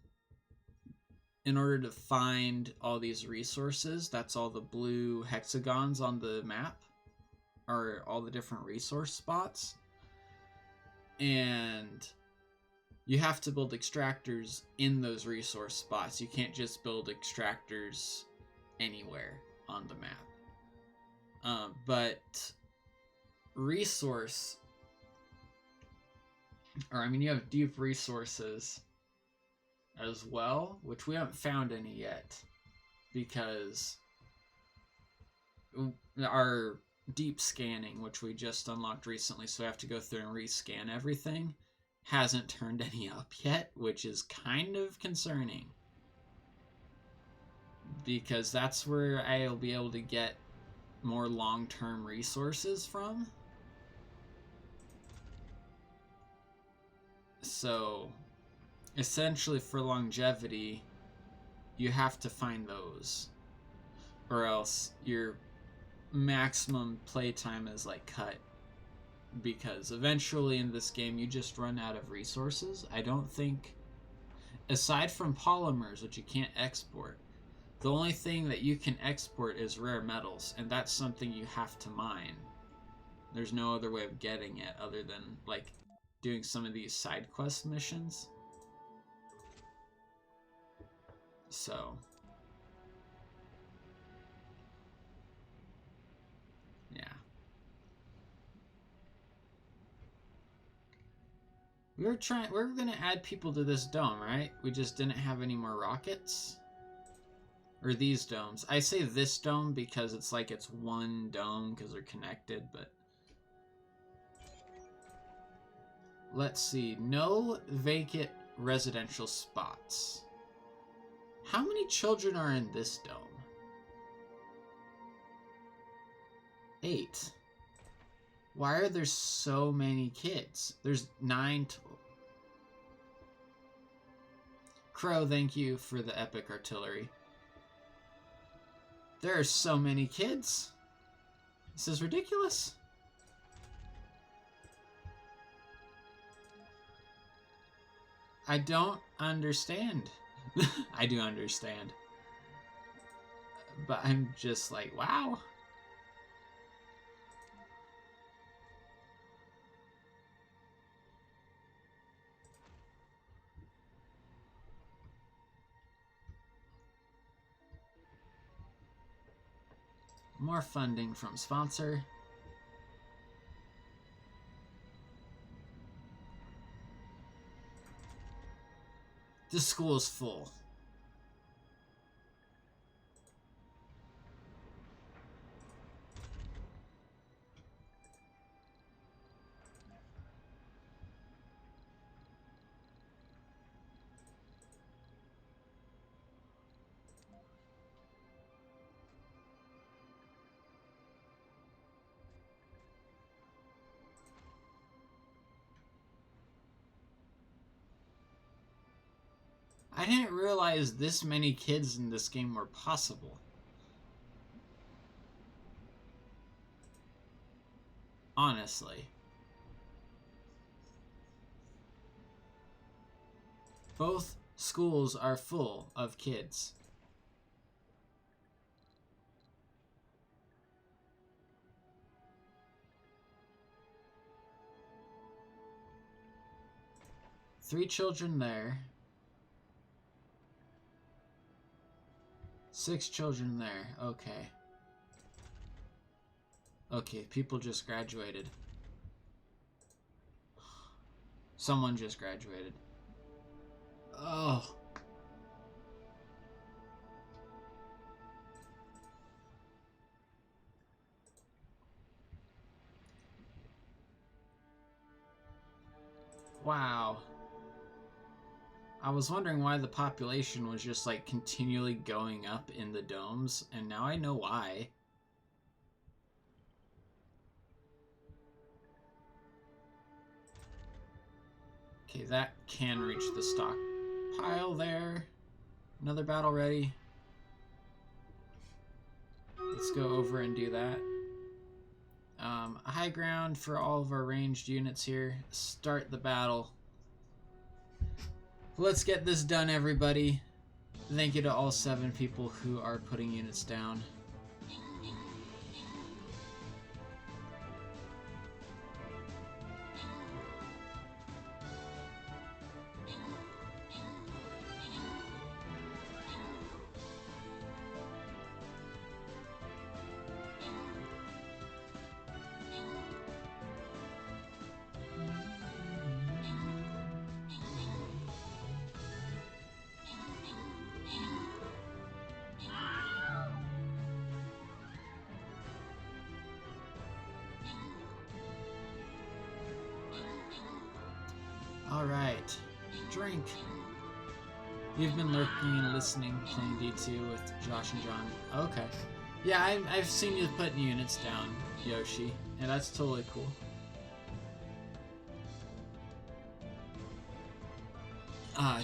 in order to find all these resources. That's all the blue hexagons on the map, are all the different resource spots. And you have to build extractors in those resource spots. You can't just build extractors anywhere on the map. But resource, or I mean, you have deep resources as well, which we haven't found any yet because our deep scanning, which we just unlocked recently, so we have to go through and rescan everything, hasn't turned any up yet, which is kind of concerning because that's where I'll be able to get more long-term resources from. So essentially for longevity, you have to find those, or else your maximum playtime is like cut, because eventually in this game you just run out of resources. I don't think, aside from polymers, which you can't export, the only thing that you can export is rare metals, and that's something you have to mine. There's no other way of getting it other than like doing some of these side quest missions. So yeah, we were gonna add people to this dome, right? We just didn't have any more rockets. Or these domes. I say this dome because it's like it's one dome because they're connected, but let's see. No vacant residential spots. How many children are in this dome? 8. Why are there so many kids? There's 9 total. Crow, thank you for the epic artillery. There are so many kids. This is ridiculous. I don't understand. I do understand. But I'm just like, wow. More funding from sponsor. The school is full. I didn't realize this many kids in this game were possible. Honestly. Both schools are full of kids. Three children there. 6 children there. Okay. Okay, people just graduated. Someone just graduated. Oh. Wow. I was wondering why the population was just like continually going up in the domes, and now I know why. Okay, that can reach the stockpile there. Another battle ready. Let's go over and do that. A high ground for all of our ranged units here. Start the battle. Let's get this done, everybody. Thank you to all 7 people who are putting units down. Alright. Drink. You've been lurking and listening, playing D2 with Josh and John. Okay. Yeah, I've seen you putting units down, Yoshi. And that's totally cool.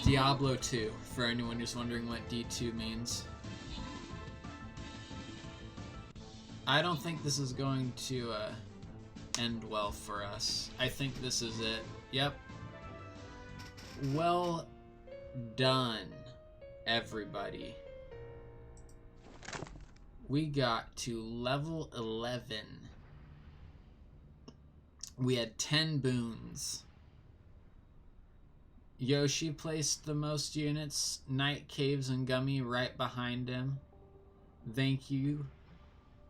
Diablo 2, for anyone who's wondering what D2 means. I don't think this is going to end well for us. I think this is it. Yep. Well done, everybody. We got to level 11. We had 10 boons. Yoshi placed the most units. Night Caves and Gummy right behind him. Thank you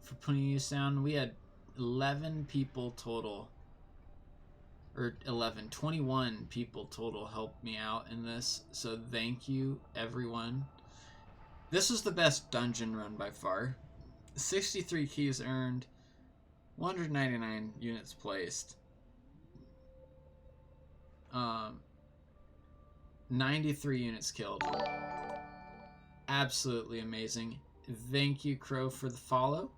for putting us down. We had 11 people total. Or 21 people total helped me out in this. So thank you, everyone. This was the best dungeon run by far. 63 keys earned. 199 units placed. 93 units killed. Absolutely amazing. Thank you, Crow, for the follow.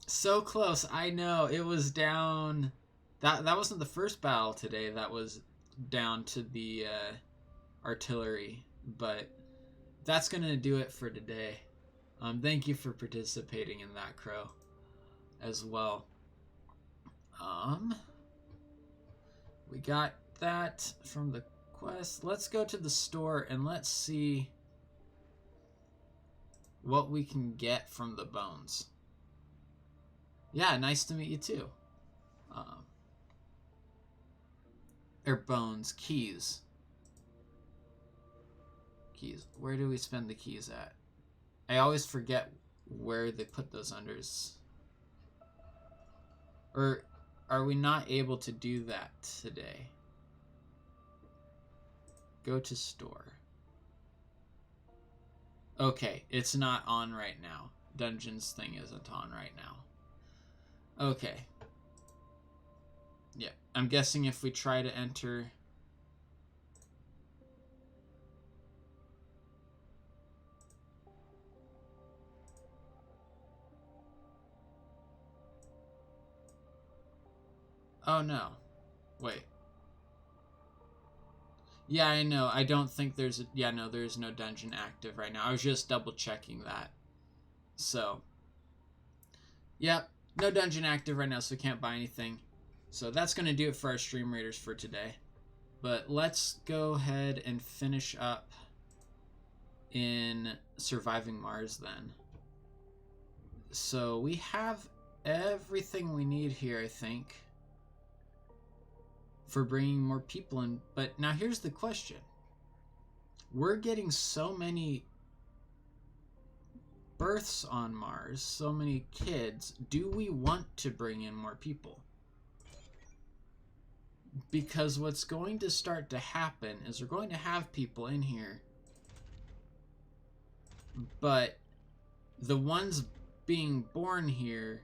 So close. I know it was down. That wasn't the first battle today. That was down to the artillery, but that's gonna do it for today. Thank you for participating in that, Crow, as well. We got that from the quest. Let's go to the store and let's see what we can get from the bones. Yeah, nice to meet you too. Or bones, keys. Keys. Where do we spend the keys at? I always forget where they put those unders. Or are we not able to do that today? Go to store. Okay, it's not on right now. Dungeons thing isn't on right now. Okay. Yeah, I'm guessing if we try to enter... Oh no. Wait. Yeah, I know. I don't think there's a... Yeah, no, there's no dungeon active right now. I was just double checking that. So, yep, no dungeon active right now, so we can't buy anything. So that's going to do it for our stream raiders for today. But let's go ahead and finish up in Surviving Mars then. So we have everything we need here, I think, for bringing more people in. But now here's the question. We're getting so many births on Mars, so many kids. Do we want to bring in more people? Because what's going to start to happen is we're going to have people in here, but the ones being born here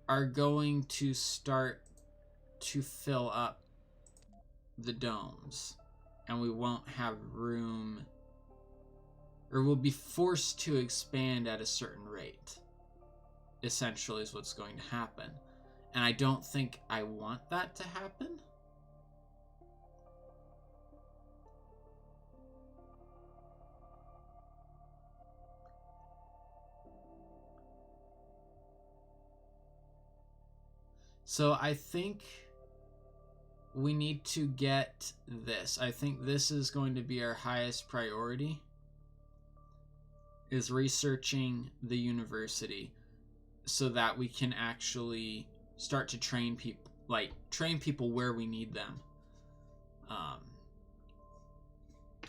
are going to start to fill up the domes, and we won't have room, or we'll be forced to expand at a certain rate, essentially, is what's going to happen. And I don't think I want that to happen. So I think we need to get this. I think this is going to be our highest priority, is researching the university so that we can actually start to train people, like train people where we need them.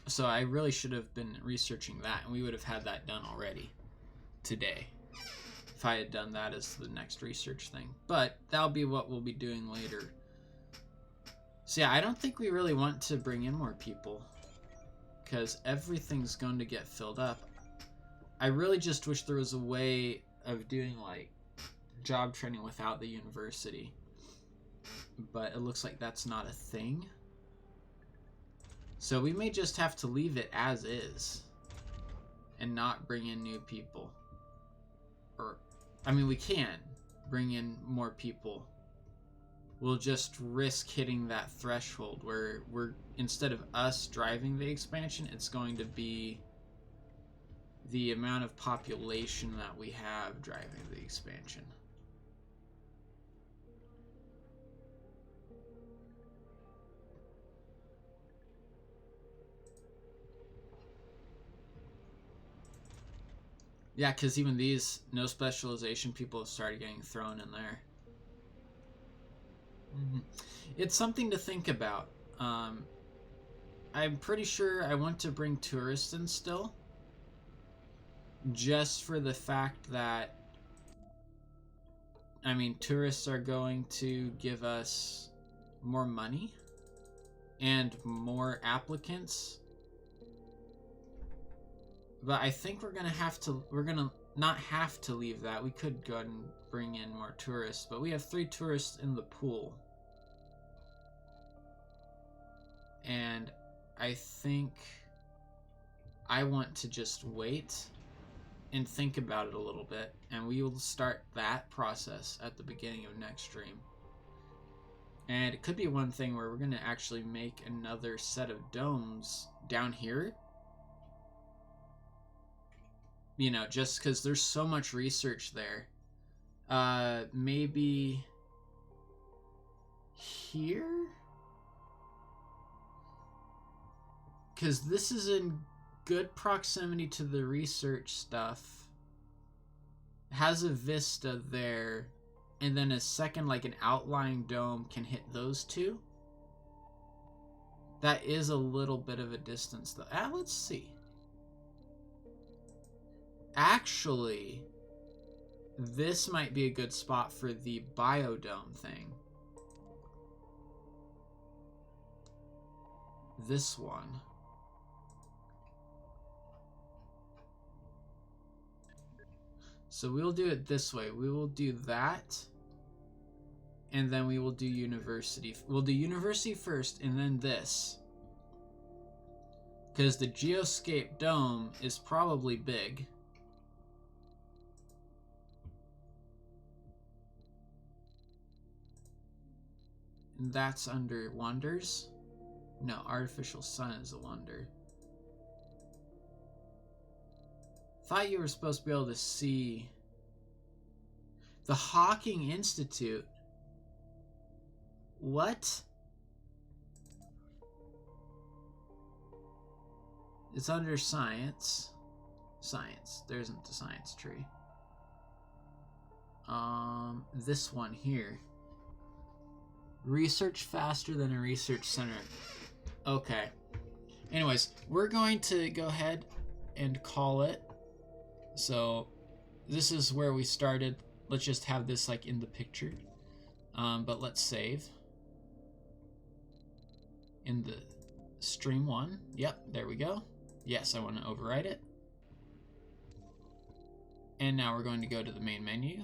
So I really should have been researching that, and we would have had that done already today if I had done that as the next research thing. But that'll be what we'll be doing later. So yeah, I don't think we really want to bring in more people because everything's going to get filled up. I really just wish there was a way of doing like job training without the university, but it looks like that's not a thing. So we may just have to leave it as is and not bring in new people. Or, I mean, we can bring in more people. We'll just risk hitting that threshold where we're, instead of us driving the expansion, it's going to be the amount of population that we have driving the expansion. Yeah, because even these no specialization people have started getting thrown in there. It's something to think about. I'm pretty sure I want to bring tourists in still, just for the fact that, I mean, tourists are going to give us more money and more applicants. But I think we're gonna not have to leave that. We could go ahead and bring in more tourists, but we have 3 tourists in the pool. And I think I want to just wait and think about it a little bit, and we will start that process at the beginning of next stream. And it could be one thing where we're gonna actually make another set of domes down here. You know, just because there's so much research there. Maybe here? Because this is in good proximity to the research stuff. Has a vista there, and then a second, like an outlying dome, can hit those 2. That is a little bit of a distance, though. Let's see. Actually, this might be a good spot for the biodome thing. This one. So we'll do it this way. We will do that, and then we will do university. We'll do university first, and then this. Because the Geoscape Dome is probably big. And that's under Wonders. No, artificial sun is a wonder. Thought you were supposed to be able to see the Hawking Institute. What? It's under science. Science. There isn't a science tree. This one here. Research faster than a research center. Okay. Anyways, we're going to go ahead and call it. So this is where we started. Let's just have this like in the picture. But let's save. In the stream 1. Yep, there we go. Yes, I want to overwrite it. And now we're going to go to the main menu.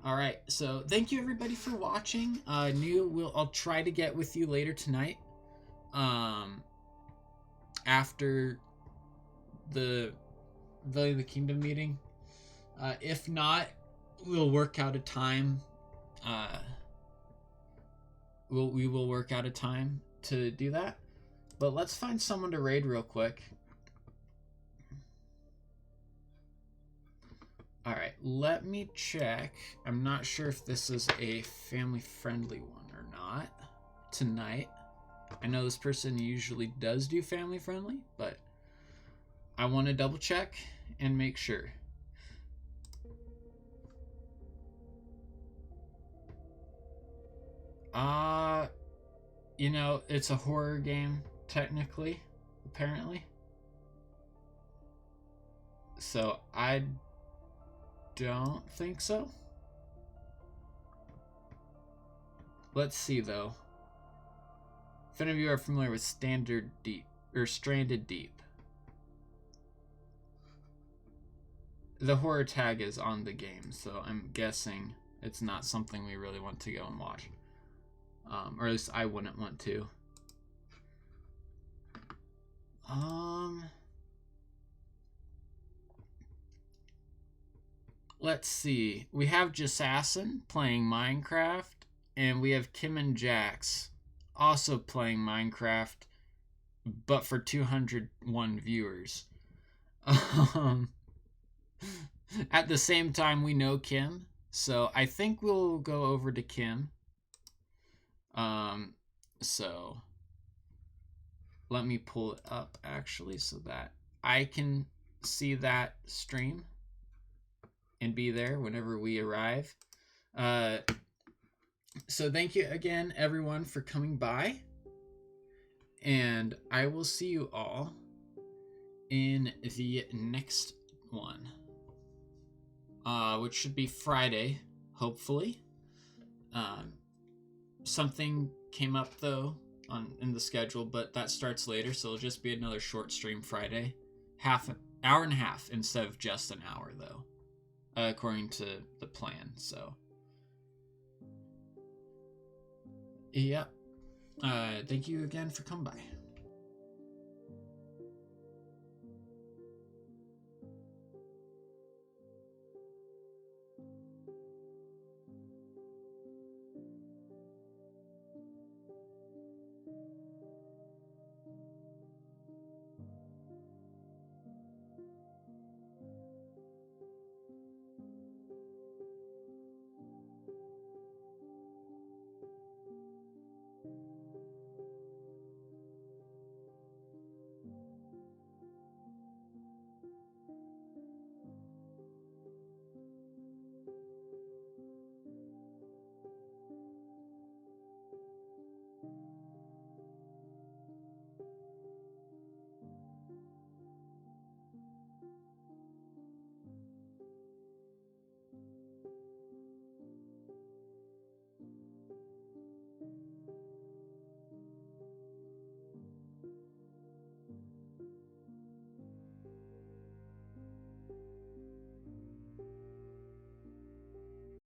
Alright, so thank you everybody for watching. I'll try to get with you later tonight. After the Value of the Kingdom meeting. If not, we'll work out a time. We will work out a time to do that. But let's find someone to raid real quick. Alright, let me check. I'm not sure if this is a family-friendly one or not tonight. I know this person usually does do family-friendly, but I want to double-check and make sure. You know, it's a horror game, technically, apparently. So, I don't think so. Let's see, though. If any of you are familiar with Stranded Deep. The horror tag is on the game, so I'm guessing it's not something we really want to go and watch. Or at least I wouldn't want to. Let's see. We have Jassassin playing Minecraft, and we have Kim and Jax also playing Minecraft, but for 201 viewers. At the same time, we know Kim, so I think we'll go over to Kim. So let me pull it up actually so that I can see that stream and be there whenever we arrive. So thank you again, everyone, for coming by, and I will see you all in the next one, which should be Friday, hopefully. Something came up though in the schedule, but that starts later, so it'll just be another short stream Friday, hour and a half instead of just an hour though, according to the plan. So yeah, thank you again for coming by.